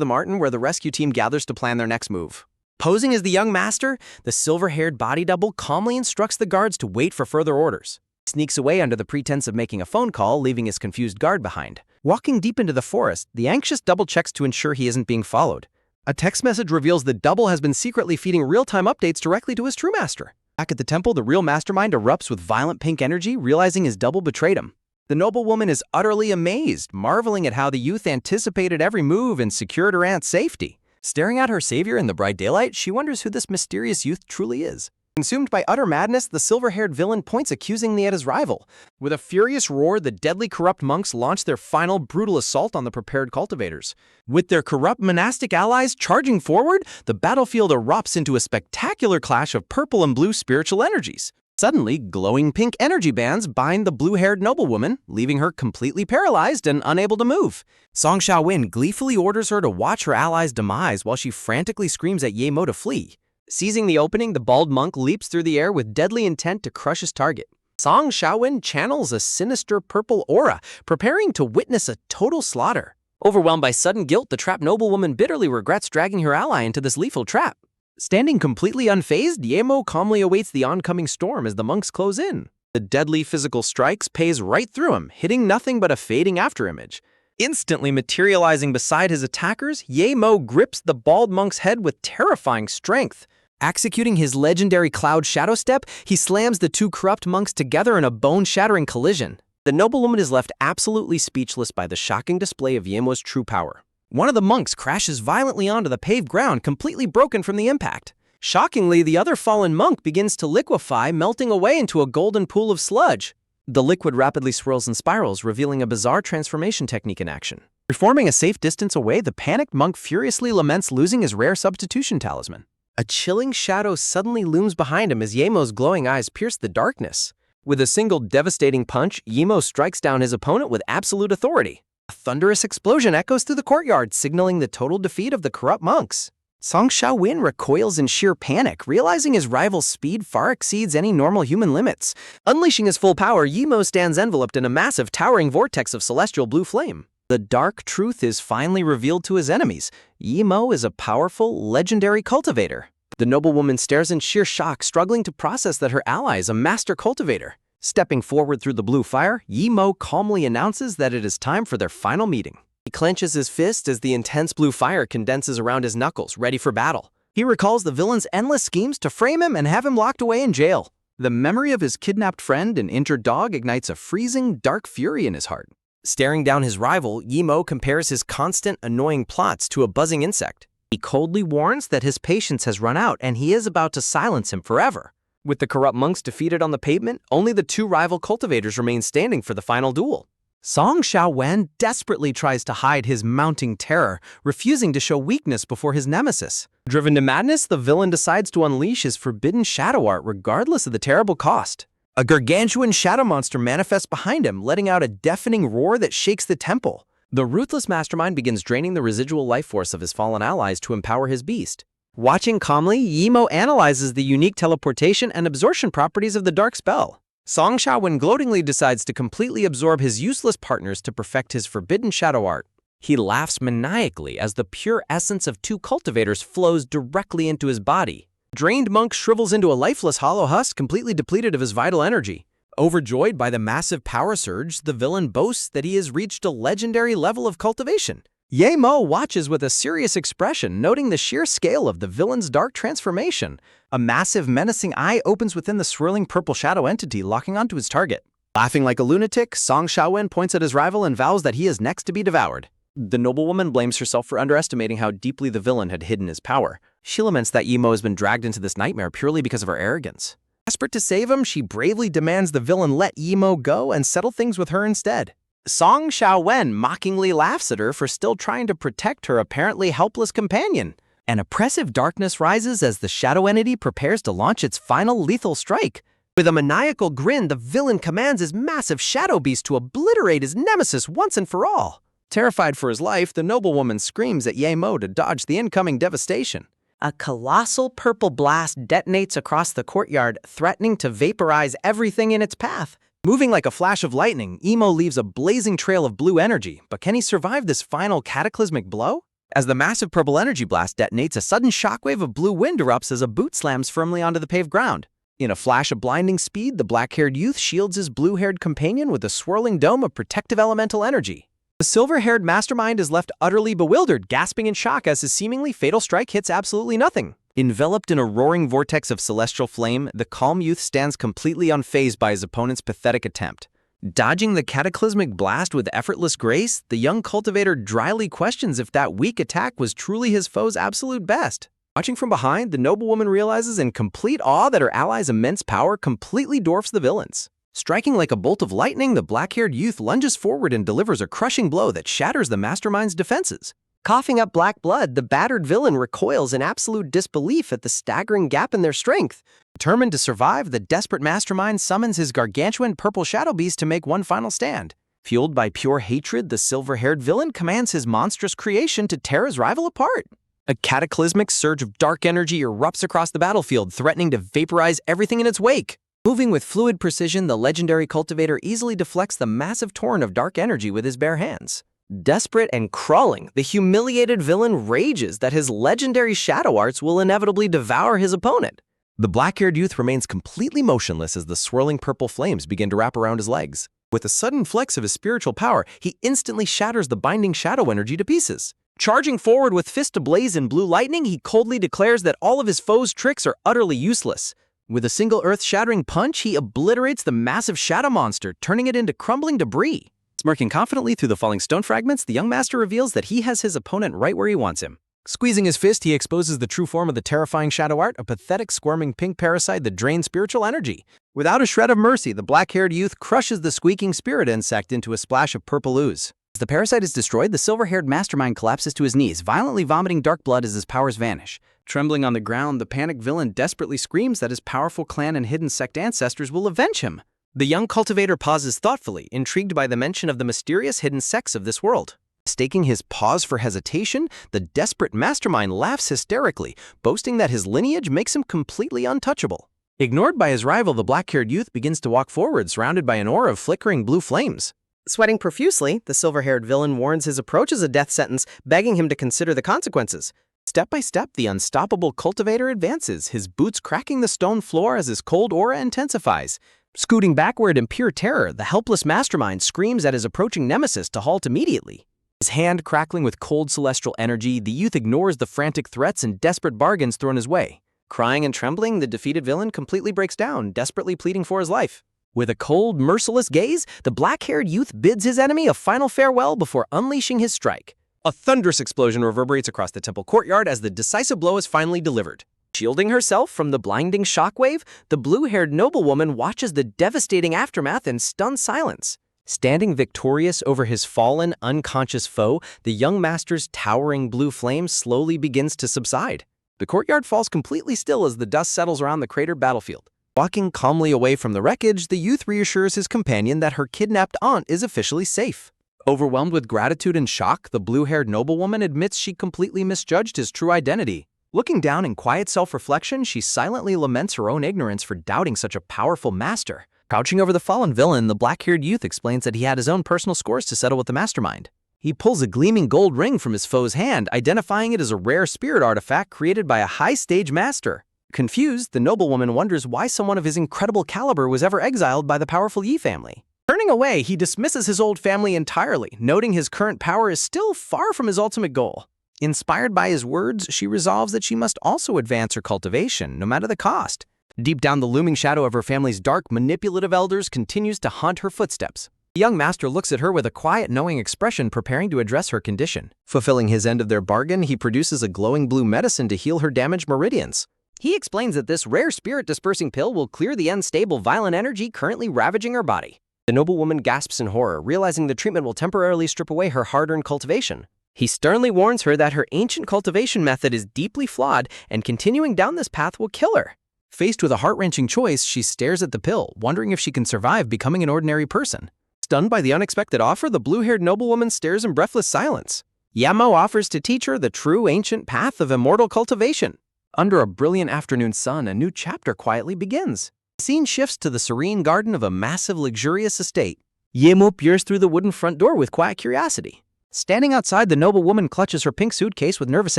the mountain where the rescue team gathers to plan their next move. Posing as the young master, the silver-haired body double calmly instructs the guards to wait for further orders. He sneaks away under the pretense of making a phone call, leaving his confused guard behind. Walking deep into the forest, the anxious double checks to ensure he isn't being followed. A text message reveals the double has been secretly feeding real-time updates directly to his true master. Back at the temple, the real mastermind erupts with violent pink energy, realizing his double betrayed him. The noblewoman is utterly amazed, marveling at how the youth anticipated every move and secured her aunt's safety. Staring at her savior in the bright daylight, she wonders who this mysterious youth truly is. Consumed by utter madness, the silver-haired villain points accusingly at his rival. With a furious roar, the deadly corrupt monks launch their final brutal assault on the prepared cultivators. With their corrupt monastic allies charging forward, the battlefield erupts into a spectacular clash of purple and blue spiritual energies. Suddenly, glowing pink energy bands bind the blue-haired noblewoman, leaving her completely paralyzed and unable to move. Song Xiaowin gleefully orders her to watch her ally's demise while she frantically screams at Ye Mo to flee. Seizing the opening, the bald monk leaps through the air with deadly intent to crush his target. Song Xiaowin channels a sinister purple aura, preparing to witness a total slaughter. Overwhelmed by sudden guilt, the trapped noblewoman bitterly regrets dragging her ally into this lethal trap. Standing completely unfazed, Ye Mo calmly awaits the oncoming storm as the monks close in. The deadly physical strikes pays right through him, hitting nothing but a fading afterimage. Instantly materializing beside his attackers, Ye-Mo grips the bald monk's head with terrifying strength. Executing his legendary Cloud Shadow Step, he slams the two corrupt monks together in a bone-shattering collision. The noblewoman is left absolutely speechless by the shocking display of Ye-Mo's true power. One of the monks crashes violently onto the paved ground, completely broken from the impact. Shockingly, the other fallen monk begins to liquefy, melting away into a golden pool of sludge. The liquid rapidly swirls and spirals, revealing a bizarre transformation technique in action. Reforming a safe distance away, the panicked monk furiously laments losing his rare substitution talisman. A chilling shadow suddenly looms behind him as Ye-Mo's glowing eyes pierce the darkness. With a single devastating punch, Ye-Mo strikes down his opponent with absolute authority. A thunderous explosion echoes through the courtyard, signaling the total defeat of the corrupt monks. Song Xiaowin recoils in sheer panic, realizing his rival's speed far exceeds any normal human limits. Unleashing his full power, Ye-Mo stands enveloped in a massive, towering vortex of celestial blue flame. The dark truth is finally revealed to his enemies. Ye-Mo is a powerful, legendary cultivator. The noblewoman stares in sheer shock, struggling to process that her ally is a master cultivator. Stepping forward through the blue fire, Ye-Mo calmly announces that it is time for their final meeting. He clenches his fist as the intense blue fire condenses around his knuckles, ready for battle. He recalls the villain's endless schemes to frame him and have him locked away in jail. The memory of his kidnapped friend and injured dog ignites a freezing, dark fury in his heart. Staring down his rival, Ye-Mo compares his constant, annoying plots to a buzzing insect. He coldly warns that his patience has run out and he is about to silence him forever. With the corrupt monks defeated on the pavement, only the two rival cultivators remain standing for the final duel. Song Xiaowen desperately tries to hide his mounting terror, refusing to show weakness before his nemesis. Driven to madness, the villain decides to unleash his forbidden shadow art regardless of the terrible cost. A gargantuan shadow monster manifests behind him, letting out a deafening roar that shakes the temple. The ruthless mastermind begins draining the residual life force of his fallen allies to empower his beast. Watching calmly, Ye-Mo analyzes the unique teleportation and absorption properties of the dark spell. Song Xiaowen gloatingly decides to completely absorb his useless partners to perfect his forbidden shadow art. He laughs maniacally as the pure essence of two cultivators flows directly into his body. Drained monk shrivels into a lifeless hollow husk, completely depleted of his vital energy. Overjoyed by the massive power surge, the villain boasts that he has reached a legendary level of cultivation. Ye-Mo watches with a serious expression, noting the sheer scale of the villain's dark transformation. A massive, menacing eye opens within the swirling purple shadow entity, locking onto his target. Laughing like a lunatic, Song Xiaowen points at his rival and vows that he is next to be devoured. The noblewoman blames herself for underestimating how deeply the villain had hidden his power. She laments that Ye-Mo has been dragged into this nightmare purely because of her arrogance. Desperate to save him, she bravely demands the villain let Ye-Mo go and settle things with her instead. Song Xiaowen mockingly laughs at her for still trying to protect her apparently helpless companion. An oppressive darkness rises as the shadow entity prepares to launch its final lethal strike. With a maniacal grin, the villain commands his massive shadow beast to obliterate his nemesis once and for all. Terrified for his life, the noblewoman screams at Ye-Mo to dodge the incoming devastation. A colossal purple blast detonates across the courtyard, threatening to vaporize everything in its path. Moving like a flash of lightning, Ye-Mo leaves a blazing trail of blue energy, but can he survive this final cataclysmic blow? As the massive purple energy blast detonates, a sudden shockwave of blue wind erupts as a boot slams firmly onto the paved ground. In a flash of blinding speed, the black-haired youth shields his blue-haired companion with a swirling dome of protective elemental energy. The silver-haired mastermind is left utterly bewildered, gasping in shock as his seemingly fatal strike hits absolutely nothing. Enveloped in a roaring vortex of celestial flame, the calm youth stands completely unfazed by his opponent's pathetic attempt. Dodging the cataclysmic blast with effortless grace, the young cultivator dryly questions if that weak attack was truly his foe's absolute best. Watching from behind, the noblewoman realizes in complete awe that her ally's immense power completely dwarfs the villain's. Striking like a bolt of lightning, the black-haired youth lunges forward and delivers a crushing blow that shatters the mastermind's defenses. Coughing up black blood, the battered villain recoils in absolute disbelief at the staggering gap in their strength. Determined to survive, the desperate mastermind summons his gargantuan purple shadow beast to make one final stand. Fueled by pure hatred, the silver-haired villain commands his monstrous creation to tear his rival apart. A cataclysmic surge of dark energy erupts across the battlefield, threatening to vaporize everything in its wake. Moving with fluid precision, the legendary cultivator easily deflects the massive torrent of dark energy with his bare hands. Desperate and crawling, the humiliated villain rages that his legendary shadow arts will inevitably devour his opponent. The black-haired youth remains completely motionless as the swirling purple flames begin to wrap around his legs. With a sudden flex of his spiritual power, he instantly shatters the binding shadow energy to pieces. Charging forward with fist ablaze in blue lightning, he coldly declares that all of his foes' tricks are utterly useless. With a single earth-shattering punch, he obliterates the massive shadow monster, turning it into crumbling debris. Smirking confidently through the falling stone fragments, the young master reveals that he has his opponent right where he wants him. Squeezing his fist, he exposes the true form of the terrifying shadow art, a pathetic, squirming pink parasite that drains spiritual energy. Without a shred of mercy, the black-haired youth crushes the squeaking spirit insect into a splash of purple ooze. As the parasite is destroyed, the silver-haired mastermind collapses to his knees, violently vomiting dark blood as his powers vanish. Trembling on the ground, the panicked villain desperately screams that his powerful clan and hidden sect ancestors will avenge him. The young cultivator pauses thoughtfully, intrigued by the mention of the mysterious hidden sects of this world. Mistaking his pause for hesitation, the desperate mastermind laughs hysterically, boasting that his lineage makes him completely untouchable. Ignored by his rival, the black-haired youth begins to walk forward, surrounded by an aura of flickering blue flames. Sweating profusely, the silver-haired villain warns his approach as a death sentence, begging him to consider the consequences. Step by step, the unstoppable cultivator advances, his boots cracking the stone floor as his cold aura intensifies. Scooting backward in pure terror, the helpless mastermind screams at his approaching nemesis to halt immediately. His hand crackling with cold celestial energy, the youth ignores the frantic threats and desperate bargains thrown his way. Crying and trembling, the defeated villain completely breaks down, desperately pleading for his life. With a cold, merciless gaze, the black-haired youth bids his enemy a final farewell before unleashing his strike. A thunderous explosion reverberates across the temple courtyard as the decisive blow is finally delivered. Shielding herself from the blinding shockwave, the blue-haired noblewoman watches the devastating aftermath in stunned silence. Standing victorious over his fallen, unconscious foe, the young master's towering blue flame slowly begins to subside. The courtyard falls completely still as the dust settles around the cratered battlefield. Walking calmly away from the wreckage, the youth reassures his companion that her kidnapped aunt is officially safe. Overwhelmed with gratitude and shock, the blue-haired noblewoman admits she completely misjudged his true identity. Looking down in quiet self-reflection, she silently laments her own ignorance for doubting such a powerful master. Crouching over the fallen villain, the black-haired youth explains that he had his own personal scores to settle with the mastermind. He pulls a gleaming gold ring from his foe's hand, identifying it as a rare spirit artifact created by a high-stage master. Confused, the noblewoman wonders why someone of his incredible caliber was ever exiled by the powerful Yi family. Turning away, he dismisses his old family entirely, noting his current power is still far from his ultimate goal. Inspired by his words, she resolves that she must also advance her cultivation, no matter the cost. Deep down, the looming shadow of her family's dark, manipulative elders continues to haunt her footsteps. The young master looks at her with a quiet, knowing expression, preparing to address her condition. Fulfilling his end of their bargain, he produces a glowing blue medicine to heal her damaged meridians. He explains that this rare spirit-dispersing pill will clear the unstable, violent energy currently ravaging her body. The noblewoman gasps in horror, realizing the treatment will temporarily strip away her hard-earned cultivation. He sternly warns her that her ancient cultivation method is deeply flawed, and continuing down this path will kill her. Faced with a heart-wrenching choice, she stares at the pill, wondering if she can survive becoming an ordinary person. Stunned by the unexpected offer, the blue-haired noblewoman stares in breathless silence. Yamo offers to teach her the true ancient path of immortal cultivation. Under a brilliant afternoon sun, a new chapter quietly begins. The scene shifts to the serene garden of a massive, luxurious estate. Yemo peers through the wooden front door with quiet curiosity. Standing outside, the noblewoman clutches her pink suitcase with nervous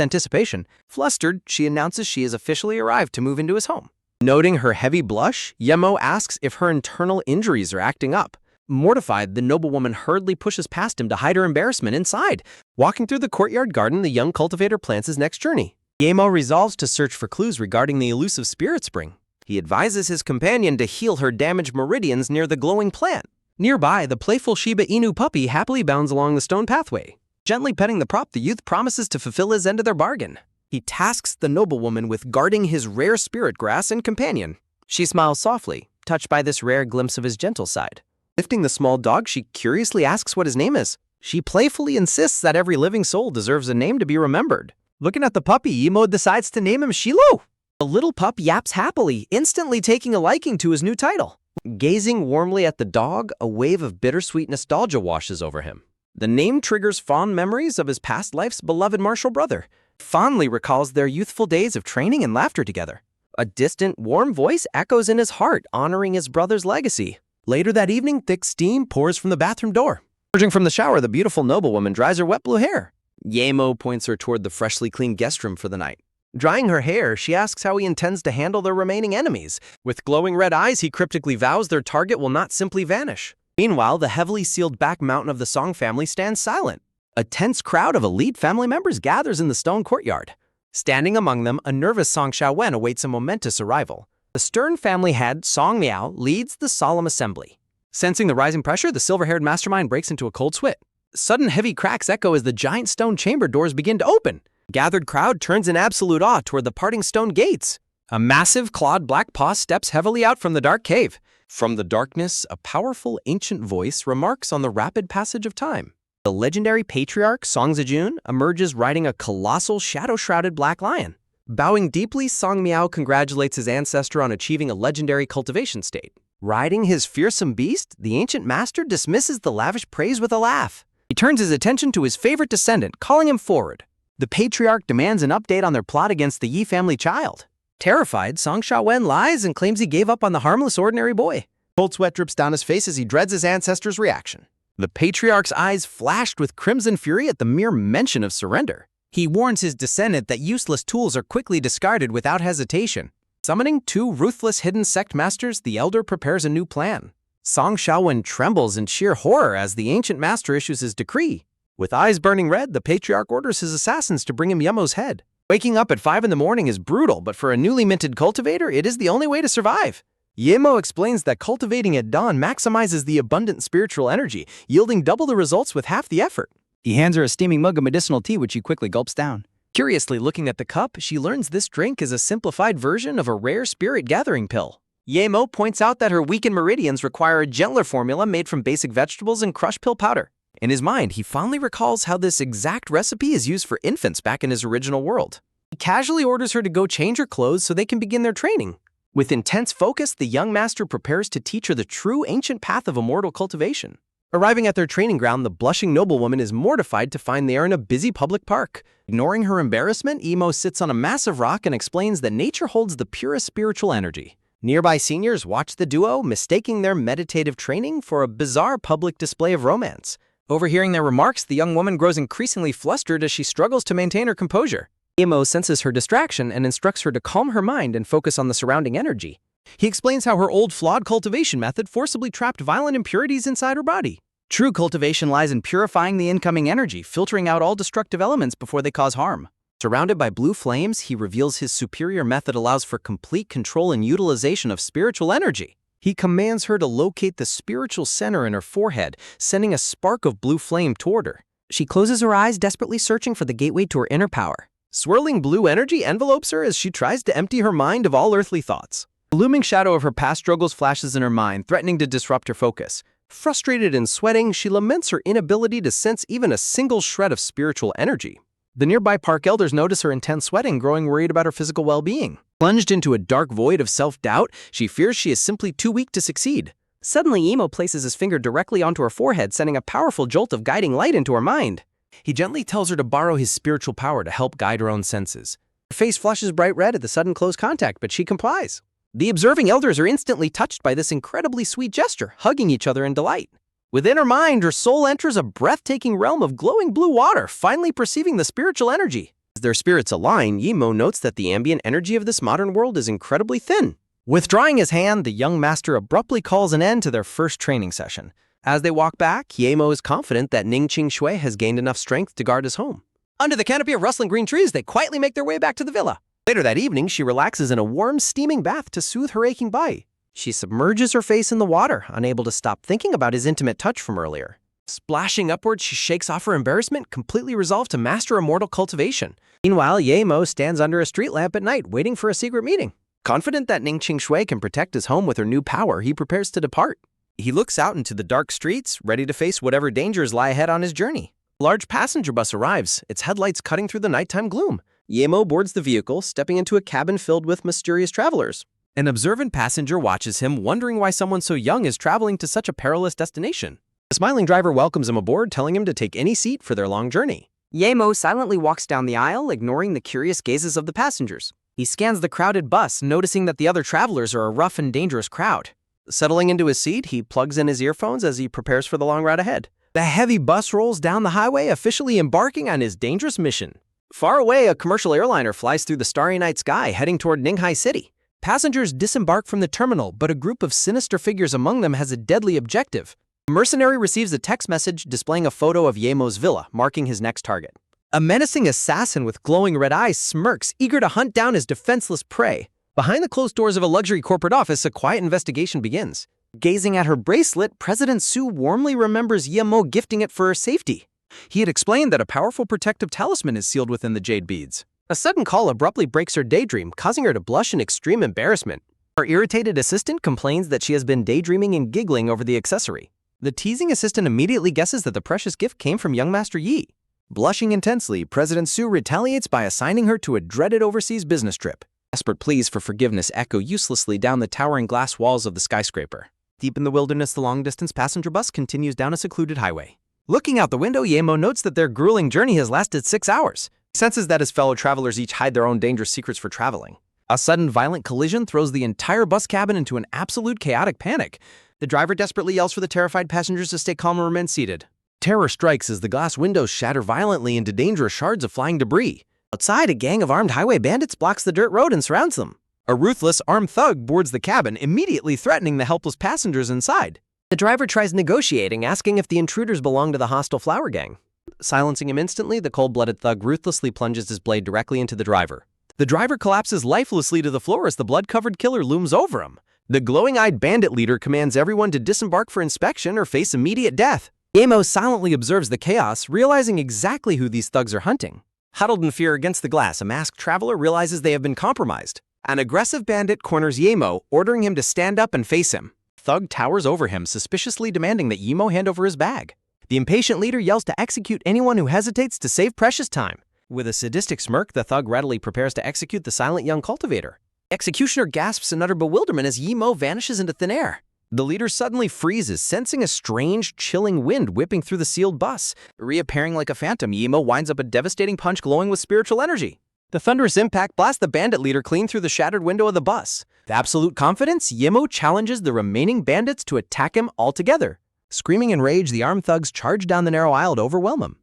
anticipation. Flustered, she announces she has officially arrived to move into his home. Noting her heavy blush, Yemo asks if her internal injuries are acting up. Mortified, the noblewoman hurriedly pushes past him to hide her embarrassment inside. Walking through the courtyard garden, the young cultivator plans his next journey. Yemo resolves to search for clues regarding the elusive spirit spring. He advises his companion to heal her damaged meridians near the glowing plant. Nearby, the playful Shiba Inu puppy happily bounds along the stone pathway. Gently petting the prop, the youth promises to fulfill his end of their bargain. He tasks the noblewoman with guarding his rare spirit grass and companion. She smiles softly, touched by this rare glimpse of his gentle side. Lifting the small dog, she curiously asks what his name is. She playfully insists that every living soul deserves a name to be remembered. Looking at the puppy, Emo decides to name him Shiloh. The little pup yaps happily, instantly taking a liking to his new title. Gazing warmly at the dog, a wave of bittersweet nostalgia washes over him. The name triggers fond memories of his past life's beloved martial brother. Fondly recalls their youthful days of training and laughter together. A distant, warm voice echoes in his heart, honoring his brother's legacy. Later that evening, thick steam pours from the bathroom door. Emerging from the shower, the beautiful noblewoman dries her wet blue hair. Yemo points her toward the freshly cleaned guest room for the night. Drying her hair, she asks how he intends to handle their remaining enemies. With glowing red eyes, he cryptically vows their target will not simply vanish. Meanwhile, the heavily sealed back mountain of the Song family stands silent. A tense crowd of elite family members gathers in the stone courtyard. Standing among them, a nervous Song Xiaowen awaits a momentous arrival. The stern family head, Song Miao, leads the solemn assembly. Sensing the rising pressure, the silver-haired mastermind breaks into a cold sweat. Sudden heavy cracks echo as the giant stone chamber doors begin to open. The gathered crowd turns in absolute awe toward the parting stone gates. A massive, clawed black paw steps heavily out from the dark cave. From the darkness, a powerful ancient voice remarks on the rapid passage of time. The legendary patriarch Song Zijun emerges riding a colossal shadow-shrouded black lion. Bowing deeply, Song Miao congratulates his ancestor on achieving a legendary cultivation state. Riding his fearsome beast, the ancient master dismisses the lavish praise with a laugh. He turns his attention to his favorite descendant, calling him forward. The patriarch demands an update on their plot against the Yi family child. Terrified, Song Xiaowen lies and claims he gave up on the harmless ordinary boy. Cold sweat drips down his face as he dreads his ancestor's reaction. The patriarch's eyes flashed with crimson fury at the mere mention of surrender. He warns his descendant that useless tools are quickly discarded without hesitation. Summoning two ruthless hidden sect masters, the elder prepares a new plan. Song Xiaowen trembles in sheer horror as the ancient master issues his decree. With eyes burning red, the patriarch orders his assassins to bring him Yemo's head. Waking up at 5 in the morning is brutal, but for a newly minted cultivator, it is the only way to survive. Yemo explains that cultivating at dawn maximizes the abundant spiritual energy, yielding double the results with half the effort. He hands her a steaming mug of medicinal tea, which she quickly gulps down. Curiously looking at the cup, she learns this drink is a simplified version of a rare spirit gathering pill. Yemo points out that her weakened meridians require a gentler formula made from basic vegetables and crushed pill powder. In his mind, he fondly recalls how this exact recipe is used for infants back in his original world. He casually orders her to go change her clothes so they can begin their training. With intense focus, the young master prepares to teach her the true ancient path of immortal cultivation. Arriving at their training ground, the blushing noblewoman is mortified to find they are in a busy public park. Ignoring her embarrassment, Emo sits on a massive rock and explains that nature holds the purest spiritual energy. Nearby seniors watch the duo, mistaking their meditative training for a bizarre public display of romance. Overhearing their remarks, the young woman grows increasingly flustered as she struggles to maintain her composure. Emo senses her distraction and instructs her to calm her mind and focus on the surrounding energy. He explains how her old flawed cultivation method forcibly trapped violent impurities inside her body. True cultivation lies in purifying the incoming energy, filtering out all destructive elements before they cause harm. Surrounded by blue flames, he reveals his superior method allows for complete control and utilization of spiritual energy. He commands her to locate the spiritual center in her forehead, sending a spark of blue flame toward her. She closes her eyes, desperately searching for the gateway to her inner power. Swirling blue energy envelopes her as she tries to empty her mind of all earthly thoughts. The looming shadow of her past struggles flashes in her mind, threatening to disrupt her focus. Frustrated and sweating, she laments her inability to sense even a single shred of spiritual energy. The nearby park elders notice her intense sweating, growing worried about her physical well-being. Plunged into a dark void of self-doubt, she fears she is simply too weak to succeed. Suddenly, Emo places his finger directly onto her forehead, sending a powerful jolt of guiding light into her mind. He gently tells her to borrow his spiritual power to help guide her own senses. Her face flushes bright red at the sudden close contact, but she complies. The observing elders are instantly touched by this incredibly sweet gesture, hugging each other in delight. Within her mind, her soul enters a breathtaking realm of glowing blue water, finally perceiving the spiritual energy. As their spirits align, Yemo notes that the ambient energy of this modern world is incredibly thin. Withdrawing his hand, the young master abruptly calls an end to their first training session. As they walk back, Yemo is confident that Ningqing Shui has gained enough strength to guard his home. Under the canopy of rustling green trees, they quietly make their way back to the villa. Later that evening, she relaxes in a warm, steaming bath to soothe her aching body. She submerges her face in the water, unable to stop thinking about his intimate touch from earlier. Splashing upward, she shakes off her embarrassment, completely resolved to master immortal cultivation. Meanwhile, Yemo stands under a street lamp at night, waiting for a secret meeting. Confident that Ningqing Shui can protect his home with her new power, he prepares to depart. He looks out into the dark streets, ready to face whatever dangers lie ahead on his journey. A large passenger bus arrives, its headlights cutting through the nighttime gloom. Yemo boards the vehicle, stepping into a cabin filled with mysterious travelers. An observant passenger watches him, wondering why someone so young is traveling to such a perilous destination. The smiling driver welcomes him aboard, telling him to take any seat for their long journey. Yemo silently walks down the aisle, ignoring the curious gazes of the passengers. He scans the crowded bus, noticing that the other travelers are a rough and dangerous crowd. Settling into his seat, he plugs in his earphones as he prepares for the long ride ahead. The heavy bus rolls down the highway, officially embarking on his dangerous mission. Far away, a commercial airliner flies through the starry night sky, heading toward Ninghai City. Passengers disembark from the terminal, but a group of sinister figures among them has a deadly objective. A mercenary receives a text message displaying a photo of Yemo's villa, marking his next target. A menacing assassin with glowing red eyes smirks, eager to hunt down his defenseless prey. Behind the closed doors of a luxury corporate office, a quiet investigation begins. Gazing at her bracelet, President Su warmly remembers Yemo gifting it for her safety. He had explained that a powerful protective talisman is sealed within the jade beads. A sudden call abruptly breaks her daydream, causing her to blush in extreme embarrassment. Her irritated assistant complains that she has been daydreaming and giggling over the accessory. The teasing assistant immediately guesses that the precious gift came from young Master Yi. Blushing intensely, President Su retaliates by assigning her to a dreaded overseas business trip. Desperate pleas for forgiveness echo uselessly down the towering glass walls of the skyscraper. Deep in the wilderness, the long-distance passenger bus continues down a secluded highway. Looking out the window, Yemo notes that their grueling journey has lasted 6 hours. He senses that his fellow travelers each hide their own dangerous secrets for traveling. A sudden violent collision throws the entire bus cabin into an absolute chaotic panic. The driver desperately yells for the terrified passengers to stay calm and remain seated. Terror strikes as the glass windows shatter violently into dangerous shards of flying debris. Outside, a gang of armed highway bandits blocks the dirt road and surrounds them. A ruthless, armed thug boards the cabin, immediately threatening the helpless passengers inside. The driver tries negotiating, asking if the intruders belong to the hostile flower gang. Silencing him instantly, the cold-blooded thug ruthlessly plunges his blade directly into the driver. The driver collapses lifelessly to the floor as the blood-covered killer looms over him. The glowing-eyed bandit leader commands everyone to disembark for inspection or face immediate death. Yemo silently observes the chaos, realizing exactly who these thugs are hunting. Huddled in fear against the glass, a masked traveler realizes they have been compromised. An aggressive bandit corners Yemo, ordering him to stand up and face him. Thug towers over him, suspiciously demanding that Yemo hand over his bag. The impatient leader yells to execute anyone who hesitates to save precious time. With a sadistic smirk, the thug readily prepares to execute the silent young cultivator. The executioner gasps in utter bewilderment as Yemo vanishes into thin air. The leader suddenly freezes, sensing a strange, chilling wind whipping through the sealed bus. Reappearing like a phantom, Yemo winds up a devastating punch glowing with spiritual energy. The thunderous impact blasts the bandit leader clean through the shattered window of the bus. With absolute confidence, Yemo challenges the remaining bandits to attack him altogether. Screaming in rage, the armed thugs charge down the narrow aisle to overwhelm him.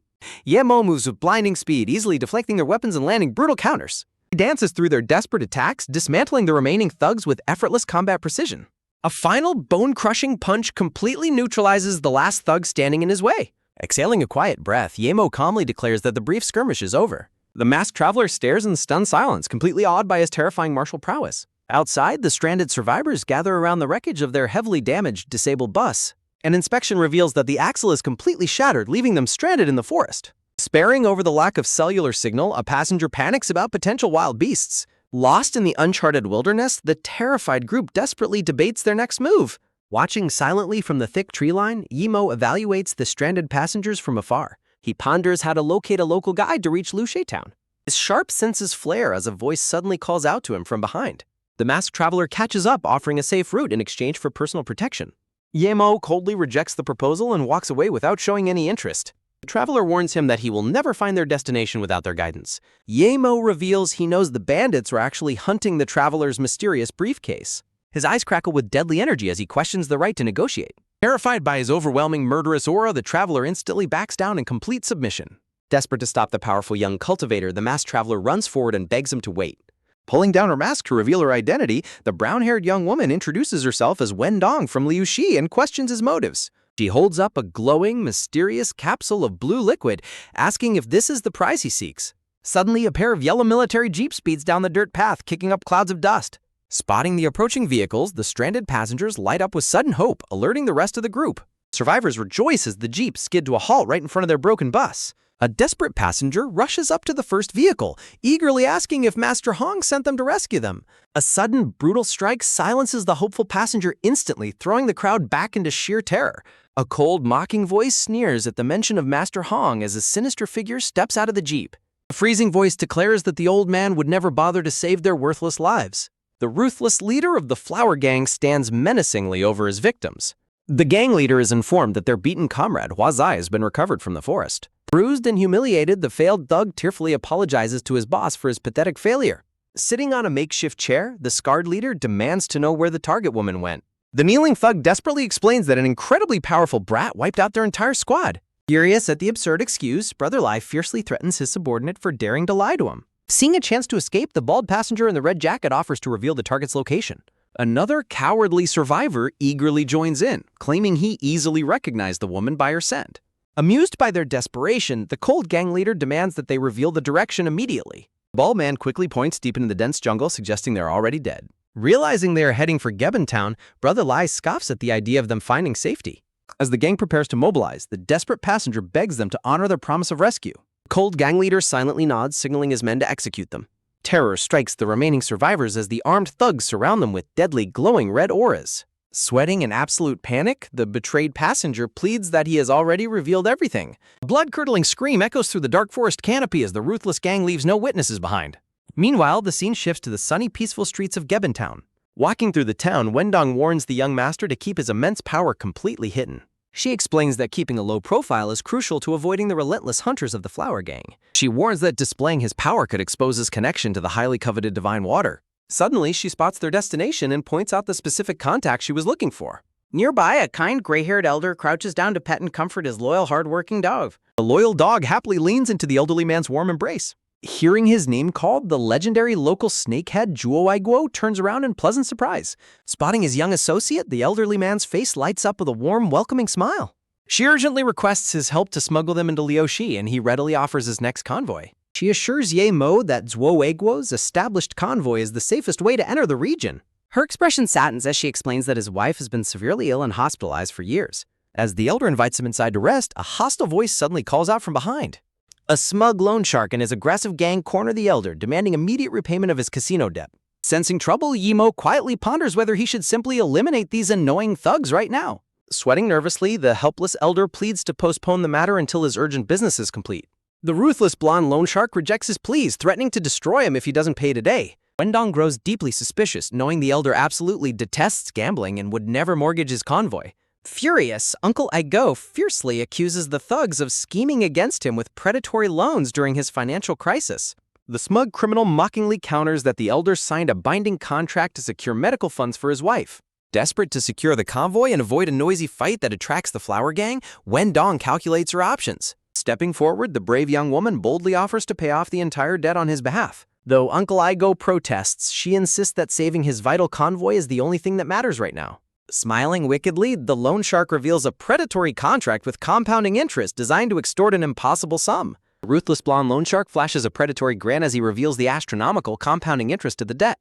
Yemo moves with blinding speed, easily deflecting their weapons and landing brutal counters. He dances through their desperate attacks, dismantling the remaining thugs with effortless combat precision. A final bone-crushing punch completely neutralizes the last thug standing in his way. Exhaling a quiet breath, Yemo calmly declares that the brief skirmish is over. The masked traveler stares in stunned silence, completely awed by his terrifying martial prowess. Outside, the stranded survivors gather around the wreckage of their heavily damaged, disabled bus. An inspection reveals that the axle is completely shattered, leaving them stranded in the forest. Despairing over the lack of cellular signal, a passenger panics about potential wild beasts. Lost in the uncharted wilderness, the terrified group desperately debates their next move. Watching silently from the thick tree line, Yemo evaluates the stranded passengers from afar. He ponders how to locate a local guide to reach Luche Town. His sharp senses flare as a voice suddenly calls out to him from behind. The masked traveler catches up, offering a safe route in exchange for personal protection. Yemo coldly rejects the proposal and walks away without showing any interest. The traveler warns him that he will never find their destination without their guidance. Yemo reveals he knows the bandits were actually hunting the traveler's mysterious briefcase. His eyes crackle with deadly energy as he questions the right to negotiate. Terrified by his overwhelming murderous aura, the traveler instantly backs down in complete submission. Desperate to stop the powerful young cultivator, the masked traveler runs forward and begs him to wait. Pulling down her mask to reveal her identity, the brown-haired young woman introduces herself as Wendong from Liuxi and questions his motives. She holds up a glowing, mysterious capsule of blue liquid, asking if this is the prize he seeks. Suddenly, a pair of yellow military jeeps speeds down the dirt path, kicking up clouds of dust. Spotting the approaching vehicles, the stranded passengers light up with sudden hope, alerting the rest of the group. Survivors rejoice as the jeeps skid to a halt right in front of their broken bus. A desperate passenger rushes up to the first vehicle, eagerly asking if Master Hong sent them to rescue them. A sudden, brutal strike silences the hopeful passenger instantly, throwing the crowd back into sheer terror. A cold, mocking voice sneers at the mention of Master Hong as a sinister figure steps out of the jeep. A freezing voice declares that the old man would never bother to save their worthless lives. The ruthless leader of the flower gang stands menacingly over his victims. The gang leader is informed that their beaten comrade, Hua Zai, has been recovered from the forest. Bruised and humiliated, the failed thug tearfully apologizes to his boss for his pathetic failure. Sitting on a makeshift chair, the scarred leader demands to know where the target woman went. The kneeling thug desperately explains that an incredibly powerful brat wiped out their entire squad. Furious at the absurd excuse, Brother Lai fiercely threatens his subordinate for daring to lie to him. Seeing a chance to escape, the bald passenger in the red jacket offers to reveal the target's location. Another cowardly survivor eagerly joins in, claiming he easily recognized the woman by her scent. Amused by their desperation, the cold gang leader demands that they reveal the direction immediately. The bald man quickly points deep into the dense jungle, suggesting they're already dead. Realizing they are heading for Gebbon Town, Brother Lai scoffs at the idea of them finding safety. As the gang prepares to mobilize, the desperate passenger begs them to honor their promise of rescue. The cold gang leader silently nods, signaling his men to execute them. Terror strikes the remaining survivors as the armed thugs surround them with deadly, glowing red auras. Sweating in absolute panic, the betrayed passenger pleads that he has already revealed everything. A blood-curdling scream echoes through the dark forest canopy as the ruthless gang leaves no witnesses behind. Meanwhile, the scene shifts to the sunny, peaceful streets of Gebbon Town. Walking through the town, Wendong warns the young master to keep his immense power completely hidden. She explains that keeping a low profile is crucial to avoiding the relentless hunters of the Flower Gang. She warns that displaying his power could expose his connection to the highly coveted divine water. Suddenly, she spots their destination and points out the specific contact she was looking for. Nearby, a kind gray-haired elder crouches down to pet and comfort his loyal, hard-working dog. The loyal dog happily leans into the elderly man's warm embrace. Hearing his name called, the legendary local snakehead Juoaiguo turns around in pleasant surprise. Spotting his young associate, the elderly man's face lights up with a warm, welcoming smile. She urgently requests his help to smuggle them into Liushi, and he readily offers his next convoy. She assures Ye Mo that Zuoeguo's established convoy is the safest way to enter the region. Her expression saddens as she explains that his wife has been severely ill and hospitalized for years. As the elder invites him inside to rest, a hostile voice suddenly calls out from behind. A smug loan shark and his aggressive gang corner the elder, demanding immediate repayment of his casino debt. Sensing trouble, Yimo quietly ponders whether he should simply eliminate these annoying thugs right now. Sweating nervously, the helpless elder pleads to postpone the matter until his urgent business is complete. The ruthless blonde loan shark rejects his pleas, threatening to destroy him if he doesn't pay today. Wendong grows deeply suspicious, knowing the elder absolutely detests gambling and would never mortgage his convoy. Furious, Uncle Aigo fiercely accuses the thugs of scheming against him with predatory loans during his financial crisis. The smug criminal mockingly counters that the elder signed a binding contract to secure medical funds for his wife. Desperate to secure the convoy and avoid a noisy fight that attracts the Flower Gang, Wendong calculates her options. Stepping forward, the brave young woman boldly offers to pay off the entire debt on his behalf. Though Uncle Aigo protests, she insists that saving his vital convoy is the only thing that matters right now. Smiling wickedly, the loan shark reveals a predatory contract with compounding interest designed to extort an impossible sum. The ruthless blonde loan shark flashes a predatory grin as he reveals the astronomical compounding interest to the debt.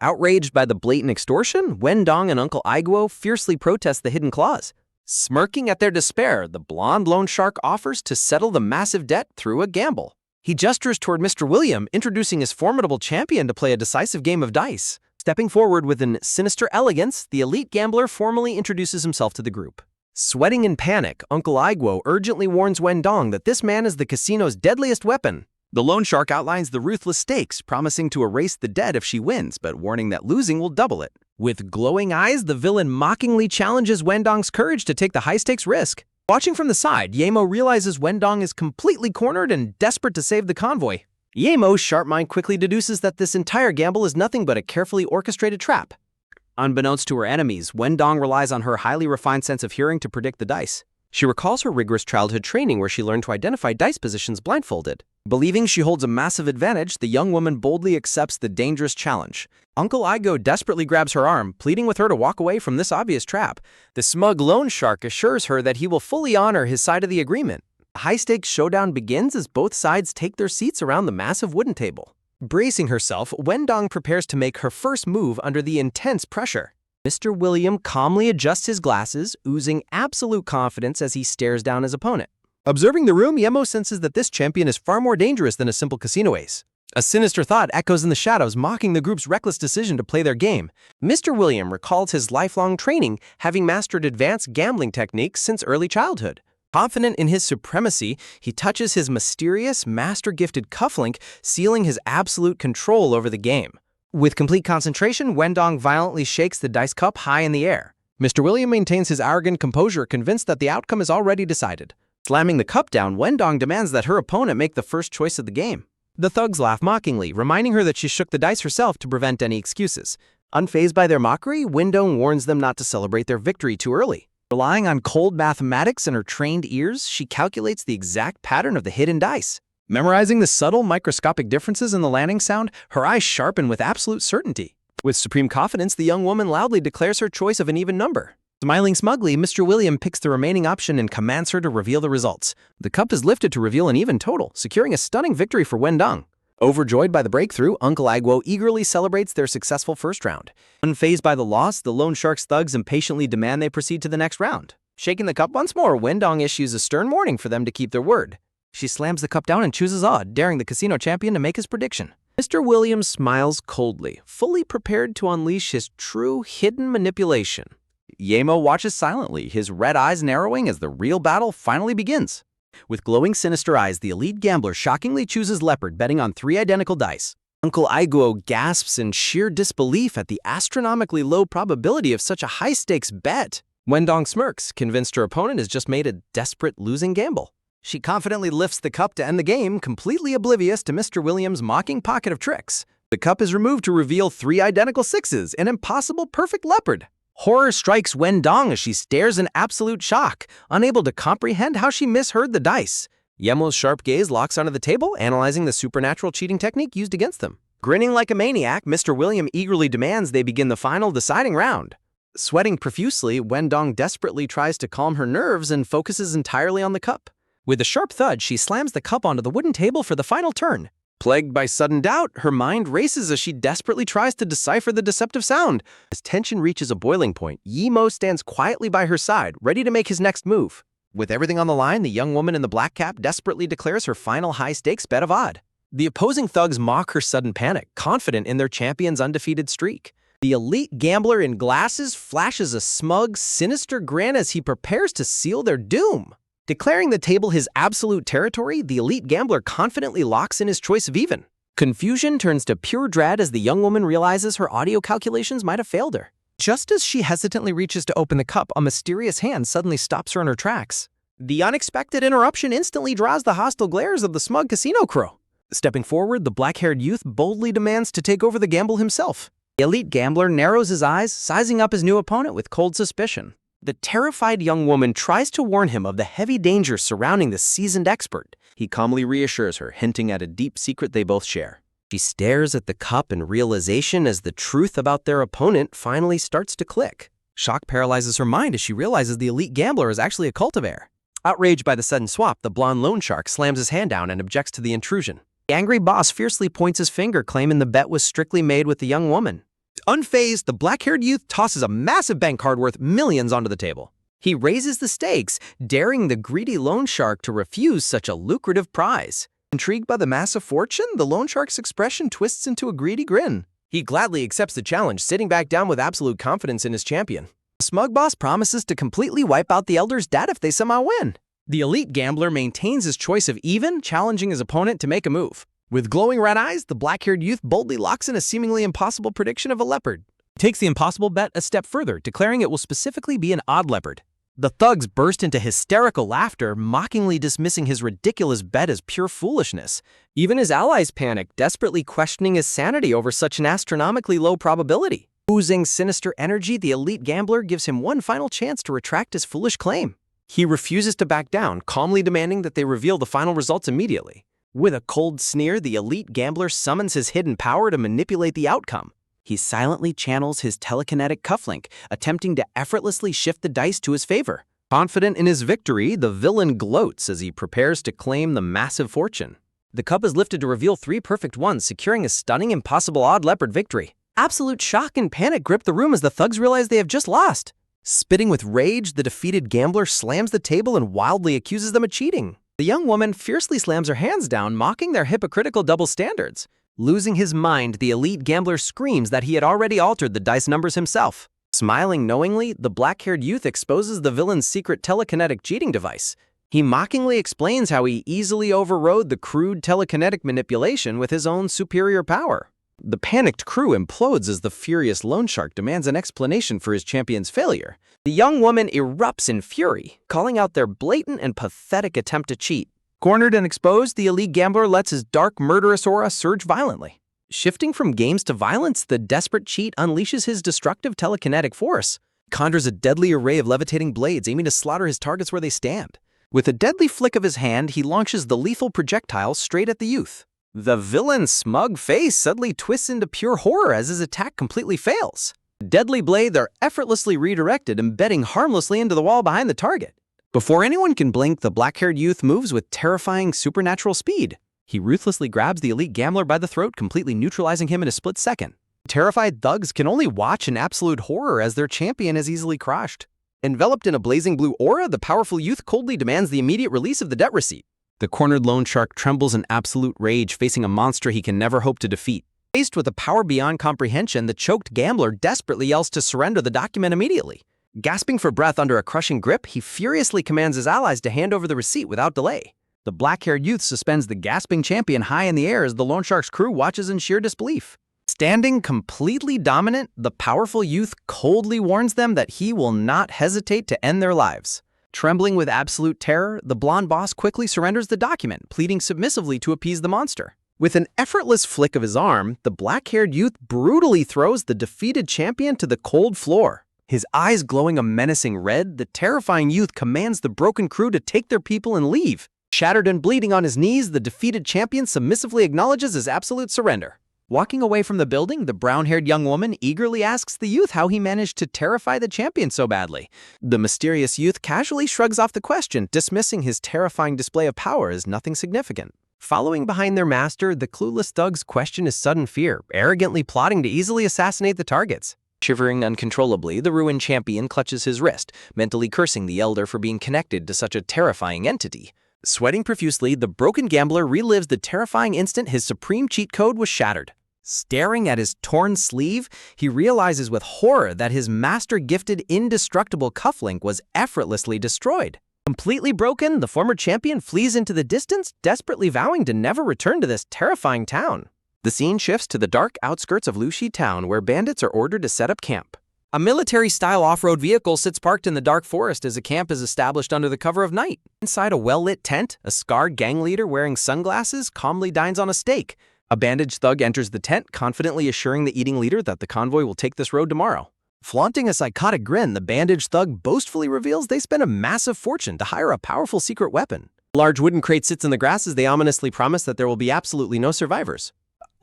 Outraged by the blatant extortion, Wendong and Uncle Aigo fiercely protest the hidden clause. Smirking at their despair, the blonde loan shark offers to settle the massive debt through a gamble. He gestures toward Mr. William, introducing his formidable champion to play a decisive game of dice. Stepping forward with an sinister elegance, the elite gambler formally introduces himself to the group. Sweating in panic, Uncle Aigo urgently warns Wendong that this man is the casino's deadliest weapon. The loan shark outlines the ruthless stakes, promising to erase the debt if she wins, but warning that losing will double it. With glowing eyes, the villain mockingly challenges Wendong's courage to take the high-stakes risk. Watching from the side, Yemo realizes Wendong is completely cornered and desperate to save the convoy. Yemo's sharp mind quickly deduces that this entire gamble is nothing but a carefully orchestrated trap. Unbeknownst to her enemies, Wendong relies on her highly refined sense of hearing to predict the dice. She recalls her rigorous childhood training where she learned to identify dice positions blindfolded. Believing she holds a massive advantage, the young woman boldly accepts the dangerous challenge. Uncle Aigo desperately grabs her arm, pleading with her to walk away from this obvious trap. The smug loan shark assures her that he will fully honor his side of the agreement. A high-stakes showdown begins as both sides take their seats around the massive wooden table. Bracing herself, Wendong prepares to make her first move under the intense pressure. Mr. William calmly adjusts his glasses, oozing absolute confidence as he stares down his opponent. Observing the room, Yemo senses that this champion is far more dangerous than a simple casino ace. A sinister thought echoes in the shadows, mocking the group's reckless decision to play their game. Mr. William recalls his lifelong training, having mastered advanced gambling techniques since early childhood. Confident in his supremacy, he touches his mysterious, master-gifted cufflink, sealing his absolute control over the game. With complete concentration, Wendong violently shakes the dice cup high in the air. Mr. William maintains his arrogant composure, convinced that the outcome is already decided. Slamming the cup down, Wendong demands that her opponent make the first choice of the game. The thugs laugh mockingly, reminding her that she shook the dice herself to prevent any excuses. Unfazed by their mockery, Wendong warns them not to celebrate their victory too early. Relying on cold mathematics and her trained ears, she calculates the exact pattern of the hidden dice. Memorizing the subtle, microscopic differences in the landing sound, her eyes sharpen with absolute certainty. With supreme confidence, the young woman loudly declares her choice of an even number. Smiling smugly, Mr. William picks the remaining option and commands her to reveal the results. The cup is lifted to reveal an even total, securing a stunning victory for Wendong. Overjoyed by the breakthrough, Uncle Agwo eagerly celebrates their successful first round. Unfazed by the loss, the loan shark's thugs impatiently demand they proceed to the next round. Shaking the cup once more, Wendong issues a stern warning for them to keep their word. She slams the cup down and chooses odd, daring the casino champion to make his prediction. Mr. Williams smiles coldly, fully prepared to unleash his true hidden manipulation. Yemo watches silently, his red eyes narrowing as the real battle finally begins. With glowing sinister eyes, the elite gambler shockingly chooses leopard, betting on 3 identical dice. Uncle Aiguo gasps in sheer disbelief at the astronomically low probability of such a high-stakes bet. Wendong smirks, convinced her opponent has just made a desperate losing gamble. She confidently lifts the cup to end the game, completely oblivious to Mr. Williams' mocking pocket of tricks. The cup is removed to reveal 3 identical sixes, an impossible perfect leopard. Horror strikes Wendong as she stares in absolute shock, unable to comprehend how she misheard the dice. Yemo's sharp gaze locks onto the table, analyzing the supernatural cheating technique used against them. Grinning like a maniac, Mr. William eagerly demands they begin the final deciding round. Sweating profusely, Wendong desperately tries to calm her nerves and focuses entirely on the cup. With a sharp thud, she slams the cup onto the wooden table for the final turn. Plagued by sudden doubt, her mind races as she desperately tries to decipher the deceptive sound. As tension reaches a boiling point, Yemo stands quietly by her side, ready to make his next move. With everything on the line, the young woman in the black cap desperately declares her final high-stakes bet of odd. The opposing thugs mock her sudden panic, confident in their champion's undefeated streak. The elite gambler in glasses flashes a smug, sinister grin as he prepares to seal their doom. Declaring the table his absolute territory, the elite gambler confidently locks in his choice of even. Confusion turns to pure dread as the young woman realizes her audio calculations might have failed her. Just as she hesitantly reaches to open the cup, a mysterious hand suddenly stops her in her tracks. The unexpected interruption instantly draws the hostile glares of the smug casino crew. Stepping forward, the black-haired youth boldly demands to take over the gamble himself. The elite gambler narrows his eyes, sizing up his new opponent with cold suspicion. The terrified young woman tries to warn him of the heavy dangers surrounding the seasoned expert. He calmly reassures her, hinting at a deep secret they both share. She stares at the cup in realization as the truth about their opponent finally starts to click. Shock paralyzes her mind as she realizes the elite gambler is actually a cultivator. Outraged by the sudden swap, the blonde loan shark slams his hand down and objects to the intrusion. The angry boss fiercely points his finger, claiming the bet was strictly made with the young woman. Unfazed, the black-haired youth tosses a massive bank card worth millions onto the table. He raises the stakes, daring the greedy loan shark to refuse such a lucrative prize. Intrigued by the massive fortune, the loan shark's expression twists into a greedy grin. He gladly accepts the challenge, sitting back down with absolute confidence in his champion. The smug boss promises to completely wipe out the elder's debt if they somehow win. The elite gambler maintains his choice of even, challenging his opponent to make a move. With glowing red eyes, the black-haired youth boldly locks in a seemingly impossible prediction of a leopard. He takes the impossible bet a step further, declaring it will specifically be an odd leopard. The thugs burst into hysterical laughter, mockingly dismissing his ridiculous bet as pure foolishness. Even his allies panic, desperately questioning his sanity over such an astronomically low probability. Oozing sinister energy, the elite gambler gives him one final chance to retract his foolish claim. He refuses to back down, calmly demanding that they reveal the final results immediately. With a cold sneer, the elite gambler summons his hidden power to manipulate the outcome. He silently channels his telekinetic cufflink, attempting to effortlessly shift the dice to his favor. Confident in his victory, the villain gloats as he prepares to claim the massive fortune. The cup is lifted to reveal 3 perfect ones, securing a stunning, impossible odd leopard victory. Absolute shock and panic grip the room as the thugs realize they have just lost. Spitting with rage, the defeated gambler slams the table and wildly accuses them of cheating. The young woman fiercely slams her hands down, mocking their hypocritical double standards. Losing his mind, the elite gambler screams that he had already altered the dice numbers himself. Smiling knowingly, the black-haired youth exposes the villain's secret telekinetic cheating device. He mockingly explains how he easily overrode the crude telekinetic manipulation with his own superior power. The panicked crew implodes as the furious loan shark demands an explanation for his champion's failure. The young woman erupts in fury, calling out their blatant and pathetic attempt to cheat. Cornered and exposed, the elite gambler lets his dark, murderous aura surge violently. Shifting from games to violence, the desperate cheat unleashes his destructive telekinetic force. Conjures a deadly array of levitating blades, aiming to slaughter his targets where they stand. With a deadly flick of his hand, he launches the lethal projectile straight at the youth. The villain's smug face suddenly twists into pure horror as his attack completely fails. Deadly blades are effortlessly redirected, embedding harmlessly into the wall behind the target. Before anyone can blink, the black-haired youth moves with terrifying supernatural speed. He ruthlessly grabs the elite gambler by the throat, completely neutralizing him in a split second. Terrified thugs can only watch in absolute horror as their champion is easily crushed. Enveloped in a blazing blue aura, the powerful youth coldly demands the immediate release of the debt receipt. The cornered loan shark trembles in absolute rage, facing a monster he can never hope to defeat. Faced with a power beyond comprehension, the choked gambler desperately yells to surrender the document immediately. Gasping for breath under a crushing grip, he furiously commands his allies to hand over the receipt without delay. The black-haired youth suspends the gasping champion high in the air as the loan shark's crew watches in sheer disbelief. Standing completely dominant, the powerful youth coldly warns them that he will not hesitate to end their lives. Trembling with absolute terror, the blonde boss quickly surrenders the document, pleading submissively to appease the monster. With an effortless flick of his arm, the black-haired youth brutally throws the defeated champion to the cold floor. His eyes glowing a menacing red, the terrifying youth commands the broken crew to take their people and leave. Shattered and bleeding on his knees, the defeated champion submissively acknowledges his absolute surrender. Walking away from the building, the brown-haired young woman eagerly asks the youth how he managed to terrify the champion so badly. The mysterious youth casually shrugs off the question, dismissing his terrifying display of power as nothing significant. Following behind their master, the clueless thugs question his sudden fear, arrogantly plotting to easily assassinate the targets. Shivering uncontrollably, the ruined champion clutches his wrist, mentally cursing the elder for being connected to such a terrifying entity. Sweating profusely, the broken gambler relives the terrifying instant his supreme cheat code was shattered. Staring at his torn sleeve, he realizes with horror that his master-gifted indestructible cufflink was effortlessly destroyed. Completely broken, the former champion flees into the distance, desperately vowing to never return to this terrifying town. The scene shifts to the dark outskirts of Lushi Town, where bandits are ordered to set up camp. A military-style off-road vehicle sits parked in the dark forest as a camp is established under the cover of night. Inside a well-lit tent, a scarred gang leader wearing sunglasses calmly dines on a steak. A bandaged thug enters the tent, confidently assuring the eating leader that the convoy will take this road tomorrow. Flaunting a psychotic grin, the bandaged thug boastfully reveals they spent a massive fortune to hire a powerful secret weapon. A large wooden crate sits in the grass as they ominously promise that there will be absolutely no survivors.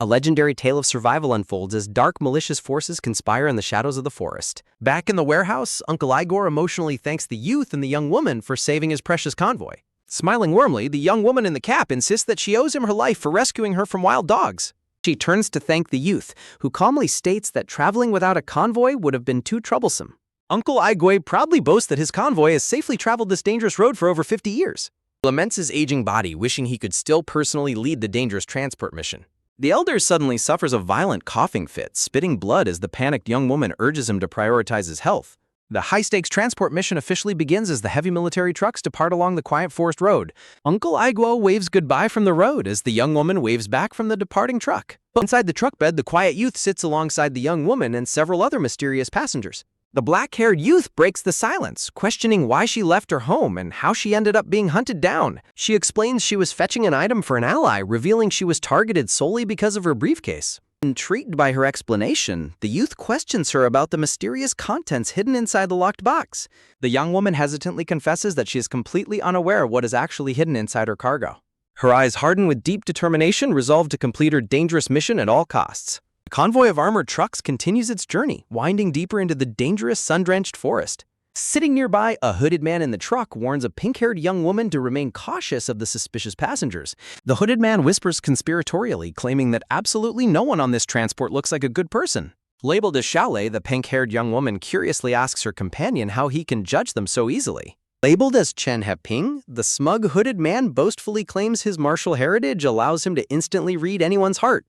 A legendary tale of survival unfolds as dark, malicious forces conspire in the shadows of the forest. Back in the warehouse, Uncle Igor emotionally thanks the youth and the young woman for saving his precious convoy. Smiling warmly, the young woman in the cap insists that she owes him her life for rescuing her from wild dogs. She turns to thank the youth, who calmly states that traveling without a convoy would have been too troublesome. Uncle Igor proudly boasts that his convoy has safely traveled this dangerous road for over 50 years. He laments his aging body, wishing he could still personally lead the dangerous transport mission. The elder suddenly suffers a violent coughing fit, spitting blood as the panicked young woman urges him to prioritize his health. The high-stakes transport mission officially begins as the heavy military trucks depart along the quiet forest road. Uncle Igor waves goodbye from the road as the young woman waves back from the departing truck. Inside the truck bed, the quiet youth sits alongside the young woman and several other mysterious passengers. The black-haired youth breaks the silence, questioning why she left her home and how she ended up being hunted down. She explains she was fetching an item for an ally, revealing she was targeted solely because of her briefcase. Intrigued by her explanation, the youth questions her about the mysterious contents hidden inside the locked box. The young woman hesitantly confesses that she is completely unaware of what is actually hidden inside her cargo. Her eyes harden with deep determination, resolved to complete her dangerous mission at all costs. The convoy of armored trucks continues its journey, winding deeper into the dangerous sun-drenched forest. Sitting nearby, a hooded man in the truck warns a pink-haired young woman to remain cautious of the suspicious passengers. The hooded man whispers conspiratorially, claiming that absolutely no one on this transport looks like a good person. Labeled as Shaolei, the pink-haired young woman curiously asks her companion how he can judge them so easily. Labeled as Chen Heping, the smug hooded man boastfully claims his martial heritage allows him to instantly read anyone's heart.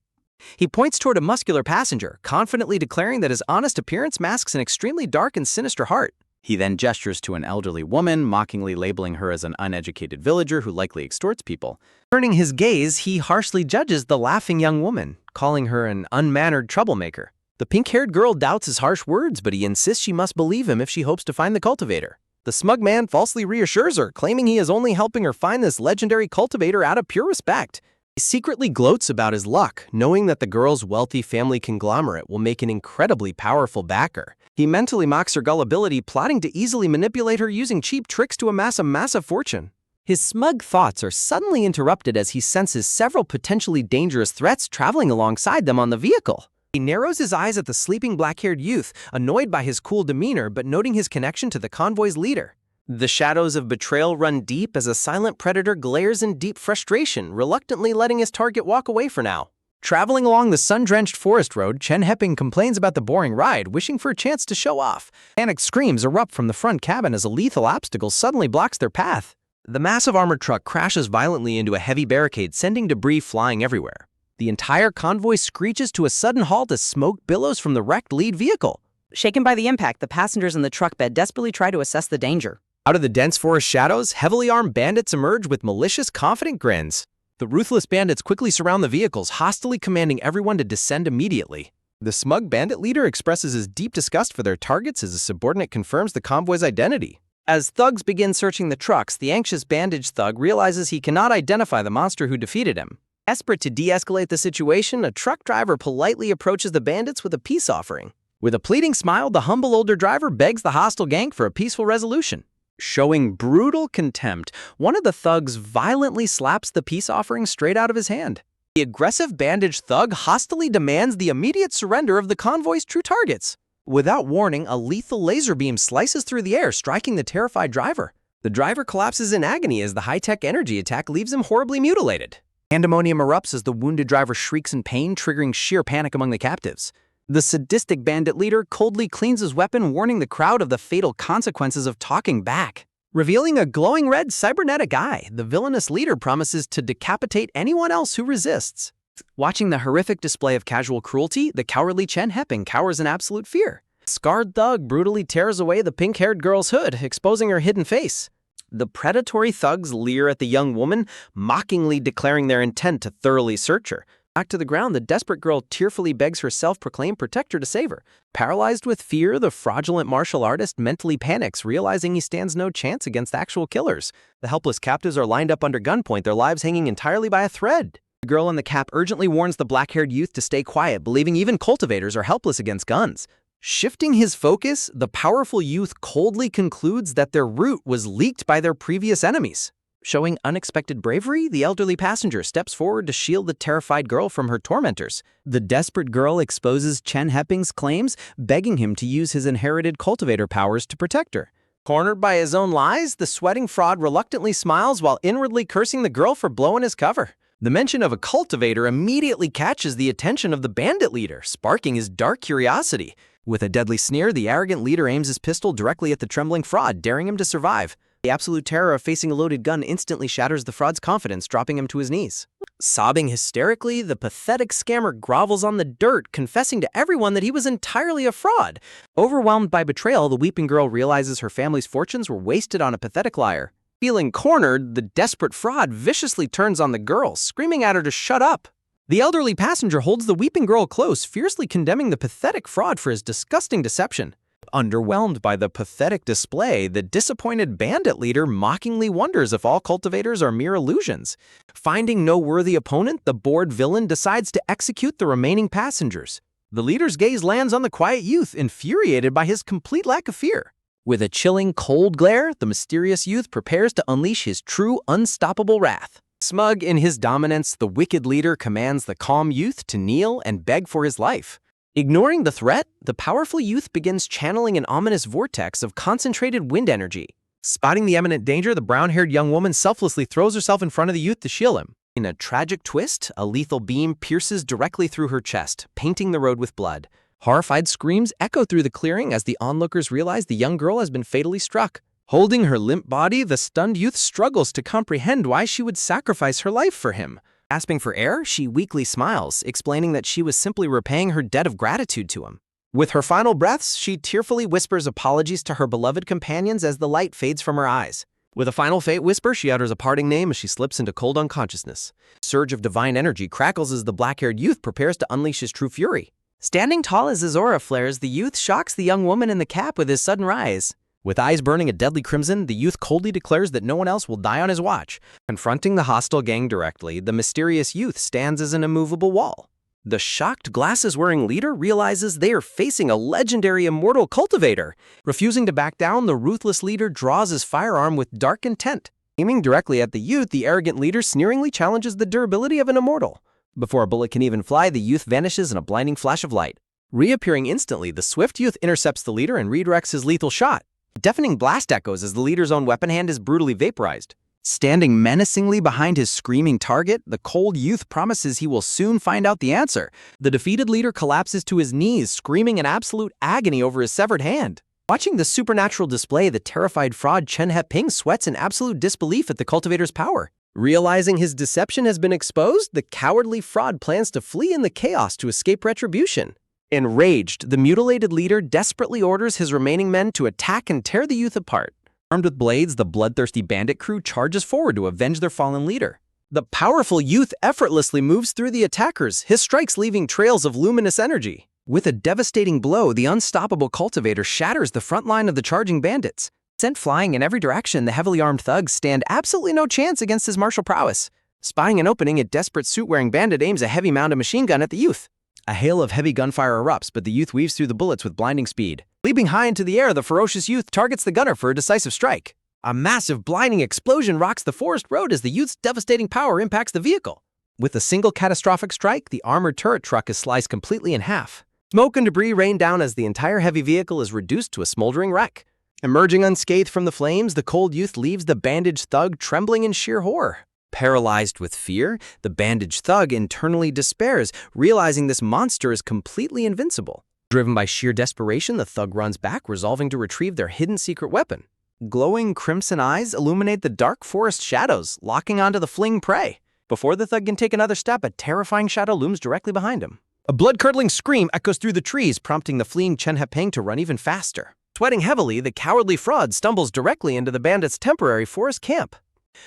He points toward a muscular passenger, confidently declaring that his honest appearance masks an extremely dark and sinister heart. He then gestures to an elderly woman, mockingly labeling her as an uneducated villager who likely extorts people. Turning his gaze, he harshly judges the laughing young woman, calling her an unmannered troublemaker. The pink-haired girl doubts his harsh words, but he insists she must believe him if she hopes to find the cultivator. The smug man falsely reassures her, claiming he is only helping her find this legendary cultivator out of pure respect. He secretly gloats about his luck, knowing that the girl's wealthy family conglomerate will make an incredibly powerful backer. He mentally mocks her gullibility, plotting to easily manipulate her using cheap tricks to amass a massive fortune. His smug thoughts are suddenly interrupted as he senses several potentially dangerous threats traveling alongside them on the vehicle. He narrows his eyes at the sleeping black-haired youth, annoyed by his cool demeanor but noting his connection to the convoy's leader. The shadows of betrayal run deep as a silent predator glares in deep frustration, reluctantly letting his target walk away for now. Traveling along the sun-drenched forest road, Chen Heping complains about the boring ride, wishing for a chance to show off. Panicked screams erupt from the front cabin as a lethal obstacle suddenly blocks their path. The massive armored truck crashes violently into a heavy barricade, sending debris flying everywhere. The entire convoy screeches to a sudden halt as smoke billows from the wrecked lead vehicle. Shaken by the impact, the passengers in the truck bed desperately try to assess the danger. Out of the dense forest shadows, heavily armed bandits emerge with malicious, confident grins. The ruthless bandits quickly surround the vehicles, hostilely commanding everyone to descend immediately. The smug bandit leader expresses his deep disgust for their targets as a subordinate confirms the convoy's identity. As thugs begin searching the trucks, the anxious bandaged thug realizes he cannot identify the monster who defeated him. Desperate to de-escalate the situation, a truck driver politely approaches the bandits with a peace offering. With a pleading smile, the humble older driver begs the hostile gang for a peaceful resolution. Showing brutal contempt, one of the thugs violently slaps the peace offering straight out of his hand. The aggressive bandaged thug hostilely demands the immediate surrender of the convoy's true targets. Without warning, a lethal laser beam slices through the air, striking the terrified driver. The driver collapses in agony as the high-tech energy attack leaves him horribly mutilated. Pandemonium erupts as the wounded driver shrieks in pain, triggering sheer panic among the captives. The sadistic bandit leader coldly cleans his weapon, warning the crowd of the fatal consequences of talking back. Revealing a glowing red cybernetic eye, the villainous leader promises to decapitate anyone else who resists. Watching the horrific display of casual cruelty, the cowardly Chen Heping cowers in absolute fear. A scarred thug brutally tears away the pink-haired girl's hood, exposing her hidden face. The predatory thugs leer at the young woman, mockingly declaring their intent to thoroughly search her. Back to the ground, the desperate girl tearfully begs her self-proclaimed protector to save her. Paralyzed with fear, the fraudulent martial artist mentally panics, realizing he stands no chance against actual killers. The helpless captives are lined up under gunpoint, their lives hanging entirely by a thread. The girl in the cap urgently warns the black-haired youth to stay quiet, believing even cultivators are helpless against guns. Shifting his focus, the powerful youth coldly concludes that their route was leaked by their previous enemies. Showing unexpected bravery, the elderly passenger steps forward to shield the terrified girl from her tormentors. The desperate girl exposes Chen Heping's claims, begging him to use his inherited cultivator powers to protect her. Cornered by his own lies, the sweating fraud reluctantly smiles while inwardly cursing the girl for blowing his cover. The mention of a cultivator immediately catches the attention of the bandit leader, sparking his dark curiosity. With a deadly sneer, the arrogant leader aims his pistol directly at the trembling fraud, daring him to survive. The absolute terror of facing a loaded gun instantly shatters the fraud's confidence, dropping him to his knees. Sobbing hysterically, the pathetic scammer grovels on the dirt, confessing to everyone that he was entirely a fraud. Overwhelmed by betrayal, the weeping girl realizes her family's fortunes were wasted on a pathetic liar. Feeling cornered, the desperate fraud viciously turns on the girl, screaming at her to shut up. The elderly passenger holds the weeping girl close, fiercely condemning the pathetic fraud for his disgusting deception. Underwhelmed by the pathetic display, the disappointed bandit leader mockingly wonders if all cultivators are mere illusions. Finding no worthy opponent, the bored villain decides to execute the remaining passengers. The leader's gaze lands on the quiet youth, infuriated by his complete lack of fear. With a chilling, cold glare, the mysterious youth prepares to unleash his true, unstoppable wrath. Smug in his dominance, the wicked leader commands the calm youth to kneel and beg for his life. Ignoring the threat, the powerful youth begins channeling an ominous vortex of concentrated wind energy. Spotting the imminent danger, the brown-haired young woman selflessly throws herself in front of the youth to shield him. In a tragic twist, a lethal beam pierces directly through her chest, painting the road with blood. Horrified screams echo through the clearing as the onlookers realize the young girl has been fatally struck. Holding her limp body, the stunned youth struggles to comprehend why she would sacrifice her life for him. Gasping for air, she weakly smiles, explaining that she was simply repaying her debt of gratitude to him. With her final breaths, she tearfully whispers apologies to her beloved companions as the light fades from her eyes. With a final fate whisper, she utters a parting name as she slips into cold unconsciousness. A surge of divine energy crackles as the black-haired youth prepares to unleash his true fury. Standing tall as his aura flares, the youth shocks the young woman in the cap with his sudden rise. With eyes burning a deadly crimson, the youth coldly declares that no one else will die on his watch. Confronting the hostile gang directly, the mysterious youth stands as an immovable wall. The shocked glasses-wearing leader realizes they are facing a legendary immortal cultivator. Refusing to back down, the ruthless leader draws his firearm with dark intent. Aiming directly at the youth, the arrogant leader sneeringly challenges the durability of an immortal. Before a bullet can even fly, the youth vanishes in a blinding flash of light. Reappearing instantly, the swift youth intercepts the leader and redirects his lethal shot. A deafening blast echoes as the leader's own weapon hand is brutally vaporized. Standing menacingly behind his screaming target, the cold youth promises he will soon find out the answer. The defeated leader collapses to his knees, screaming in absolute agony over his severed hand. Watching the supernatural display, the terrified fraud Chen Heping sweats in absolute disbelief at the cultivator's power. Realizing his deception has been exposed, the cowardly fraud plans to flee in the chaos to escape retribution. Enraged, the mutilated leader desperately orders his remaining men to attack and tear the youth apart. Armed with blades, the bloodthirsty bandit crew charges forward to avenge their fallen leader. The powerful youth effortlessly moves through the attackers, his strikes leaving trails of luminous energy. With a devastating blow, the unstoppable cultivator shatters the front line of the charging bandits. Sent flying in every direction, the heavily armed thugs stand absolutely no chance against his martial prowess. Spying an opening, a desperate suit-wearing bandit aims a heavy mounted machine gun at the youth. A hail of heavy gunfire erupts, but the youth weaves through the bullets with blinding speed. Leaping high into the air, the ferocious youth targets the gunner for a decisive strike. A massive, blinding explosion rocks the forest road as the youth's devastating power impacts the vehicle. With a single catastrophic strike, the armored turret truck is sliced completely in half. Smoke and debris rain down as the entire heavy vehicle is reduced to a smoldering wreck. Emerging unscathed from the flames, the cold youth leaves the bandaged thug trembling in sheer horror. Paralyzed with fear, the bandaged thug internally despairs, realizing this monster is completely invincible. Driven by sheer desperation, the thug runs back, resolving to retrieve their hidden secret weapon. Glowing crimson eyes illuminate the dark forest shadows, locking onto the fleeing prey. Before the thug can take another step, a terrifying shadow looms directly behind him. A blood-curdling scream echoes through the trees, prompting the fleeing Chen Heping to run even faster. Sweating heavily, the cowardly fraud stumbles directly into the bandits' temporary forest camp.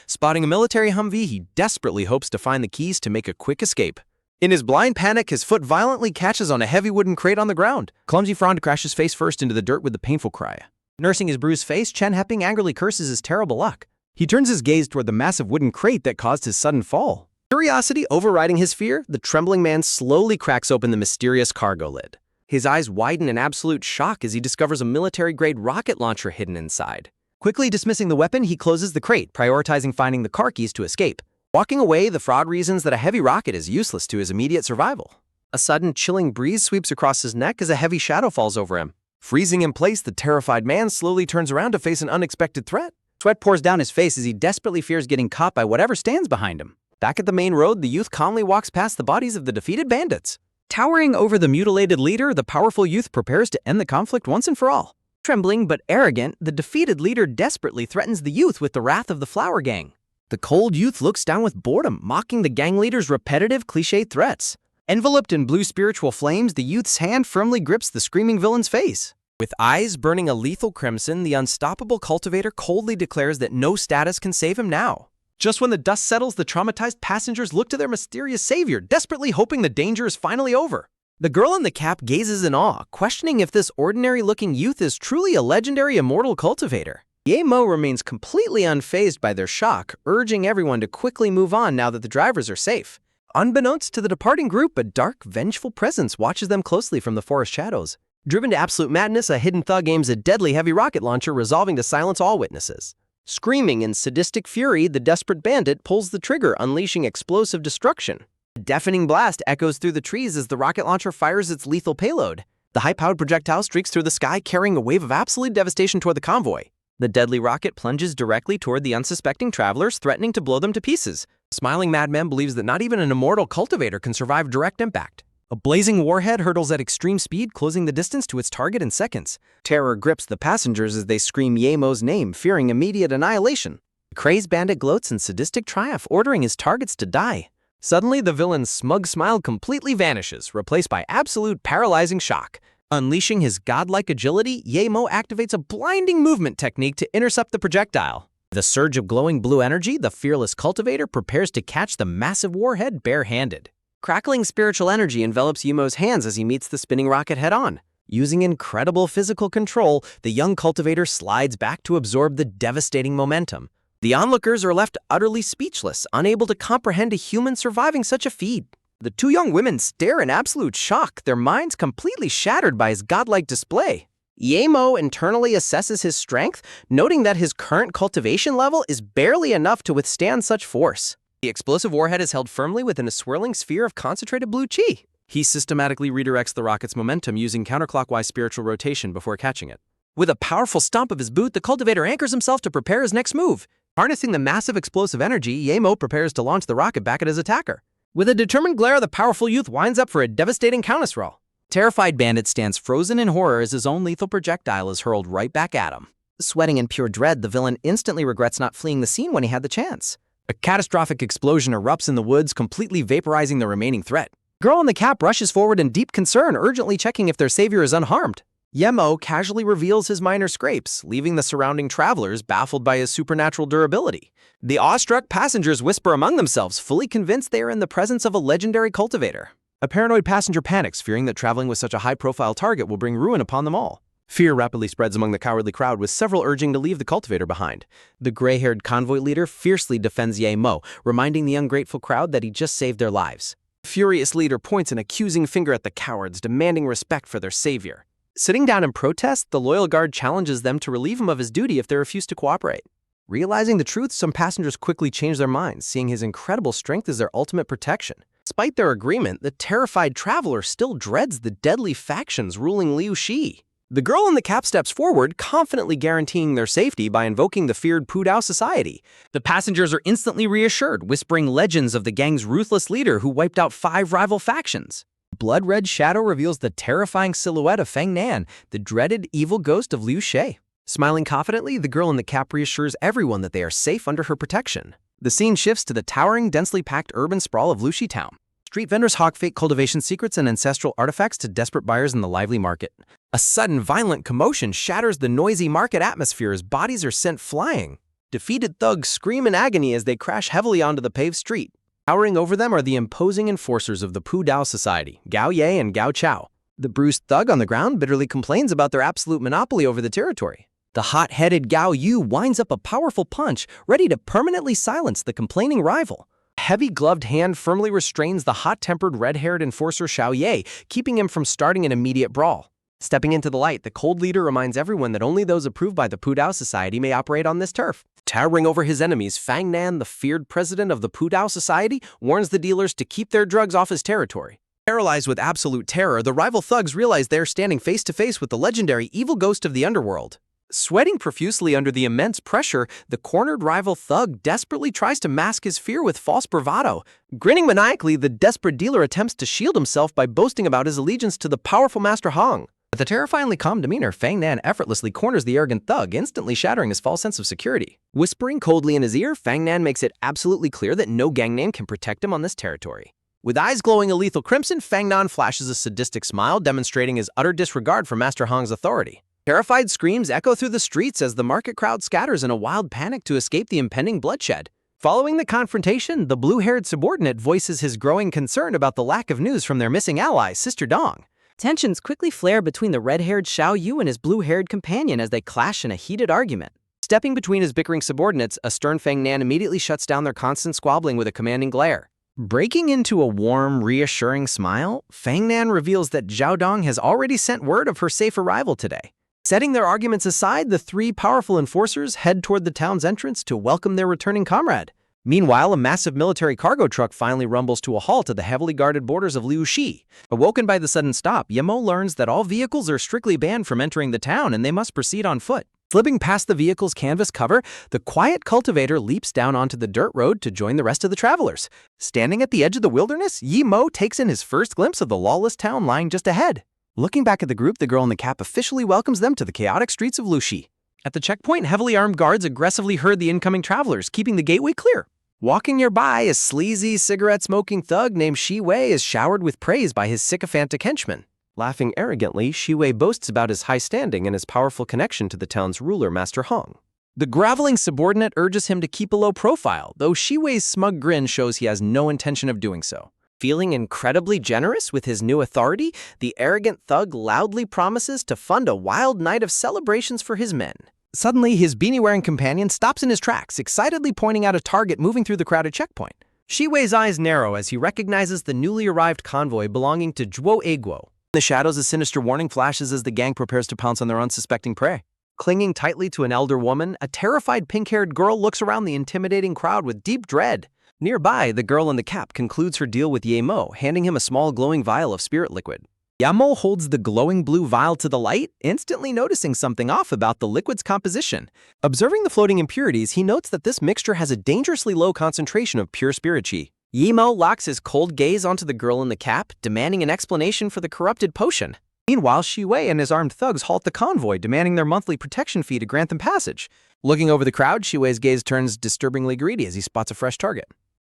Spotting a military Humvee, he desperately hopes to find the keys to make a quick escape. In his blind panic, his foot violently catches on a heavy wooden crate on the ground. Clumsy fraud crashes face first into the dirt with a painful cry. Nursing his bruised face, Chen Heping angrily curses his terrible luck. He turns his gaze toward the massive wooden crate that caused his sudden fall. Curiosity overriding his fear, the trembling man slowly cracks open the mysterious cargo lid. His eyes widen in absolute shock as he discovers a military-grade rocket launcher hidden inside. Quickly dismissing the weapon, he closes the crate, prioritizing finding the car keys to escape. Walking away, the fraud reasons that a heavy rocket is useless to his immediate survival. A sudden, chilling breeze sweeps across his neck as a heavy shadow falls over him. Freezing in place, the terrified man slowly turns around to face an unexpected threat. Sweat pours down his face as he desperately fears getting caught by whatever stands behind him. Back at the main road, the youth calmly walks past the bodies of the defeated bandits. Towering over the mutilated leader, the powerful youth prepares to end the conflict once and for all. Trembling but arrogant, the defeated leader desperately threatens the youth with the wrath of the Flower Gang. The cold youth looks down with boredom, mocking the gang leader's repetitive, cliched threats. Enveloped in blue spiritual flames, the youth's hand firmly grips the screaming villain's face. With eyes burning a lethal crimson, the unstoppable cultivator coldly declares that no status can save him now. Just when the dust settles, the traumatized passengers look to their mysterious savior, desperately hoping the danger is finally over. The girl in the cap gazes in awe, questioning if this ordinary-looking youth is truly a legendary immortal cultivator. Ye Mo remains completely unfazed by their shock, urging everyone to quickly move on now that the drivers are safe. Unbeknownst to the departing group, a dark, vengeful presence watches them closely from the forest shadows. Driven to absolute madness, a hidden thug aims a deadly heavy rocket launcher, resolving to silence all witnesses. Screaming in sadistic fury, the desperate bandit pulls the trigger, unleashing explosive destruction. A deafening blast echoes through the trees as the rocket launcher fires its lethal payload. The high-powered projectile streaks through the sky, carrying a wave of absolute devastation toward the convoy. The deadly rocket plunges directly toward the unsuspecting travelers, threatening to blow them to pieces. The smiling madman believes that not even an immortal cultivator can survive direct impact. A blazing warhead hurtles at extreme speed, closing the distance to its target in seconds. Terror grips the passengers as they scream Yemo's name, fearing immediate annihilation. The crazed bandit gloats in sadistic triumph, ordering his targets to die. Suddenly, the villain's smug smile completely vanishes, replaced by absolute paralyzing shock. Unleashing his godlike agility, Yemo activates a blinding movement technique to intercept the projectile. With a surge of glowing blue energy, the fearless cultivator prepares to catch the massive warhead bare-handed. Crackling spiritual energy envelops Yemo's hands as he meets the spinning rocket head-on. Using incredible physical control, the young cultivator slides back to absorb the devastating momentum. The onlookers are left utterly speechless, unable to comprehend a human surviving such a feat. The two young women stare in absolute shock, their minds completely shattered by his godlike display. Yemo internally assesses his strength, noting that his current cultivation level is barely enough to withstand such force. The explosive warhead is held firmly within a swirling sphere of concentrated blue chi. He systematically redirects the rocket's momentum using counterclockwise spiritual rotation before catching it. With a powerful stomp of his boot, the cultivator anchors himself to prepare his next move. Harnessing the massive explosive energy, Yemo prepares to launch the rocket back at his attacker. With a determined glare, the powerful youth winds up for a devastating counterthrow. Terrified Bandit stands frozen in horror as his own lethal projectile is hurled right back at him. Sweating in pure dread, the villain instantly regrets not fleeing the scene when he had the chance. A catastrophic explosion erupts in the woods, completely vaporizing the remaining threat. Girl in the cap rushes forward in deep concern, urgently checking if their savior is unharmed. Yemo casually reveals his minor scrapes, leaving the surrounding travelers baffled by his supernatural durability. The awestruck passengers whisper among themselves, fully convinced they are in the presence of a legendary cultivator. A paranoid passenger panics, fearing that traveling with such a high-profile target will bring ruin upon them all. Fear rapidly spreads among the cowardly crowd, with several urging to leave the cultivator behind. The gray-haired convoy leader fiercely defends Yemo, reminding the ungrateful crowd that he just saved their lives. The furious leader points an accusing finger at the cowards, demanding respect for their savior. Sitting down in protest, the loyal guard challenges them to relieve him of his duty if they refuse to cooperate. Realizing the truth, some passengers quickly change their minds, seeing his incredible strength as their ultimate protection. Despite their agreement, the terrified traveler still dreads the deadly factions ruling Liu Shi. The girl in the cap steps forward, confidently guaranteeing their safety by invoking the feared Pudao Society. The passengers are instantly reassured, whispering legends of the gang's ruthless leader who wiped out 5 rival factions. A blood-red shadow reveals the terrifying silhouette of Feng Nan, the dreaded evil ghost of Liu Shi. Smiling confidently, the girl in the cap reassures everyone that they are safe under her protection. The scene shifts to the towering, densely packed urban sprawl of Lushi Town. Street vendors hawk fake cultivation secrets and ancestral artifacts to desperate buyers in the lively market. A sudden, violent commotion shatters the noisy market atmosphere as bodies are sent flying. Defeated thugs scream in agony as they crash heavily onto the paved street. Towering over them are the imposing enforcers of the Pudao Society, Gao Ye and Gao Chao. The bruised thug on the ground bitterly complains about their absolute monopoly over the territory. The hot-headed Gao Yu winds up a powerful punch, ready to permanently silence the complaining rival. A heavy-gloved hand firmly restrains the hot-tempered, red-haired enforcer Xiao Ye, keeping him from starting an immediate brawl. Stepping into the light, the cold leader reminds everyone that only those approved by the Pudao Society may operate on this turf. Towering over his enemies, Fang Nan, the feared president of the Pudao Society, warns the dealers to keep their drugs off his territory. Paralyzed with absolute terror, the rival thugs realize they are standing face-to-face with the legendary evil ghost of the underworld. Sweating profusely under the immense pressure, the cornered rival thug desperately tries to mask his fear with false bravado. Grinning maniacally, the desperate dealer attempts to shield himself by boasting about his allegiance to the powerful Master Hong. With a terrifyingly calm demeanor, Fang Nan effortlessly corners the arrogant thug, instantly shattering his false sense of security. Whispering coldly in his ear, Fang Nan makes it absolutely clear that no gang name can protect him on this territory. With eyes glowing a lethal crimson, Fang Nan flashes a sadistic smile, demonstrating his utter disregard for Master Hong's authority. Terrified screams echo through the streets as the market crowd scatters in a wild panic to escape the impending bloodshed. Following the confrontation, the blue-haired subordinate voices his growing concern about the lack of news from their missing ally, Sister Dong. Tensions quickly flare between the red-haired Xiao Yu and his blue-haired companion as they clash in a heated argument. Stepping between his bickering subordinates, a stern Fang Nan immediately shuts down their constant squabbling with a commanding glare. Breaking into a warm, reassuring smile, Fang Nan reveals that Zhao Dong has already sent word of her safe arrival today. Setting their arguments aside, the 3 powerful enforcers head toward the town's entrance to welcome their returning comrade. Meanwhile, a massive military cargo truck finally rumbles to a halt at the heavily guarded borders of Liu Shi. Awoken by the sudden stop, Yemo learns that all vehicles are strictly banned from entering the town and they must proceed on foot. Slipping past the vehicle's canvas cover, the quiet cultivator leaps down onto the dirt road to join the rest of the travelers. Standing at the edge of the wilderness, Yemo takes in his first glimpse of the lawless town lying just ahead. Looking back at the group, the girl in the cap officially welcomes them to the chaotic streets of Lushi. At the checkpoint, heavily armed guards aggressively herd the incoming travelers, keeping the gateway clear. Walking nearby, a sleazy, cigarette-smoking thug named Shi Wei is showered with praise by his sycophantic henchmen. Laughing arrogantly, Shi Wei boasts about his high standing and his powerful connection to the town's ruler, Master Hong. The groveling subordinate urges him to keep a low profile, though Shi Wei's smug grin shows he has no intention of doing so. Feeling incredibly generous with his new authority, the arrogant thug loudly promises to fund a wild night of celebrations for his men. Suddenly, his beanie-wearing companion stops in his tracks, excitedly pointing out a target moving through the crowded checkpoint. Shi Wei's eyes narrow as he recognizes the newly arrived convoy belonging to Zhuo Eguo. In the shadows, a sinister warning flashes as the gang prepares to pounce on their unsuspecting prey. Clinging tightly to an elder woman, a terrified pink-haired girl looks around the intimidating crowd with deep dread. Nearby, the girl in the cap concludes her deal with Ye Mo, handing him a small glowing vial of spirit liquid. Yamo holds the glowing blue vial to the light, instantly noticing something off about the liquid's composition. Observing the floating impurities, he notes that this mixture has a dangerously low concentration of pure spirit chi. Yimo locks his cold gaze onto the girl in the cap, demanding an explanation for the corrupted potion. Meanwhile, Shi Wei and his armed thugs halt the convoy, demanding their monthly protection fee to grant them passage. Looking over the crowd, Shi Wei's gaze turns disturbingly greedy as he spots a fresh target.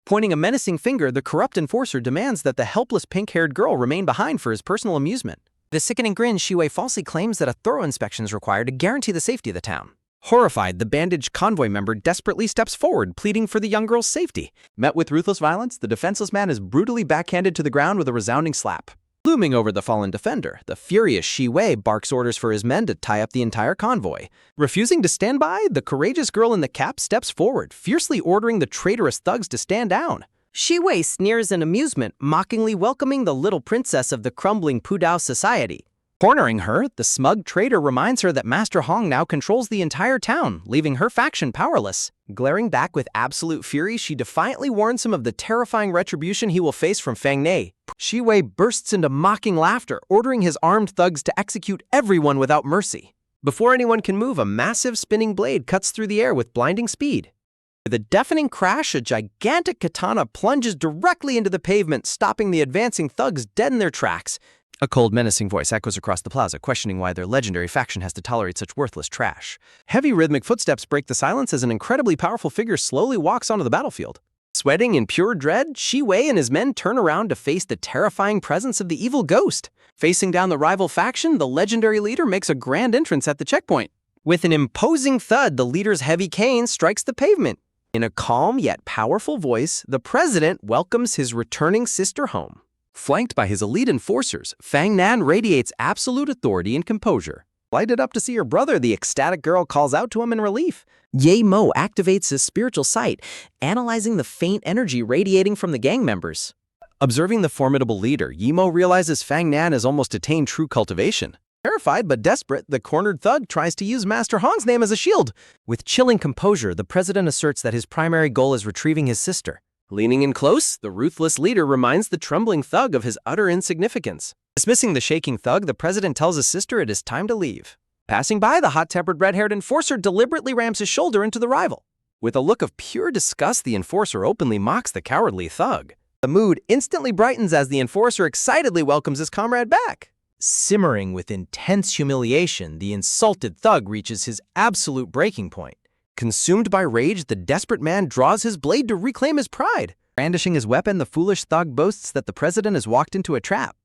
Pointing a menacing finger, the corrupt enforcer demands that the helpless pink-haired girl remain behind for his personal amusement. With a sickening grin, Shi Wei falsely claims that a thorough inspection is required to guarantee the safety of the town. Horrified, the bandaged convoy member desperately steps forward, pleading for the young girl's safety. Met with ruthless violence, the defenseless man is brutally backhanded to the ground with a resounding slap. Looming over the fallen defender, the furious Shi Wei barks orders for his men to tie up the entire convoy. Refusing to stand by, the courageous girl in the cap steps forward, fiercely ordering the traitorous thugs to stand down. Shi Wei sneers in amusement, mockingly welcoming the little princess of the crumbling Pudao society. Cornering her, the smug traitor reminds her that Master Hong now controls the entire town, leaving her faction powerless. Glaring back with absolute fury, she defiantly warns him of the terrifying retribution he will face from Fang Nei. Shi Wei bursts into mocking laughter, ordering his armed thugs to execute everyone without mercy. Before anyone can move, a massive spinning blade cuts through the air with blinding speed. With a deafening crash, a gigantic katana plunges directly into the pavement, stopping the advancing thugs dead in their tracks. A cold, menacing voice echoes across the plaza, questioning why their legendary faction has to tolerate such worthless trash. Heavy, rhythmic footsteps break the silence as an incredibly powerful figure slowly walks onto the battlefield. Sweating in pure dread, Shi Wei and his men turn around to face the terrifying presence of the evil ghost. Facing down the rival faction, the legendary leader makes a grand entrance at the checkpoint. With an imposing thud, the leader's heavy cane strikes the pavement. In a calm yet powerful voice, the president welcomes his returning sister home. Flanked by his elite enforcers, Fang Nan radiates absolute authority and composure. Lighted up to see her brother, the ecstatic girl calls out to him in relief. Ye Mo activates his spiritual sight, analyzing the faint energy radiating from the gang members. Observing the formidable leader, Ye Mo realizes Fang Nan has almost attained true cultivation. Terrified but desperate, the cornered thug tries to use Master Hong's name as a shield. With chilling composure, the president asserts that his primary goal is retrieving his sister. Leaning in close, the ruthless leader reminds the trembling thug of his utter insignificance. Dismissing the shaking thug, the president tells his sister it is time to leave. Passing by, the hot-tempered red-haired enforcer deliberately rams his shoulder into the rival. With a look of pure disgust, the enforcer openly mocks the cowardly thug. The mood instantly brightens as the enforcer excitedly welcomes his comrade back. Simmering with intense humiliation, the insulted thug reaches his absolute breaking point. Consumed by rage, the desperate man draws his blade to reclaim his pride. Brandishing his weapon, the foolish thug boasts that the president has walked into a trap.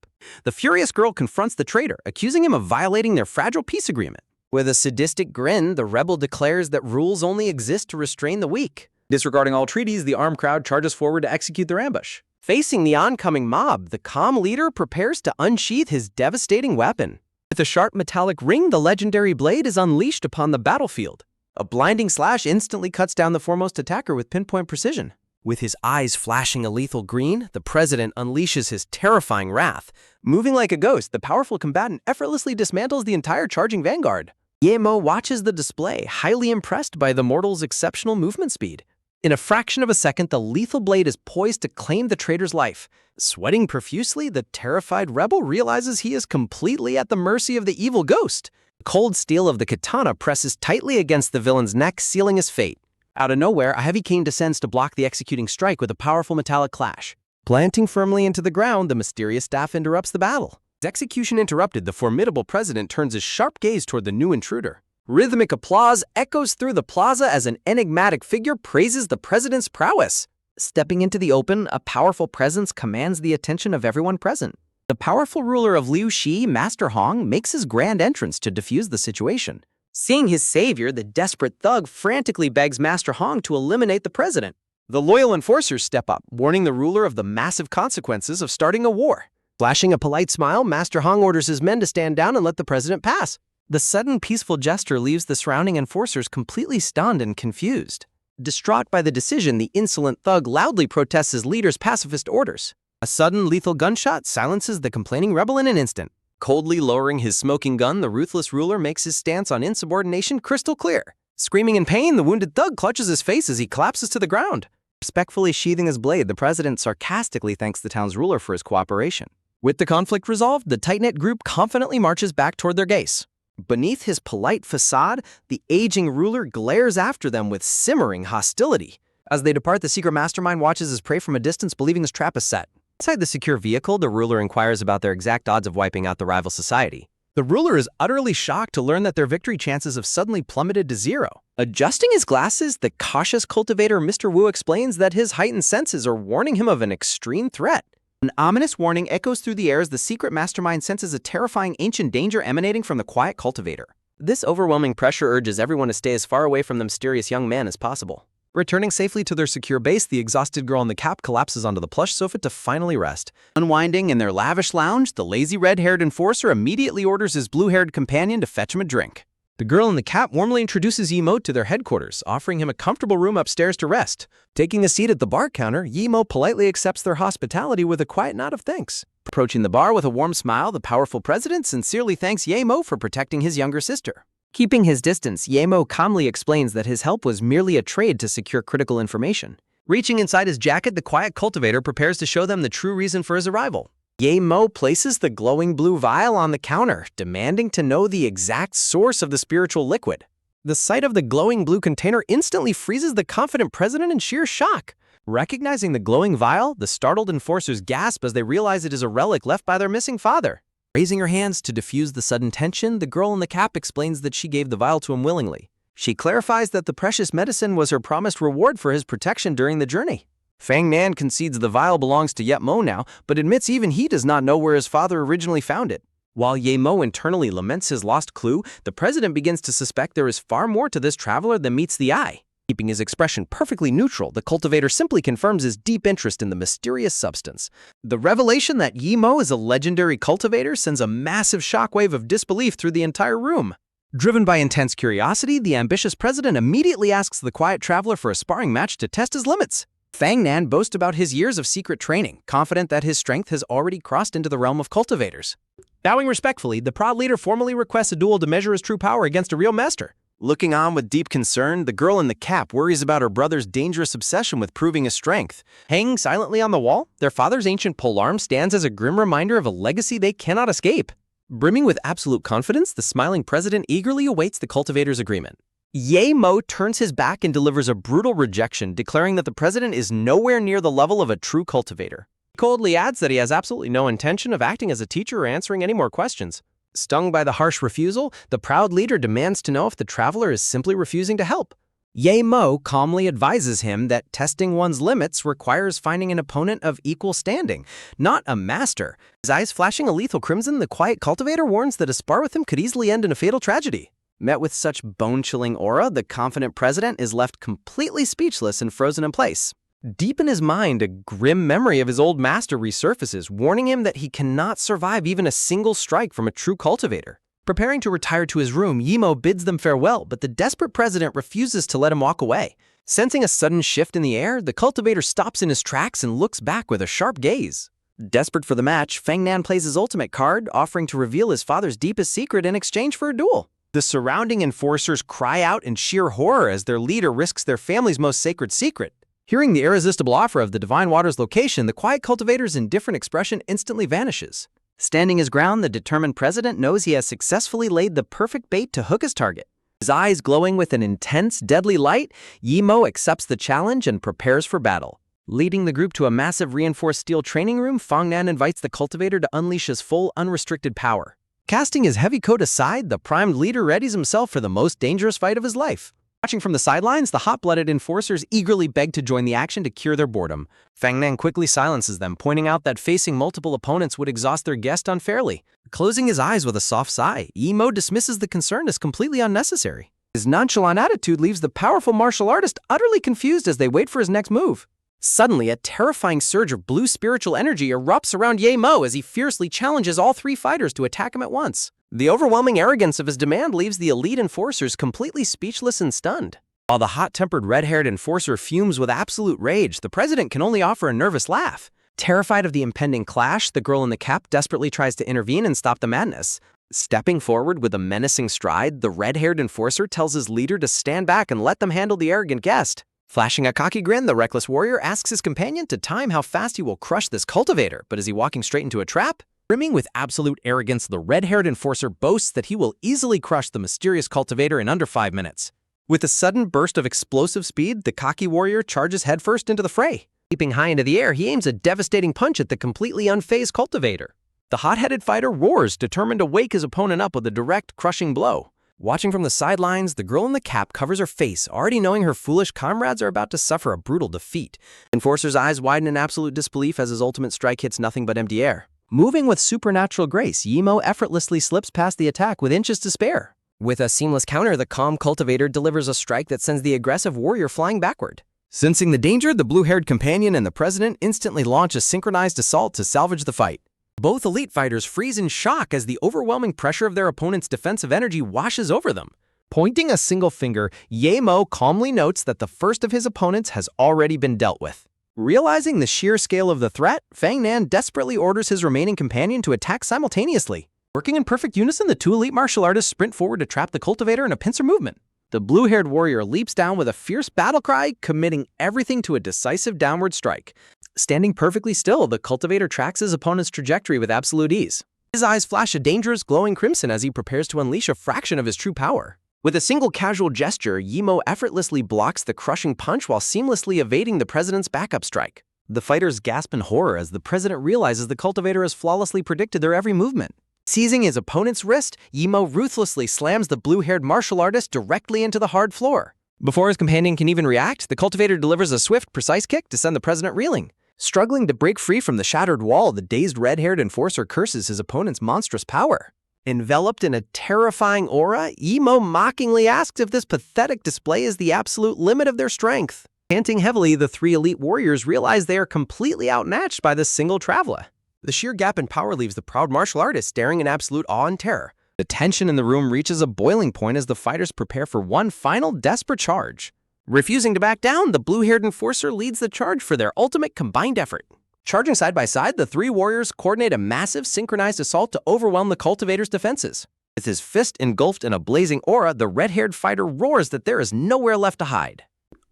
The furious girl confronts the traitor, accusing him of violating their fragile peace agreement. With a sadistic grin, the rebel declares that rules only exist to restrain the weak. Disregarding all treaties, the armed crowd charges forward to execute their ambush. Facing the oncoming mob, the calm leader prepares to unsheath his devastating weapon. With a sharp metallic ring, the legendary blade is unleashed upon the battlefield. A blinding slash instantly cuts down the foremost attacker with pinpoint precision. With his eyes flashing a lethal green, the president unleashes his terrifying wrath. Moving like a ghost, the powerful combatant effortlessly dismantles the entire charging vanguard. Ye Mo watches the display, highly impressed by the mortal's exceptional movement speed. In a fraction of a second, the lethal blade is poised to claim the traitor's life. Sweating profusely, the terrified rebel realizes he is completely at the mercy of the evil ghost. The cold steel of the katana presses tightly against the villain's neck, sealing his fate. Out of nowhere, a heavy cane descends to block the executing strike with a powerful metallic clash. Planting firmly into the ground, the mysterious staff interrupts the battle. As execution interrupted, the formidable president turns his sharp gaze toward the new intruder. Rhythmic applause echoes through the plaza as an enigmatic figure praises the president's prowess. Stepping into the open, a powerful presence commands the attention of everyone present. The powerful ruler of Liu Shi, Master Hong, makes his grand entrance to defuse the situation. Seeing his savior, the desperate thug frantically begs Master Hong to eliminate the president. The loyal enforcers step up, warning the ruler of the massive consequences of starting a war. Flashing a polite smile, Master Hong orders his men to stand down and let the president pass. The sudden peaceful gesture leaves the surrounding enforcers completely stunned and confused. Distraught by the decision, the insolent thug loudly protests his leader's pacifist orders. A sudden lethal gunshot silences the complaining rebel in an instant. Coldly lowering his smoking gun, the ruthless ruler makes his stance on insubordination crystal clear. Screaming in pain, the wounded thug clutches his face as he collapses to the ground. Respectfully sheathing his blade, the president sarcastically thanks the town's ruler for his cooperation. With the conflict resolved, the tight-knit group confidently marches back toward their base. Beneath his polite facade, the aging ruler glares after them with simmering hostility. As they depart, the secret mastermind watches his prey from a distance, believing his trap is set. Inside the secure vehicle, the ruler inquires about their exact odds of wiping out the rival society. The ruler is utterly shocked to learn that their victory chances have suddenly plummeted to zero. Adjusting his glasses, the cautious cultivator Mr. Wu explains that his heightened senses are warning him of an extreme threat. An ominous warning echoes through the air as the secret mastermind senses a terrifying ancient danger emanating from the quiet cultivator. This overwhelming pressure urges everyone to stay as far away from the mysterious young man as possible. Returning safely to their secure base, the exhausted girl in the cap collapses onto the plush sofa to finally rest. Unwinding in their lavish lounge, the lazy red-haired enforcer immediately orders his blue-haired companion to fetch him a drink. The girl in the cap warmly introduces Yimo to their headquarters, offering him a comfortable room upstairs to rest. Taking a seat at the bar counter, Yimo politely accepts their hospitality with a quiet nod of thanks. Approaching the bar with a warm smile, the powerful president sincerely thanks Yimo for protecting his younger sister. Keeping his distance, Yemo calmly explains that his help was merely a trade to secure critical information. Reaching inside his jacket, the quiet cultivator prepares to show them the true reason for his arrival. Yemo places the glowing blue vial on the counter, demanding to know the exact source of the spiritual liquid. The sight of the glowing blue container instantly freezes the confident president in sheer shock. Recognizing the glowing vial, the startled enforcers gasp as they realize it is a relic left by their missing father. Raising her hands to diffuse the sudden tension, the girl in the cap explains that she gave the vial to him willingly. She clarifies that the precious medicine was her promised reward for his protection during the journey. Fang Nan concedes the vial belongs to Yet Mo now, but admits even he does not know where his father originally found it. While Ye Mo internally laments his lost clue, the president begins to suspect there is far more to this traveler than meets the eye. Keeping his expression perfectly neutral, the cultivator simply confirms his deep interest in the mysterious substance. The revelation that Yimo is a legendary cultivator sends a massive shockwave of disbelief through the entire room. Driven by intense curiosity, the ambitious president immediately asks the quiet traveler for a sparring match to test his limits. Fang Nan boasts about his years of secret training, confident that his strength has already crossed into the realm of cultivators. Bowing respectfully, the proud leader formally requests a duel to measure his true power against a real master. Looking on with deep concern, the girl in the cap worries about her brother's dangerous obsession with proving his strength. Hanging silently on the wall, their father's ancient polearm stands as a grim reminder of a legacy they cannot escape. Brimming with absolute confidence, the smiling president eagerly awaits the cultivator's agreement. Ye Mo turns his back and delivers a brutal rejection, declaring that the president is nowhere near the level of a true cultivator. He coldly adds that he has absolutely no intention of acting as a teacher or answering any more questions. Stung by the harsh refusal, the proud leader demands to know if the traveler is simply refusing to help. Ye Mo calmly advises him that testing one's limits requires finding an opponent of equal standing, not a master. His eyes flashing a lethal crimson, the quiet cultivator warns that a spar with him could easily end in a fatal tragedy. Met with such bone-chilling aura, the confident president is left completely speechless and frozen in place. Deep in his mind, a grim memory of his old master resurfaces, warning him that he cannot survive even a single strike from a true cultivator. Preparing to retire to his room, Yimo bids them farewell, but the desperate president refuses to let him walk away. Sensing a sudden shift in the air, the cultivator stops in his tracks and looks back with a sharp gaze. Desperate for the match, Fang Nan plays his ultimate card, offering to reveal his father's deepest secret in exchange for a duel. The surrounding enforcers cry out in sheer horror as their leader risks their family's most sacred secret. Hearing the irresistible offer of the Divine Water's location, the quiet cultivator's indifferent expression instantly vanishes. Standing his ground, the determined president knows he has successfully laid the perfect bait to hook his target. His eyes glowing with an intense, deadly light, Yimo accepts the challenge and prepares for battle. Leading the group to a massive reinforced steel training room, Fang Nan invites the cultivator to unleash his full, unrestricted power. Casting his heavy coat aside, the primed leader readies himself for the most dangerous fight of his life. Watching from the sidelines, the hot-blooded enforcers eagerly beg to join the action to cure their boredom. Fang Nan quickly silences them, pointing out that facing multiple opponents would exhaust their guest unfairly. Closing his eyes with a soft sigh, Yimo dismisses the concern as completely unnecessary. His nonchalant attitude leaves the powerful martial artist utterly confused as they wait for his next move. Suddenly, a terrifying surge of blue spiritual energy erupts around Ye Mo as he fiercely challenges all three fighters to attack him at once. The overwhelming arrogance of his demand leaves the elite enforcers completely speechless and stunned. While the hot-tempered red-haired enforcer fumes with absolute rage, the president can only offer a nervous laugh. Terrified of the impending clash, the girl in the cap desperately tries to intervene and stop the madness. Stepping forward with a menacing stride, the red-haired enforcer tells his leader to stand back and let them handle the arrogant guest. Flashing a cocky grin, the reckless warrior asks his companion to time how fast he will crush this cultivator, but is he walking straight into a trap? Brimming with absolute arrogance, the red-haired enforcer boasts that he will easily crush the mysterious cultivator in under 5 minutes. With a sudden burst of explosive speed, the cocky warrior charges headfirst into the fray. Leaping high into the air, he aims a devastating punch at the completely unfazed cultivator. The hot-headed fighter roars, determined to wake his opponent up with a direct, crushing blow. Watching from the sidelines, the girl in the cap covers her face, already knowing her foolish comrades are about to suffer a brutal defeat. Enforcer's eyes widen in absolute disbelief as his ultimate strike hits nothing but empty air. Moving with supernatural grace, Yimo effortlessly slips past the attack with inches to spare. With a seamless counter, the calm cultivator delivers a strike that sends the aggressive warrior flying backward. Sensing the danger, the blue-haired companion and the president instantly launch a synchronized assault to salvage the fight. Both elite fighters freeze in shock as the overwhelming pressure of their opponent's defensive energy washes over them. Pointing a single finger, Yemo calmly notes that the first of his opponents has already been dealt with. Realizing the sheer scale of the threat, Fang Nan desperately orders his remaining companion to attack simultaneously. Working in perfect unison, the two elite martial artists sprint forward to trap the cultivator in a pincer movement. The blue-haired warrior leaps down with a fierce battle cry, committing everything to a decisive downward strike. Standing perfectly still, the cultivator tracks his opponent's trajectory with absolute ease. His eyes flash a dangerous glowing crimson as he prepares to unleash a fraction of his true power. With a single casual gesture, Yimo effortlessly blocks the crushing punch while seamlessly evading the president's backup strike. The fighters gasp in horror as the president realizes the cultivator has flawlessly predicted their every movement. Seizing his opponent's wrist, Yimo ruthlessly slams the blue-haired martial artist directly into the hard floor. Before his companion can even react, the cultivator delivers a swift, precise kick to send the president reeling. Struggling to break free from the shattered wall, the dazed red-haired enforcer curses his opponent's monstrous power. Enveloped in a terrifying aura, Yimo mockingly asks if this pathetic display is the absolute limit of their strength. Panting heavily, the three elite warriors realize they are completely outmatched by this single traveler. The sheer gap in power leaves the proud martial artist staring in absolute awe and terror. The tension in the room reaches a boiling point as the fighters prepare for one final desperate charge. Refusing to back down, the blue-haired enforcer leads the charge for their ultimate combined effort. Charging side by side, the three warriors coordinate a massive synchronized assault to overwhelm the cultivator's defenses. With his fist engulfed in a blazing aura, the red-haired fighter roars that there is nowhere left to hide.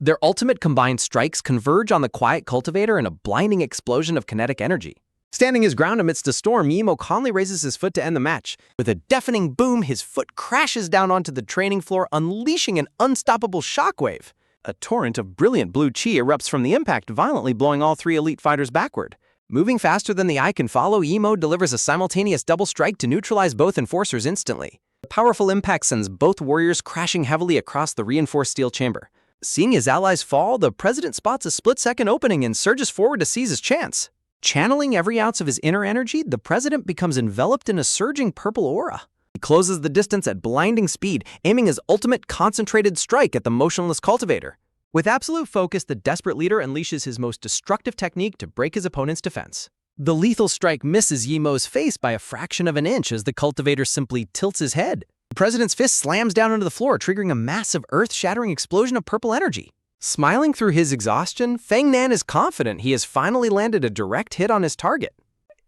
Their ultimate combined strikes converge on the quiet cultivator in a blinding explosion of kinetic energy. Standing his ground amidst a storm, Yimo calmly raises his foot to end the match. With a deafening boom, his foot crashes down onto the training floor, unleashing an unstoppable shockwave. A torrent of brilliant blue chi erupts from the impact, violently blowing all three elite fighters backward. Moving faster than the eye can follow, Yimo delivers a simultaneous double strike to neutralize both enforcers instantly. The powerful impact sends both warriors crashing heavily across the reinforced steel chamber. Seeing his allies fall, the president spots a split-second opening and surges forward to seize his chance. Channeling every ounce of his inner energy, the president becomes enveloped in a surging purple aura. He closes the distance at blinding speed, aiming his ultimate concentrated strike at the motionless cultivator. With absolute focus, the desperate leader unleashes his most destructive technique to break his opponent's defense. The lethal strike misses Yimo's face by a fraction of an inch as the cultivator simply tilts his head. The president's fist slams down onto the floor, triggering a massive earth-shattering explosion of purple energy. Smiling through his exhaustion, Fang Nan is confident he has finally landed a direct hit on his target.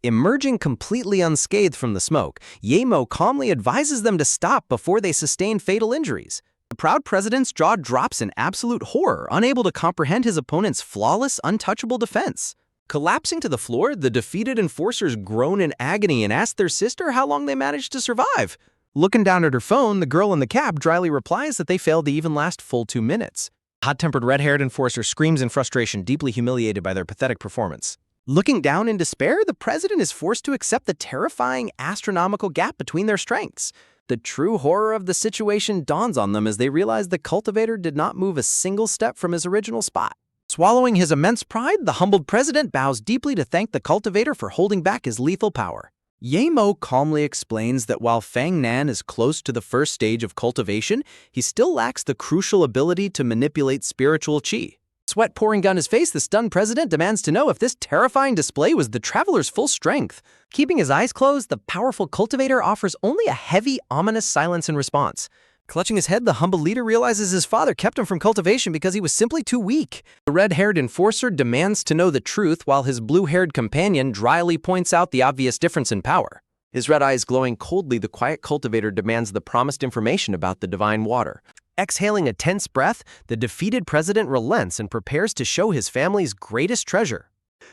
Emerging completely unscathed from the smoke, Yemo calmly advises them to stop before they sustain fatal injuries. The proud president's jaw drops in absolute horror, unable to comprehend his opponent's flawless, untouchable defense. Collapsing to the floor, the defeated enforcers groan in agony and ask their sister how long they managed to survive. Looking down at her phone, the girl in the cap dryly replies that they failed to even last full 2 minutes. Hot-tempered red-haired enforcer screams in frustration, deeply humiliated by their pathetic performance. Looking down in despair, the president is forced to accept the terrifying, astronomical gap between their strengths. The true horror of the situation dawns on them as they realize the cultivator did not move a single step from his original spot. Swallowing his immense pride, the humbled president bows deeply to thank the cultivator for holding back his lethal power. Yemo calmly explains that while Fang Nan is close to the first stage of cultivation, he still lacks the crucial ability to manipulate spiritual chi. Sweat pouring down his face, the stunned president demands to know if this terrifying display was the traveler's full strength. Keeping his eyes closed, the powerful cultivator offers only a heavy, ominous silence in response. Clutching his head, the humble leader realizes his father kept him from cultivation because he was simply too weak. The red-haired enforcer demands to know the truth while his blue-haired companion dryly points out the obvious difference in power. His red eyes glowing coldly, the quiet cultivator demands the promised information about the divine water. Exhaling a tense breath, the defeated president relents and prepares to show his family's greatest treasure.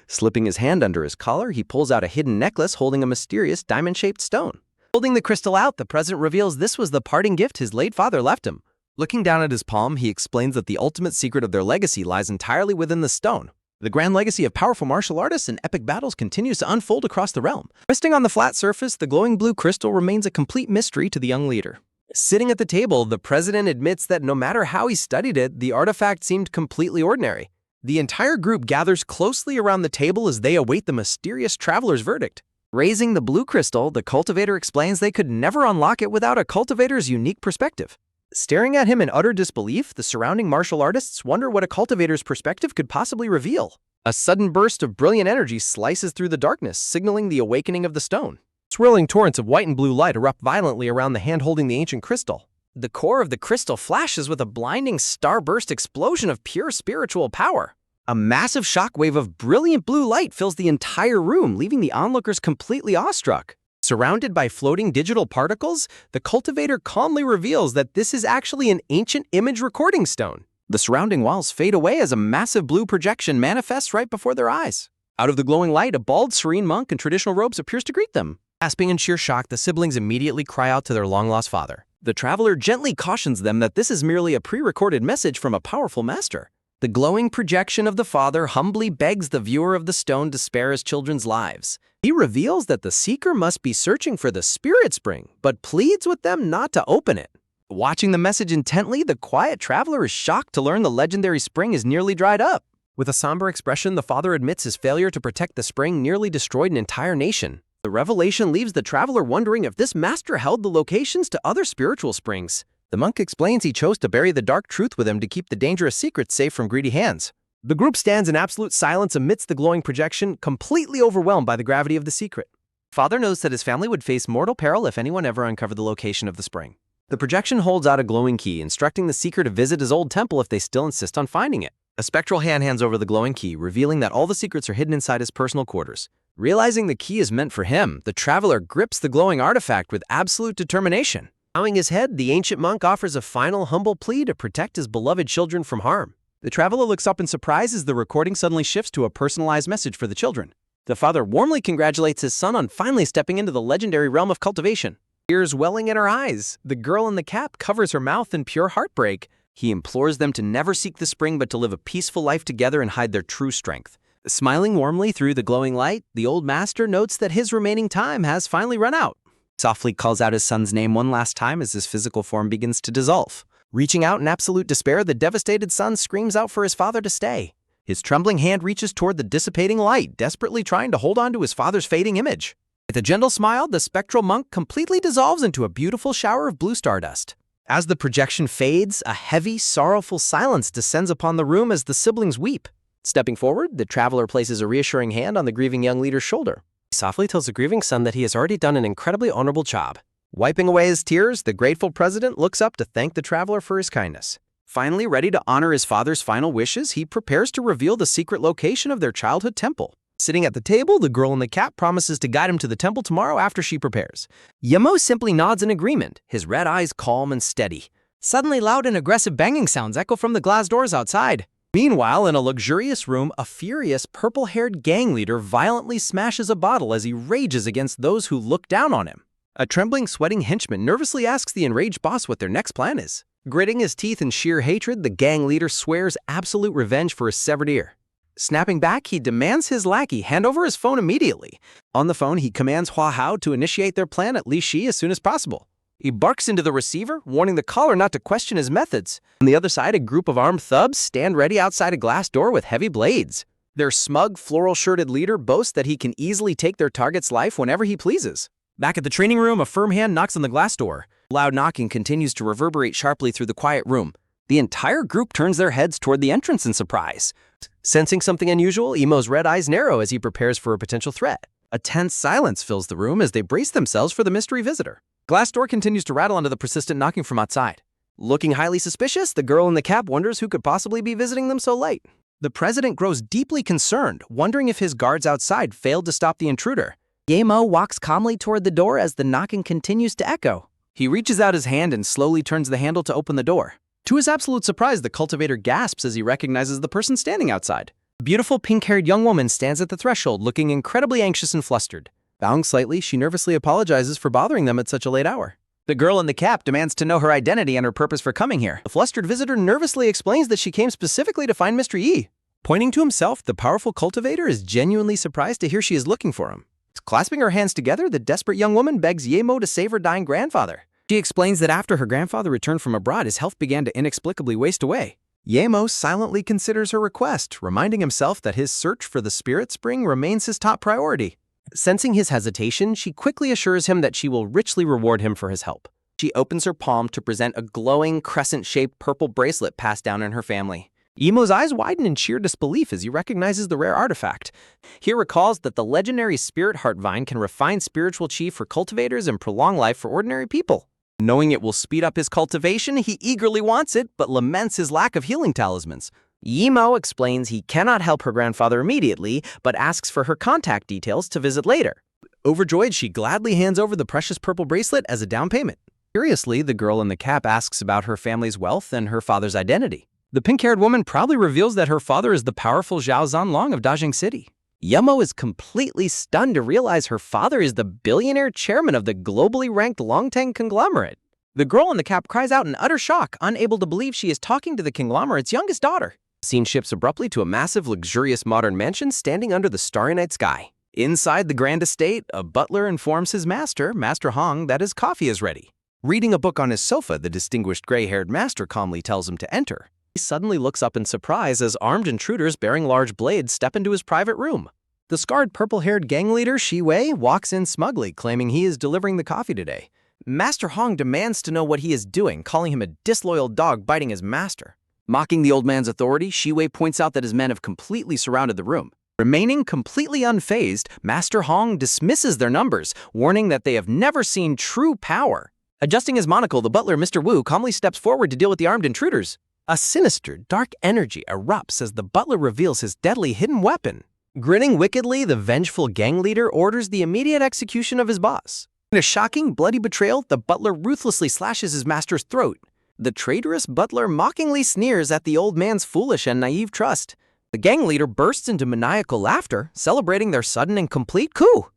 Slipping his hand under his collar, he pulls out a hidden necklace holding a mysterious diamond-shaped stone. Holding the crystal out, the president reveals this was the parting gift his late father left him. Looking down at his palm, he explains that the ultimate secret of their legacy lies entirely within the stone. The grand legacy of powerful martial artists and epic battles continues to unfold across the realm. Resting on the flat surface, the glowing blue crystal remains a complete mystery to the young leader. Sitting at the table, the president admits that no matter how he studied it, the artifact seemed completely ordinary. The entire group gathers closely around the table as they await the mysterious traveler's verdict. Raising the blue crystal, the cultivator explains they could never unlock it without a cultivator's unique perspective. Staring at him in utter disbelief, the surrounding martial artists wonder what a cultivator's perspective could possibly reveal. A sudden burst of brilliant energy slices through the darkness, signaling the awakening of the stone. Swirling torrents of white and blue light erupt violently around the hand holding the ancient crystal. The core of the crystal flashes with a blinding starburst explosion of pure spiritual power. A massive shockwave of brilliant blue light fills the entire room, leaving the onlookers completely awestruck. Surrounded by floating digital particles, the cultivator calmly reveals that this is actually an ancient image recording stone. The surrounding walls fade away as a massive blue projection manifests right before their eyes. Out of the glowing light, a bald, serene monk in traditional robes appears to greet them. Gasping in sheer shock, the siblings immediately cry out to their long-lost father. The traveler gently cautions them that this is merely a pre-recorded message from a powerful master. The glowing projection of the father humbly begs the viewer of the stone to spare his children's lives. He reveals that the seeker must be searching for the spirit spring, but pleads with them not to open it. Watching the message intently, the quiet traveler is shocked to learn the legendary spring is nearly dried up. With a somber expression, the father admits his failure to protect the spring nearly destroyed an entire nation. The revelation leaves the traveler wondering if this master held the locations to other spiritual springs. The monk explains he chose to bury the dark truth with him to keep the dangerous secrets safe from greedy hands. The group stands in absolute silence amidst the glowing projection, completely overwhelmed by the gravity of the secret. Father knows that his family would face mortal peril if anyone ever uncovered the location of the spring. The projection holds out a glowing key, instructing the seeker to visit his old temple if they still insist on finding it. A spectral hand hands over the glowing key, revealing that all the secrets are hidden inside his personal quarters. Realizing the key is meant for him, the traveler grips the glowing artifact with absolute determination. Bowing his head, the ancient monk offers a final humble plea to protect his beloved children from harm. The traveler looks up in surprise as the recording suddenly shifts to a personalized message for the children. The father warmly congratulates his son on finally stepping into the legendary realm of cultivation. Tears welling in her eyes, the girl in the cap covers her mouth in pure heartbreak. He implores them to never seek the spring but to live a peaceful life together and hide their true strength. Smiling warmly through the glowing light, the old master notes that his remaining time has finally run out. Softly calls out his son's name one last time as his physical form begins to dissolve. Reaching out in absolute despair, the devastated son screams out for his father to stay. His trembling hand reaches toward the dissipating light, desperately trying to hold on to his father's fading image. With a gentle smile, the spectral monk completely dissolves into a beautiful shower of blue stardust. As the projection fades, a heavy, sorrowful silence descends upon the room as the siblings weep. Stepping forward, the traveler places a reassuring hand on the grieving young leader's shoulder. He softly tells the grieving son that he has already done an incredibly honorable job. Wiping away his tears, the grateful president looks up to thank the traveler for his kindness. Finally, ready to honor his father's final wishes, he prepares to reveal the secret location of their childhood temple. Sitting at the table, the girl in the cap promises to guide him to the temple tomorrow after she prepares. Yamo simply nods in agreement, his red eyes calm and steady. Suddenly, loud and aggressive banging sounds echo from the glass doors outside. Meanwhile, in a luxurious room, a furious purple-haired gang leader violently smashes a bottle as he rages against those who look down on him. A trembling, sweating henchman nervously asks the enraged boss what their next plan is. Gritting his teeth in sheer hatred, the gang leader swears absolute revenge for his severed ear. Snapping back, he demands his lackey hand over his phone immediately. On the phone, he commands Hua Hao to initiate their plan at Li Shi as soon as possible. He barks into the receiver, warning the caller not to question his methods. On the other side, a group of armed thugs stand ready outside a glass door with heavy blades. Their smug, floral-shirted leader boasts that he can easily take their target's life whenever he pleases. Back at the training room, a firm hand knocks on the glass door. Loud knocking continues to reverberate sharply through the quiet room. The entire group turns their heads toward the entrance in surprise. Sensing something unusual, Emo's red eyes narrow as he prepares for a potential threat. A tense silence fills the room as they brace themselves for the mystery visitor. Glass door continues to rattle under the persistent knocking from outside. Looking highly suspicious, the girl in the cap wonders who could possibly be visiting them so late. The president grows deeply concerned, wondering if his guards outside failed to stop the intruder. Yemo walks calmly toward the door as the knocking continues to echo. He reaches out his hand and slowly turns the handle to open the door. To his absolute surprise, the cultivator gasps as he recognizes the person standing outside. A beautiful pink-haired young woman stands at the threshold, looking incredibly anxious and flustered. Bowing slightly, she nervously apologizes for bothering them at such a late hour. The girl in the cap demands to know her identity and her purpose for coming here. The flustered visitor nervously explains that she came specifically to find Mr. Yi. Pointing to himself, the powerful cultivator is genuinely surprised to hear she is looking for him. Clasping her hands together, the desperate young woman begs Yemo to save her dying grandfather. She explains that after her grandfather returned from abroad, his health began to inexplicably waste away. Yemo silently considers her request, reminding himself that his search for the spirit spring remains his top priority. Sensing his hesitation, she quickly assures him that she will richly reward him for his help. She opens her palm to present a glowing, crescent-shaped purple bracelet passed down in her family. Yemo's eyes widen in sheer disbelief as he recognizes the rare artifact. He recalls that the legendary spirit heart vine can refine spiritual chi for cultivators and prolong life for ordinary people. Knowing it will speed up his cultivation, he eagerly wants it, but laments his lack of healing talismans. Yemo explains he cannot help her grandfather immediately, but asks for her contact details to visit later. Overjoyed, she gladly hands over the precious purple bracelet as a down payment. Curiously, the girl in the cap asks about her family's wealth and her father's identity. The pink-haired woman proudly reveals that her father is the powerful Zhao Zanlong of Dajing City. Yemo is completely stunned to realize her father is the billionaire chairman of the globally ranked Longteng conglomerate. The girl in the cap cries out in utter shock, unable to believe she is talking to the conglomerate's youngest daughter. The scene shifts abruptly to a massive, luxurious modern mansion standing under the starry night sky. Inside the grand estate, a butler informs his master, Master Hong, that his coffee is ready. Reading a book on his sofa, the distinguished gray-haired master calmly tells him to enter. He suddenly looks up in surprise as armed intruders bearing large blades step into his private room. The scarred purple-haired gang leader, Shi Wei, walks in smugly, claiming he is delivering the coffee today. Master Hong demands to know what he is doing, calling him a disloyal dog biting his master. Mocking the old man's authority, Shi Wei points out that his men have completely surrounded the room. Remaining completely unfazed, Master Hong dismisses their numbers, warning that they have never seen true power. Adjusting his monocle, the butler, Mr. Wu, calmly steps forward to deal with the armed intruders. A sinister, dark energy erupts as the butler reveals his deadly hidden weapon. Grinning wickedly, the vengeful gang leader orders the immediate execution of his boss. In a shocking, bloody betrayal, the butler ruthlessly slashes his master's throat. The traitorous butler mockingly sneers at the old man's foolish and naive trust. The gang leader bursts into maniacal laughter, celebrating their sudden and complete coup.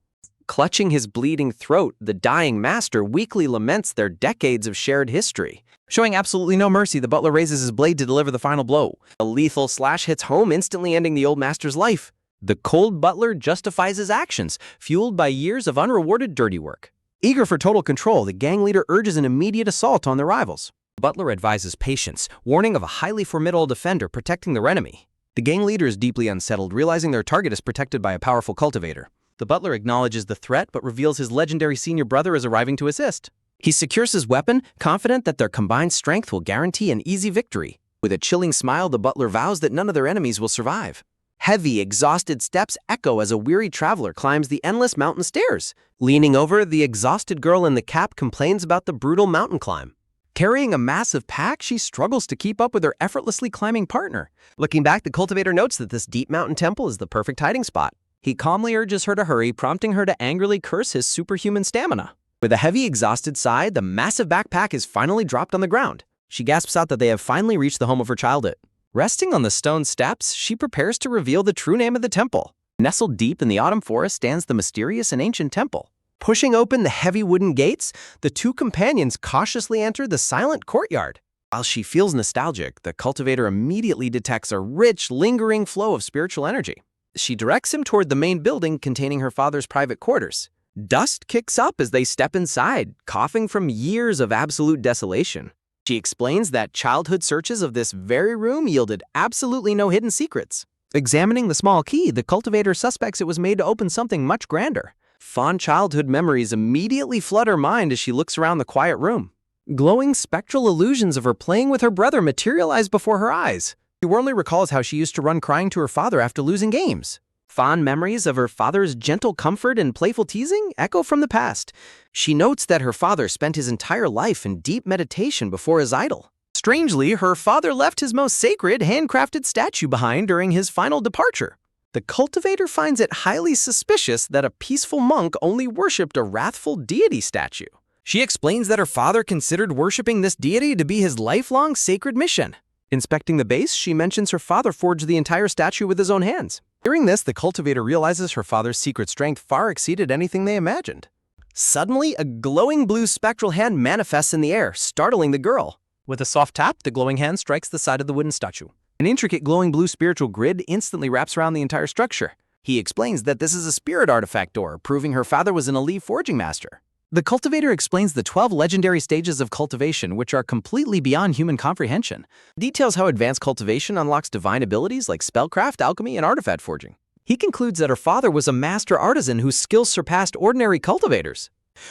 Clutching his bleeding throat, the dying master weakly laments their decades of shared history. Showing absolutely no mercy, the butler raises his blade to deliver the final blow. A lethal slash hits home, instantly ending the old master's life. The cold butler justifies his actions, fueled by years of unrewarded dirty work. Eager for total control, the gang leader urges an immediate assault on their rivals. The butler advises patience, warning of a highly formidable defender protecting their enemy. The gang leader is deeply unsettled, realizing their target is protected by a powerful cultivator. The butler acknowledges the threat, but reveals his legendary senior brother is arriving to assist. He secures his weapon, confident that their combined strength will guarantee an easy victory. With a chilling smile, the butler vows that none of their enemies will survive. Heavy, exhausted steps echo as a weary traveler climbs the endless mountain stairs. Leaning over, the exhausted girl in the cap complains about the brutal mountain climb. Carrying a massive pack, she struggles to keep up with her effortlessly climbing partner. Looking back, the cultivator notes that this deep mountain temple is the perfect hiding spot. He calmly urges her to hurry, prompting her to angrily curse his superhuman stamina. With a heavy, exhausted sigh, the massive backpack is finally dropped on the ground. She gasps out that they have finally reached the home of her childhood. Resting on the stone steps, she prepares to reveal the true name of the temple. Nestled deep in the autumn forest stands the mysterious and ancient temple. Pushing open the heavy wooden gates, the two companions cautiously enter the silent courtyard. While she feels nostalgic, the cultivator immediately detects a rich, lingering flow of spiritual energy. She directs him toward the main building containing her father's private quarters. Dust kicks up as they step inside, coughing from years of absolute desolation. She explains that childhood searches of this very room yielded absolutely no hidden secrets. Examining the small key, the cultivator suspects it was made to open something much grander. Fond childhood memories immediately flood her mind as she looks around the quiet room. Glowing spectral illusions of her playing with her brother materialize before her eyes. She warmly recalls how she used to run crying to her father after losing games. Fond memories of her father's gentle comfort and playful teasing echo from the past. She notes that her father spent his entire life in deep meditation before his idol. Strangely, her father left his most sacred, handcrafted statue behind during his final departure. The cultivator finds it highly suspicious that a peaceful monk only worshipped a wrathful deity statue. She explains that her father considered worshipping this deity to be his lifelong sacred mission. Inspecting the base, she mentions her father forged the entire statue with his own hands. Hearing this, the cultivator realizes her father's secret strength far exceeded anything they imagined. Suddenly, a glowing blue spectral hand manifests in the air, startling the girl. With a soft tap, the glowing hand strikes the side of the wooden statue. An intricate glowing blue spiritual grid instantly wraps around the entire structure. He explains that this is a spirit artifact door, proving her father was an elite forging master. The cultivator explains the 12 legendary stages of cultivation, which are completely beyond human comprehension. Details how advanced cultivation unlocks divine abilities like spellcraft, alchemy, and artifact forging. He concludes that her father was a master artisan whose skills surpassed ordinary cultivators.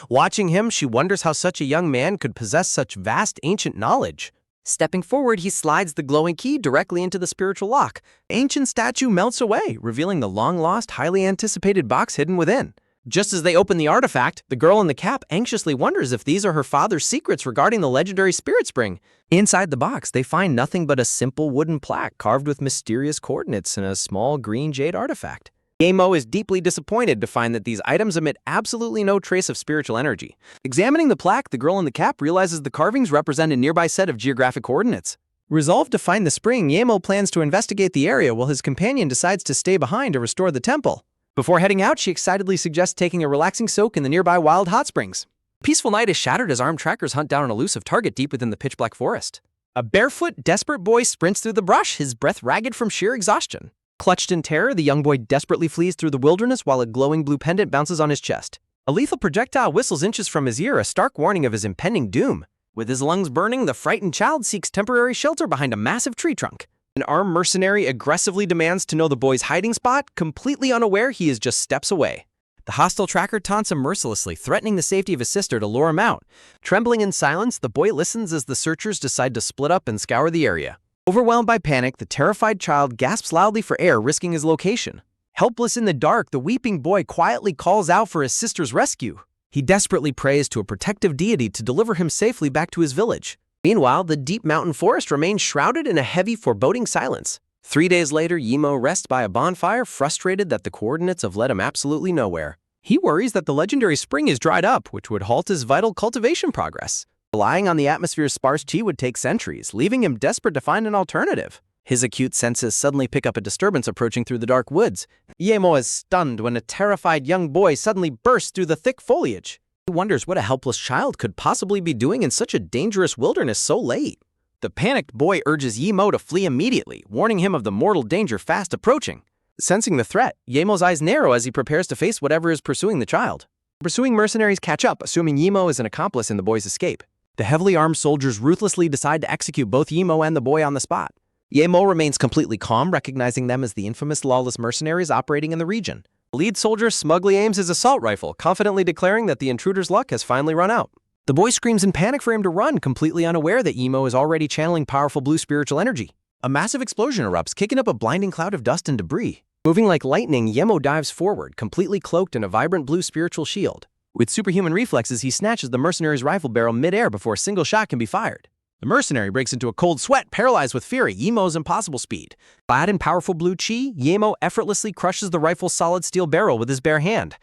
Watching him, she wonders how such a young man could possess such vast ancient knowledge. Stepping forward, he slides the glowing key directly into the spiritual lock. The ancient statue melts away, revealing the long-lost, highly anticipated box hidden within. Just as they open the artifact, the girl in the cap anxiously wonders if these are her father's secrets regarding the legendary spirit spring. Inside the box, they find nothing but a simple wooden plaque carved with mysterious coordinates and a small green jade artifact. Yemo is deeply disappointed to find that these items emit absolutely no trace of spiritual energy. Examining the plaque, the girl in the cap realizes the carvings represent a nearby set of geographic coordinates. Resolved to find the spring, Yemo plans to investigate the area while his companion decides to stay behind to restore the temple. Before heading out, she excitedly suggests taking a relaxing soak in the nearby wild hot springs. The peaceful night is shattered as armed trackers hunt down an elusive target deep within the pitch-black forest. A barefoot, desperate boy sprints through the brush, his breath ragged from sheer exhaustion. Clutched in terror, the young boy desperately flees through the wilderness while a glowing blue pendant bounces on his chest. A lethal projectile whistles inches from his ear, a stark warning of his impending doom. With his lungs burning, the frightened child seeks temporary shelter behind a massive tree trunk. An armed mercenary aggressively demands to know the boy's hiding spot, completely unaware he is just steps away. The hostile tracker taunts him mercilessly, threatening the safety of his sister to lure him out. Trembling in silence, the boy listens as the searchers decide to split up and scour the area. Overwhelmed by panic, the terrified child gasps loudly for air, risking his location. Helpless in the dark, the weeping boy quietly calls out for his sister's rescue. He desperately prays to a protective deity to deliver him safely back to his village. Meanwhile, the deep mountain forest remains shrouded in a heavy, foreboding silence. 3 days later, Yemo rests by a bonfire, frustrated that the coordinates have led him absolutely nowhere. He worries that the legendary spring is dried up, which would halt his vital cultivation progress. Relying on the atmosphere's sparse chi would take centuries, leaving him desperate to find an alternative. His acute senses suddenly pick up a disturbance approaching through the dark woods. Yemo is stunned when a terrified young boy suddenly bursts through the thick foliage. He wonders what a helpless child could possibly be doing in such a dangerous wilderness so late. The panicked boy urges Yemo to flee immediately, warning him of the mortal danger fast approaching. Sensing the threat, Yemo's eyes narrow as he prepares to face whatever is pursuing the child. Pursuing mercenaries catch up, assuming Yemo is an accomplice in the boy's escape. The heavily armed soldiers ruthlessly decide to execute both Yemo and the boy on the spot. Yemo remains completely calm, recognizing them as the infamous lawless mercenaries operating in the region. The lead soldier smugly aims his assault rifle, confidently declaring that the intruder's luck has finally run out. The boy screams in panic for him to run, completely unaware that Yemo is already channeling powerful blue spiritual energy. A massive explosion erupts, kicking up a blinding cloud of dust and debris. Moving like lightning, Yemo dives forward, completely cloaked in a vibrant blue spiritual shield. With superhuman reflexes, he snatches the mercenary's rifle barrel mid-air before a single shot can be fired. The mercenary breaks into a cold sweat, paralyzed with fury, Yemo's impossible speed. Clad in powerful blue chi, Yemo effortlessly crushes the rifle's solid steel barrel with his bare hand.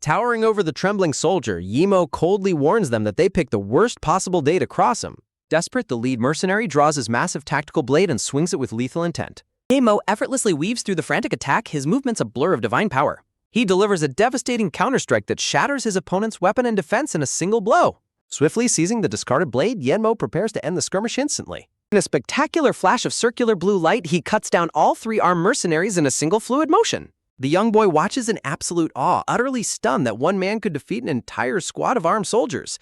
Towering over the trembling soldier, Yemo coldly warns them that they picked the worst possible day to cross him. Desperate, the lead mercenary draws his massive tactical blade and swings it with lethal intent. Yemo effortlessly weaves through the frantic attack, his movements a blur of divine power. He delivers a devastating counterstrike that shatters his opponent's weapon and defense in a single blow. Swiftly seizing the discarded blade, Yemo prepares to end the skirmish instantly. In a spectacular flash of circular blue light, he cuts down all 3 armed mercenaries in a single fluid motion. The young boy watches in absolute awe, utterly stunned that one man could defeat an entire squad of armed soldiers.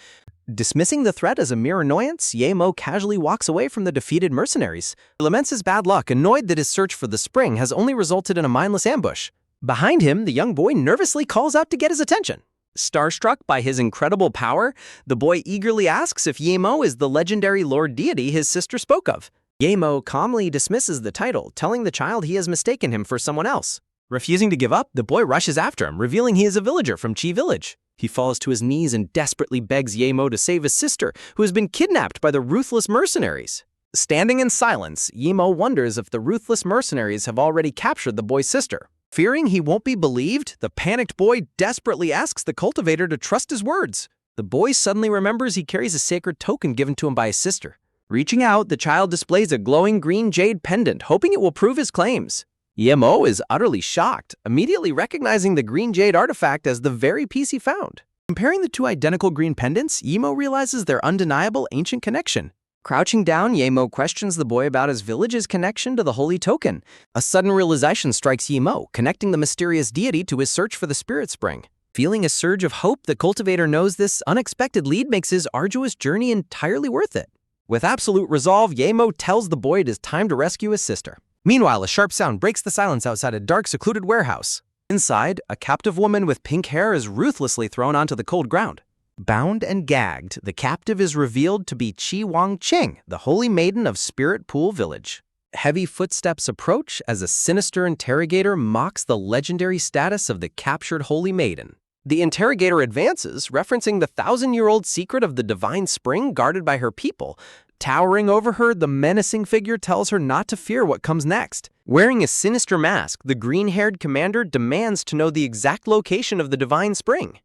Dismissing the threat as a mere annoyance, Yemo casually walks away from the defeated mercenaries. He laments his bad luck, annoyed that his search for the spring has only resulted in a mindless ambush. Behind him, the young boy nervously calls out to get his attention. Starstruck by his incredible power, the boy eagerly asks if Yemo is the legendary lord deity his sister spoke of. Yemo calmly dismisses the title, telling the child he has mistaken him for someone else. Refusing to give up, the boy rushes after him, revealing he is a villager from Chi village. He falls to his knees and desperately begs Yemo to save his sister, who has been kidnapped by the ruthless mercenaries. Standing in silence, Yemo wonders if the ruthless mercenaries have already captured the boy's sister. Fearing he won't be believed, the panicked boy desperately asks the cultivator to trust his words. The boy suddenly remembers he carries a sacred token given to him by his sister. Reaching out, the child displays a glowing green jade pendant, hoping it will prove his claims. Yemo is utterly shocked, immediately recognizing the green jade artifact as the very piece he found. Comparing the two identical green pendants, Yemo realizes their undeniable ancient connection. Crouching down, Yemo questions the boy about his village's connection to the holy token. A sudden realization strikes Yemo, connecting the mysterious deity to his search for the spirit spring. Feeling a surge of hope, the cultivator knows this unexpected lead makes his arduous journey entirely worth it. With absolute resolve, Yemo tells the boy it is time to rescue his sister. Meanwhile, a sharp sound breaks the silence outside a dark, secluded warehouse. Inside, a captive woman with pink hair is ruthlessly thrown onto the cold ground. Bound and gagged, the captive is revealed to be Chi Wang-cheng, the holy maiden of Spirit Pool Village. Heavy footsteps approach as a sinister interrogator mocks the legendary status of the captured holy maiden. The interrogator advances, referencing the 1,000-year-old secret of the divine spring guarded by her people. Towering over her, the menacing figure tells her not to fear what comes next. Wearing a sinister mask, the green-haired commander demands to know the exact location of the divine spring.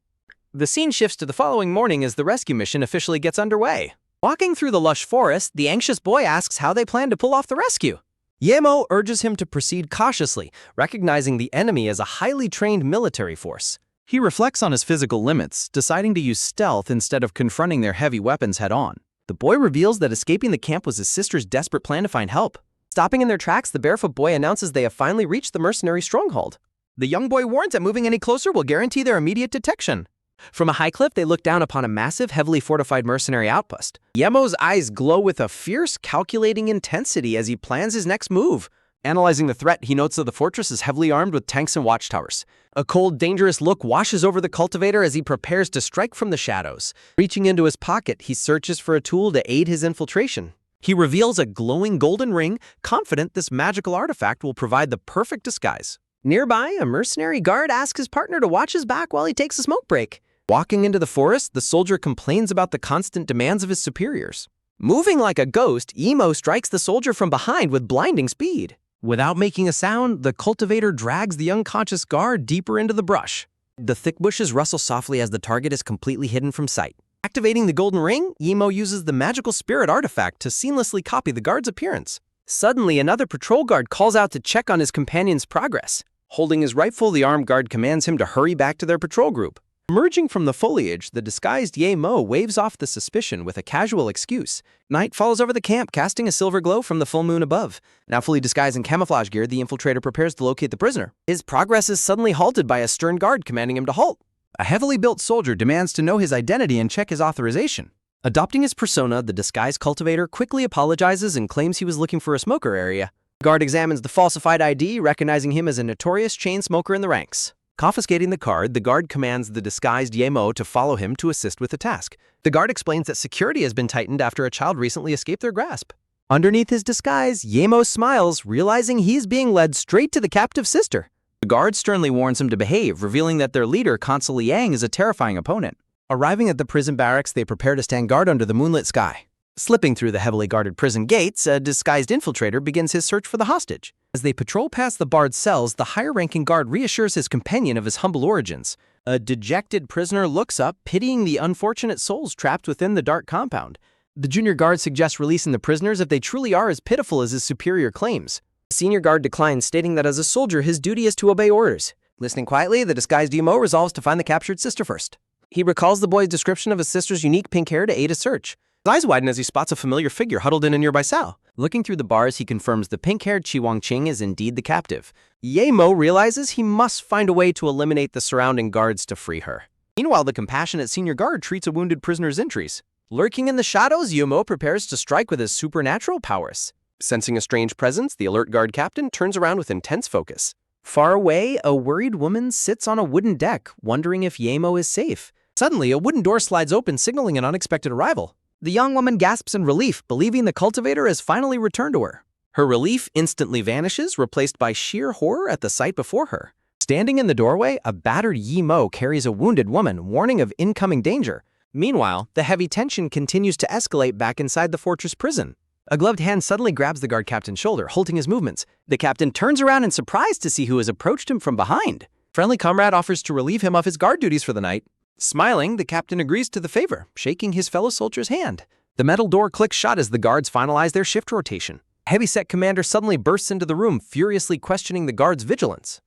The scene shifts to the following morning as the rescue mission officially gets underway. Walking through the lush forest, the anxious boy asks how they plan to pull off the rescue. Yemo urges him to proceed cautiously, recognizing the enemy as a highly trained military force. He reflects on his physical limits, deciding to use stealth instead of confronting their heavy weapons head-on. The boy reveals that escaping the camp was his sister's desperate plan to find help. Stopping in their tracks, the barefoot boy announces they have finally reached the mercenary stronghold. The young boy warns that moving any closer will guarantee their immediate detection. From a high cliff, they look down upon a massive, heavily fortified mercenary outpost. Yemo's eyes glow with a fierce, calculating intensity as he plans his next move. Analyzing the threat, he notes that the fortress is heavily armed with tanks and watchtowers. A cold, dangerous look washes over the cultivator as he prepares to strike from the shadows. Reaching into his pocket, he searches for a tool to aid his infiltration. He reveals a glowing golden ring, confident this magical artifact will provide the perfect disguise. Nearby, a mercenary guard asks his partner to watch his back while he takes a smoke break. Walking into the forest, the soldier complains about the constant demands of his superiors. Moving like a ghost, Yemo strikes the soldier from behind with blinding speed. Without making a sound, the cultivator drags the unconscious guard deeper into the brush. The thick bushes rustle softly as the target is completely hidden from sight. Activating the golden ring, Yemo uses the magical spirit artifact to seamlessly copy the guard's appearance. Suddenly, another patrol guard calls out to check on his companion's progress. Holding his rifle, the armed guard commands him to hurry back to their patrol group. Emerging from the foliage, the disguised Yemo waves off the suspicion with a casual excuse. Night falls over the camp, casting a silver glow from the full moon above. Now fully disguised in camouflage gear, the infiltrator prepares to locate the prisoner. His progress is suddenly halted by a stern guard commanding him to halt. A heavily built soldier demands to know his identity and check his authorization. Adopting his persona, the disguised cultivator quickly apologizes and claims he was looking for a smoker area. The guard examines the falsified ID, recognizing him as a notorious chain smoker in the ranks. Confiscating the card, the guard commands the disguised Yemo to follow him to assist with the task. The guard explains that security has been tightened after a child recently escaped their grasp. Underneath his disguise, Yemo smiles, realizing he's being led straight to the captive sister. The guard sternly warns him to behave, revealing that their leader, Consul Liang, is a terrifying opponent. Arriving at the prison barracks, they prepare to stand guard under the moonlit sky. Slipping through the heavily guarded prison gates, a disguised infiltrator begins his search for the hostage. As they patrol past the barred cells, the higher-ranking guard reassures his companion of his humble origins. A dejected prisoner looks up, pitying the unfortunate souls trapped within the dark compound. The junior guard suggests releasing the prisoners if they truly are as pitiful as his superior claims. The senior guard declines, stating that as a soldier, his duty is to obey orders. Listening quietly, the disguised Yemo resolves to find the captured sister first. He recalls the boy's description of his sister's unique pink hair to aid his search. His eyes widen as he spots a familiar figure huddled in a nearby cell. Looking through the bars, he confirms the pink-haired Chi Wang-cheng is indeed the captive. Yemo realizes he must find a way to eliminate the surrounding guards to free her. Meanwhile, the compassionate senior guard treats a wounded prisoner's injuries. Lurking in the shadows, Yemo prepares to strike with his supernatural powers. Sensing a strange presence, the alert guard captain turns around with intense focus. Far away, a worried woman sits on a wooden deck, wondering if Yemo is safe. Suddenly, a wooden door slides open, signaling an unexpected arrival. The young woman gasps in relief, believing the cultivator has finally returned to her. Her relief instantly vanishes, replaced by sheer horror at the sight before her. Standing in the doorway, a battered Yi Mo carries a wounded woman, warning of incoming danger. Meanwhile, the heavy tension continues to escalate back inside the fortress prison. A gloved hand suddenly grabs the guard captain's shoulder, halting his movements. The captain turns around in surprise to see who has approached him from behind. Friendly comrade offers to relieve him of his guard duties for the night. Smiling, the captain agrees to the favor, shaking his fellow soldier's hand. The metal door clicks shut as the guards finalize their shift rotation. Heavyset commander suddenly bursts into the room, furiously questioning the guards' vigilance.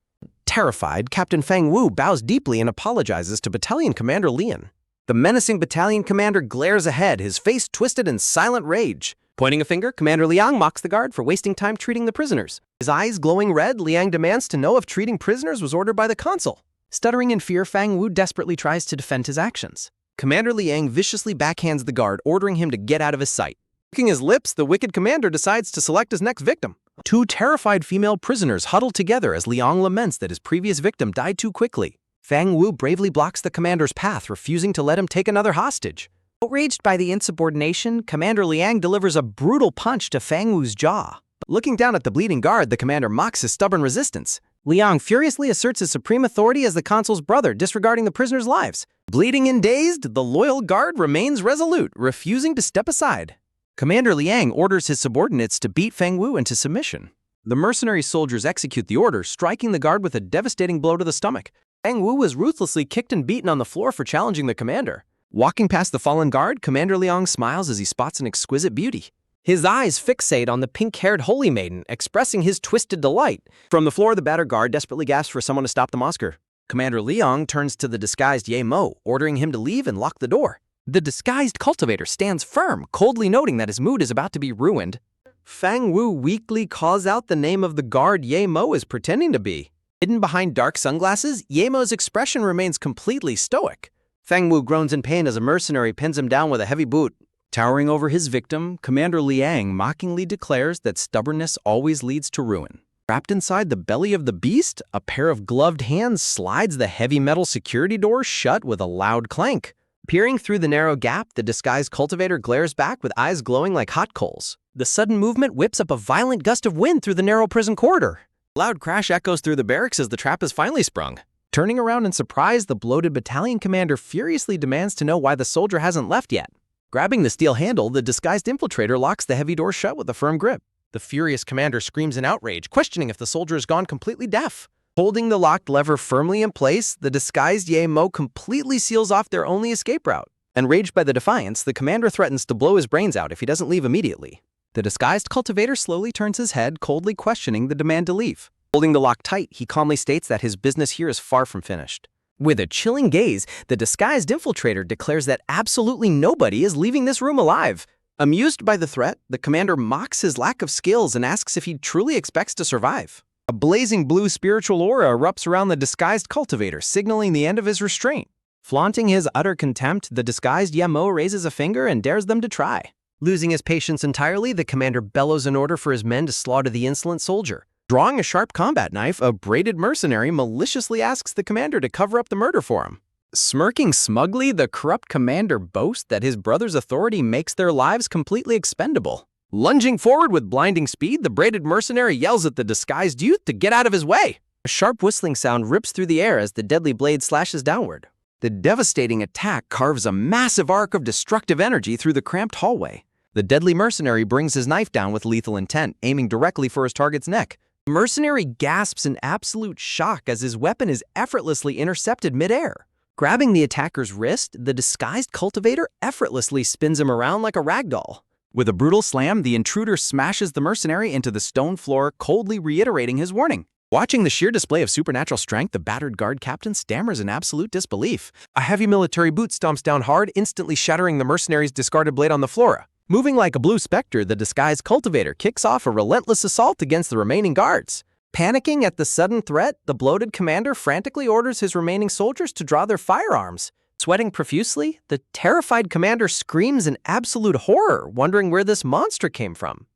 Terrified, Captain Feng Wu bows deeply and apologizes to Battalion Commander Lian. The menacing battalion commander glares ahead, his face twisted in silent rage. Pointing a finger, Commander Liang mocks the guard for wasting time treating the prisoners. His eyes glowing red, Liang demands to know if treating prisoners was ordered by the consul. Stuttering in fear, Feng Wu desperately tries to defend his actions. Commander Liang viciously backhands the guard, ordering him to get out of his sight. Licking his lips, the wicked commander decides to select his next victim. Two terrified female prisoners huddle together as Liang laments that his previous victim died too quickly. Feng Wu bravely blocks the commander's path, refusing to let him take another hostage. Outraged by the insubordination, Commander Liang delivers a brutal punch to Feng Wu's jaw. But looking down at the bleeding guard, the commander mocks his stubborn resistance. Liang furiously asserts his supreme authority as the consul's brother, disregarding the prisoners' lives. Bleeding and dazed, the loyal guard remains resolute, refusing to step aside. Commander Liang orders his subordinates to beat Feng Wu into submission. The mercenary soldiers execute the order, striking the guard with a devastating blow to the stomach. Feng Wu is ruthlessly kicked and beaten on the floor for challenging the commander. Walking past the fallen guard, Commander Liang smiles as he spots an exquisite beauty. His eyes fixate on the pink-haired holy maiden, expressing his twisted delight. From the floor, the battered guard desperately gasps for someone to stop the monster. Commander Liang turns to the disguised Ye Mo, ordering him to leave and lock the door. The disguised cultivator stands firm, coldly noting that his mood is about to be ruined. Feng Wu weakly calls out the name of the guard Ye Mo is pretending to be. Hidden behind dark sunglasses, Ye Mo's expression remains completely stoic. Feng Wu groans in pain as a mercenary pins him down with a heavy boot. Towering over his victim, Commander Liang mockingly declares that stubbornness always leads to ruin. Trapped inside the belly of the beast, a pair of gloved hands slides the heavy metal security door shut with a loud clank. Peering through the narrow gap, the disguised cultivator glares back with eyes glowing like hot coals. The sudden movement whips up a violent gust of wind through the narrow prison corridor. A loud crash echoes through the barracks as the trap is finally sprung. Turning around in surprise, the bloated battalion commander furiously demands to know why the soldier hasn't left yet. Grabbing the steel handle, the disguised infiltrator locks the heavy door shut with a firm grip. The furious commander screams in outrage, questioning if the soldier has gone completely deaf. Holding the locked lever firmly in place, the disguised Ye Mo completely seals off their only escape route. Enraged by the defiance, the commander threatens to blow his brains out if he doesn't leave immediately. The disguised cultivator slowly turns his head, coldly questioning the demand to leave. Holding the lock tight, he calmly states that his business here is far from finished. With a chilling gaze, the disguised infiltrator declares that absolutely nobody is leaving this room alive. Amused by the threat, the commander mocks his lack of skills and asks if he truly expects to survive. A blazing blue spiritual aura erupts around the disguised cultivator, signaling the end of his restraint. Flaunting his utter contempt, the disguised Ye Mo raises a finger and dares them to try. Losing his patience entirely, the commander bellows an order for his men to slaughter the insolent soldier. Drawing a sharp combat knife, a braided mercenary maliciously asks the commander to cover up the murder for him. Smirking smugly, the corrupt commander boasts that his brother's authority makes their lives completely expendable. Lunging forward with blinding speed, the braided mercenary yells at the disguised youth to get out of his way. A sharp whistling sound rips through the air as the deadly blade slashes downward. The devastating attack carves a massive arc of destructive energy through the cramped hallway. The deadly mercenary brings his knife down with lethal intent, aiming directly for his target's neck. The mercenary gasps in absolute shock as his weapon is effortlessly intercepted midair. Grabbing the attacker's wrist, the disguised cultivator effortlessly spins him around like a ragdoll. With a brutal slam, the intruder smashes the mercenary into the stone floor, coldly reiterating his warning. Watching the sheer display of supernatural strength, the battered guard captain stammers in absolute disbelief. A heavy military boot stomps down hard, instantly shattering the mercenary's discarded blade on the floor. Moving like a blue specter, the disguised cultivator kicks off a relentless assault against the remaining guards. Panicking at the sudden threat, the bloated commander frantically orders his remaining soldiers to draw their firearms. Sweating profusely, the terrified commander screams in absolute horror, wondering where this monster came from.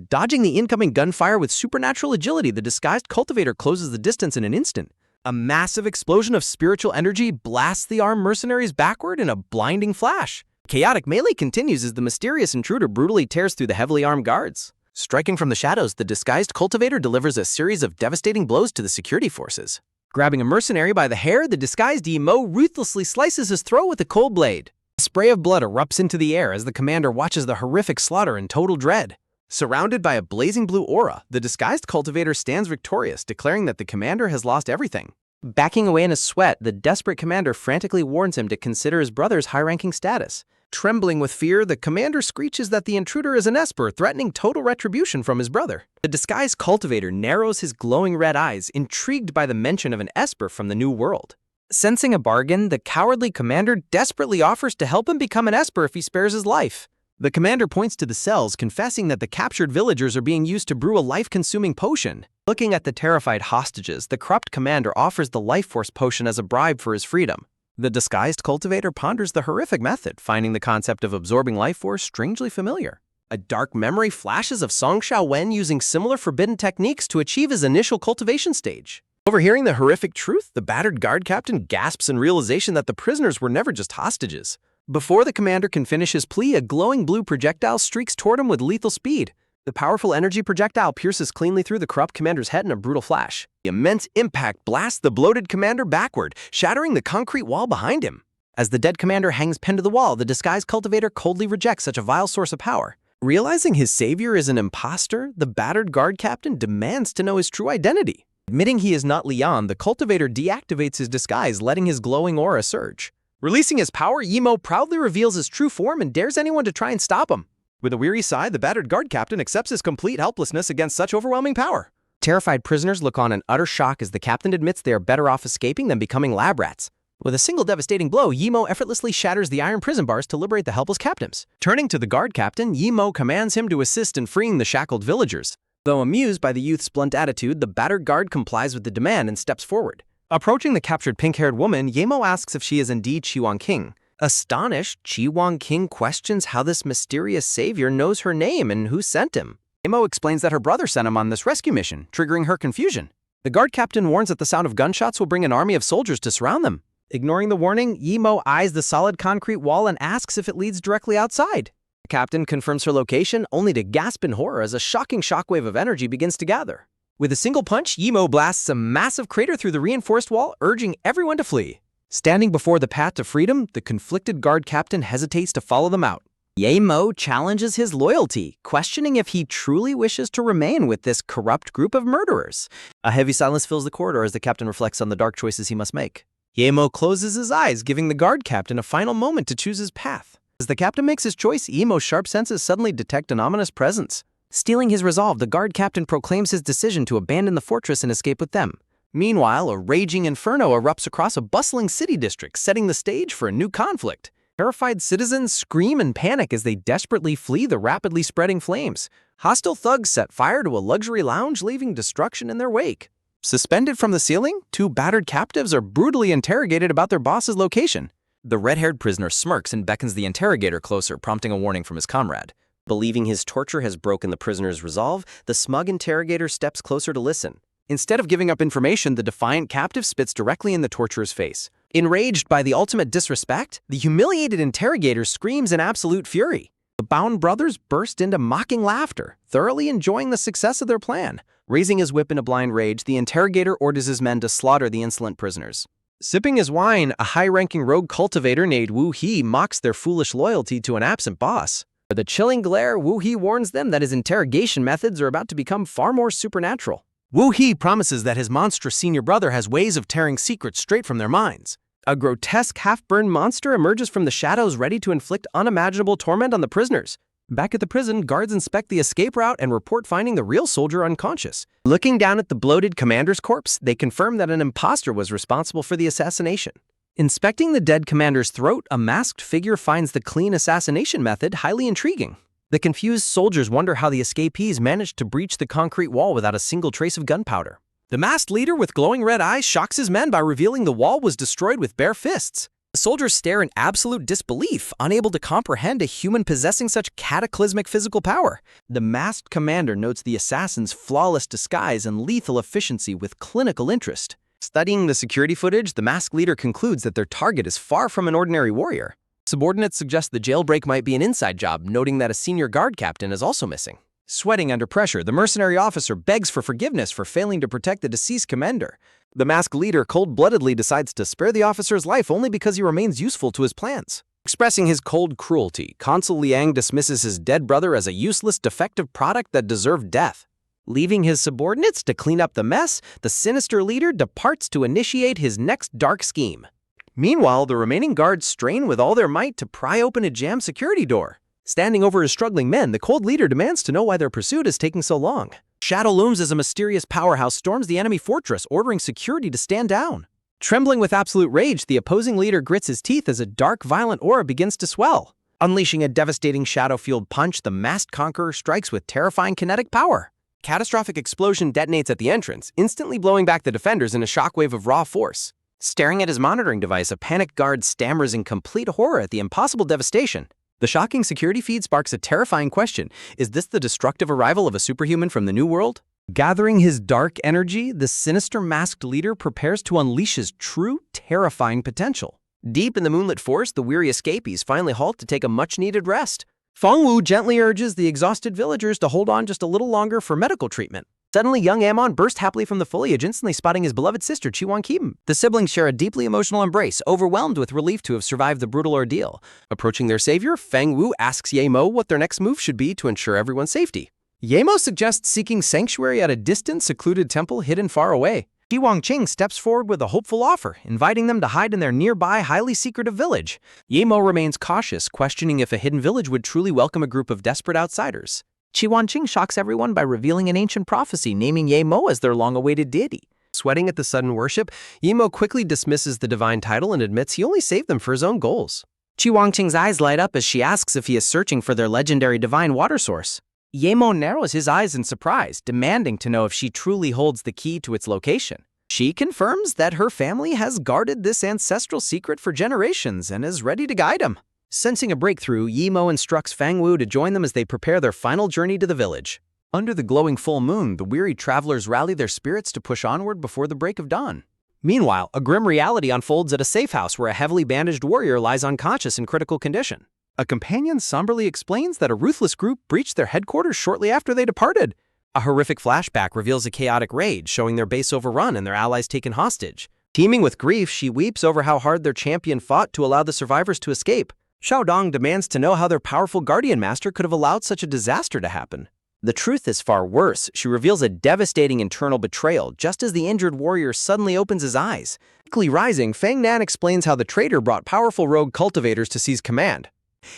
Dodging the incoming gunfire with supernatural agility, the disguised cultivator closes the distance in an instant. A massive explosion of spiritual energy blasts the armed mercenaries backward in a blinding flash. Chaotic melee continues as the mysterious intruder brutally tears through the heavily armed guards. Striking from the shadows, the disguised cultivator delivers a series of devastating blows to the security forces. Grabbing a mercenary by the hair, the disguised Yimo ruthlessly slices his throat with a cold blade. A spray of blood erupts into the air as the commander watches the horrific slaughter in total dread. Surrounded by a blazing blue aura, the disguised cultivator stands victorious, declaring that the commander has lost everything. Backing away in a sweat, the desperate commander frantically warns him to consider his brother's high-ranking status. Trembling with fear, the commander screeches that the intruder is an Esper, threatening total retribution from his brother. The disguised cultivator narrows his glowing red eyes, intrigued by the mention of an Esper from the New World. Sensing a bargain, the cowardly commander desperately offers to help him become an Esper if he spares his life. The commander points to the cells, confessing that the captured villagers are being used to brew a life-consuming potion. Looking at the terrified hostages, the corrupt commander offers the life force potion as a bribe for his freedom. The disguised cultivator ponders the horrific method, finding the concept of absorbing life force strangely familiar. A dark memory flashes of Song Xiaowen using similar forbidden techniques to achieve his initial cultivation stage. Overhearing the horrific truth, the battered guard captain gasps in realization that the prisoners were never just hostages. Before the commander can finish his plea, a glowing blue projectile streaks toward him with lethal speed. The powerful energy projectile pierces cleanly through the corrupt commander's head in a brutal flash. The immense impact blasts the bloated commander backward, shattering the concrete wall behind him. As the dead commander hangs pinned to the wall, the disguised cultivator coldly rejects such a vile source of power. Realizing his savior is an imposter, the battered guard captain demands to know his true identity. Admitting he is not Leon, the cultivator deactivates his disguise, letting his glowing aura surge. Releasing his power, Yimo proudly reveals his true form and dares anyone to try and stop him. With a weary sigh, the battered guard captain accepts his complete helplessness against such overwhelming power. Terrified prisoners look on in utter shock as the captain admits they are better off escaping than becoming lab rats. With a single devastating blow, Yimo effortlessly shatters the iron prison bars to liberate the helpless captives. Turning to the guard captain, Yimo commands him to assist in freeing the shackled villagers. Though amused by the youth's blunt attitude, the battered guard complies with the demand and steps forward. Approaching the captured pink-haired woman, Yimo asks if she is indeed Qi Wangqing. Astonished, Qi Wangqing questions how this mysterious savior knows her name and who sent him. Yimo explains that her brother sent him on this rescue mission, triggering her confusion. The guard captain warns that the sound of gunshots will bring an army of soldiers to surround them. Ignoring the warning, Yimo eyes the solid concrete wall and asks if it leads directly outside. The captain confirms her location, only to gasp in horror as a shocking shockwave of energy begins to gather. With a single punch, Yimo blasts a massive crater through the reinforced wall, urging everyone to flee. Standing before the path to freedom, the conflicted guard captain hesitates to follow them out. Yimo challenges his loyalty, questioning if he truly wishes to remain with this corrupt group of murderers. A heavy silence fills the corridor as the captain reflects on the dark choices he must make. Yimo closes his eyes, giving the guard captain a final moment to choose his path. As the captain makes his choice, Yimo's sharp senses suddenly detect an ominous presence. Stealing his resolve, the guard captain proclaims his decision to abandon the fortress and escape with them. Meanwhile, a raging inferno erupts across a bustling city district, setting the stage for a new conflict. Terrified citizens scream in panic as they desperately flee the rapidly spreading flames. Hostile thugs set fire to a luxury lounge, leaving destruction in their wake. Suspended from the ceiling, two battered captives are brutally interrogated about their boss's location. The red-haired prisoner smirks and beckons the interrogator closer, prompting a warning from his comrade. Believing his torture has broken the prisoner's resolve, the smug interrogator steps closer to listen. Instead of giving up information, the defiant captive spits directly in the torturer's face. Enraged by the ultimate disrespect, the humiliated interrogator screams in absolute fury. The bound brothers burst into mocking laughter, thoroughly enjoying the success of their plan. Raising his whip in a blind rage, the interrogator orders his men to slaughter the insolent prisoners. Sipping his wine, a high-ranking rogue cultivator named Wu He mocks their foolish loyalty to an absent boss. For the chilling glare, Wu He warns them that his interrogation methods are about to become far more supernatural. Wu He promises that his monstrous senior brother has ways of tearing secrets straight from their minds. A grotesque half-burned monster emerges from the shadows, ready to inflict unimaginable torment on the prisoners. Back at the prison, guards inspect the escape route and report finding the real soldier unconscious. Looking down at the bloated commander's corpse, they confirm that an imposter was responsible for the assassination. Inspecting the dead commander's throat, a masked figure finds the clean assassination method highly intriguing. The confused soldiers wonder how the escapees managed to breach the concrete wall without a single trace of gunpowder. The masked leader with glowing red eyes shocks his men by revealing the wall was destroyed with bare fists. The soldiers stare in absolute disbelief, unable to comprehend a human possessing such cataclysmic physical power. The masked commander notes the assassin's flawless disguise and lethal efficiency with clinical interest. Studying the security footage, the masked leader concludes that their target is far from an ordinary warrior. Subordinates suggest the jailbreak might be an inside job, noting that a senior guard captain is also missing. Sweating under pressure, the mercenary officer begs for forgiveness for failing to protect the deceased commander. The masked leader cold-bloodedly decides to spare the officer's life only because he remains useful to his plans. Expressing his cold cruelty, Consul Liang dismisses his dead brother as a useless, defective product that deserved death. Leaving his subordinates to clean up the mess, the sinister leader departs to initiate his next dark scheme. Meanwhile, the remaining guards strain with all their might to pry open a jammed security door. Standing over his struggling men, the cold leader demands to know why their pursuit is taking so long. Shadow looms as a mysterious powerhouse storms the enemy fortress, ordering security to stand down. Trembling with absolute rage, the opposing leader grits his teeth as a dark, violent aura begins to swell. Unleashing a devastating shadow-fueled punch, the masked conqueror strikes with terrifying kinetic power. Catastrophic explosion detonates at the entrance, instantly blowing back the defenders in a shockwave of raw force. Staring at his monitoring device, a panicked guard stammers in complete horror at the impossible devastation. The shocking security feed sparks a terrifying question. Is this the destructive arrival of a superhuman from the New World? Gathering his dark energy, the sinister masked leader prepares to unleash his true, terrifying potential. Deep in the moonlit forest, the weary escapees finally halt to take a much-needed rest. Feng Wu gently urges the exhausted villagers to hold on just a little longer for medical treatment. Suddenly, young Ammon burst happily from the foliage, instantly spotting his beloved sister, Chi Wang Kim. The siblings share a deeply emotional embrace, overwhelmed with relief to have survived the brutal ordeal. Approaching their savior, Feng Wu asks Ye Mo what their next move should be to ensure everyone's safety. Ye Mo suggests seeking sanctuary at a distant, secluded temple hidden far away. Chi Wangqing steps forward with a hopeful offer, inviting them to hide in their nearby, highly secretive village. Ye Mo remains cautious, questioning if a hidden village would truly welcome a group of desperate outsiders. Chi Wangqing shocks everyone by revealing an ancient prophecy naming Ye Mo as their long-awaited deity. Sweating at the sudden worship, Ye Mo quickly dismisses the divine title and admits he only saved them for his own goals. Chi Wangqing's eyes light up as she asks if he is searching for their legendary divine water source. Ye Mo narrows his eyes in surprise, demanding to know if she truly holds the key to its location. She confirms that her family has guarded this ancestral secret for generations and is ready to guide him. Sensing a breakthrough, Ye Mo instructs Feng Wu to join them as they prepare their final journey to the village. Under the glowing full moon, the weary travelers rally their spirits to push onward before the break of dawn. Meanwhile, a grim reality unfolds at a safe house where a heavily bandaged warrior lies unconscious in critical condition. A companion somberly explains that a ruthless group breached their headquarters shortly after they departed. A horrific flashback reveals a chaotic raid, showing their base overrun and their allies taken hostage. Teeming with grief, she weeps over how hard their champion fought to allow the survivors to escape. Xiaodong demands to know how their powerful guardian master could have allowed such a disaster to happen. The truth is far worse. She reveals a devastating internal betrayal just as the injured warrior suddenly opens his eyes. Quickly rising, Fang Nan explains how the traitor brought powerful rogue cultivators to seize command.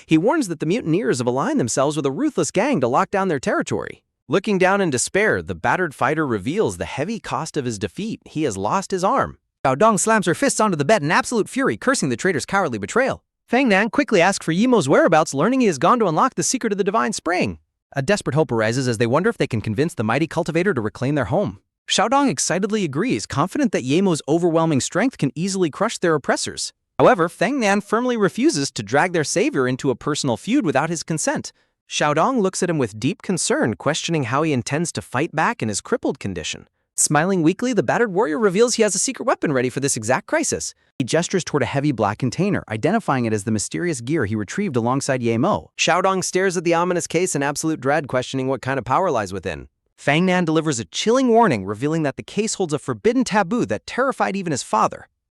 He warns that the mutineers have aligned themselves with a ruthless gang to lock down their territory. Looking down in despair, the battered fighter reveals the heavy cost of his defeat. He has lost his arm. Xiaodong slams her fists onto the bed in absolute fury, cursing the traitor's cowardly betrayal. Fang Nan quickly asks for Ye Mo's whereabouts, learning he has gone to unlock the secret of the divine spring. A desperate hope arises as they wonder if they can convince the mighty cultivator to reclaim their home. Xiaodong excitedly agrees, confident that Ye Mo's overwhelming strength can easily crush their oppressors. However, Fang Nan firmly refuses to drag their savior into a personal feud without his consent. Xiaodong looks at him with deep concern, questioning how he intends to fight back in his crippled condition. Smiling weakly, the battered warrior reveals he has a secret weapon ready for this exact crisis. He gestures toward a heavy black container, identifying it as the mysterious gear he retrieved alongside Ye Mo. Xiaodong stares at the ominous case in absolute dread, questioning what kind of power lies within. Fang Nan delivers a chilling warning, revealing that the case holds a forbidden taboo that terrified even his father.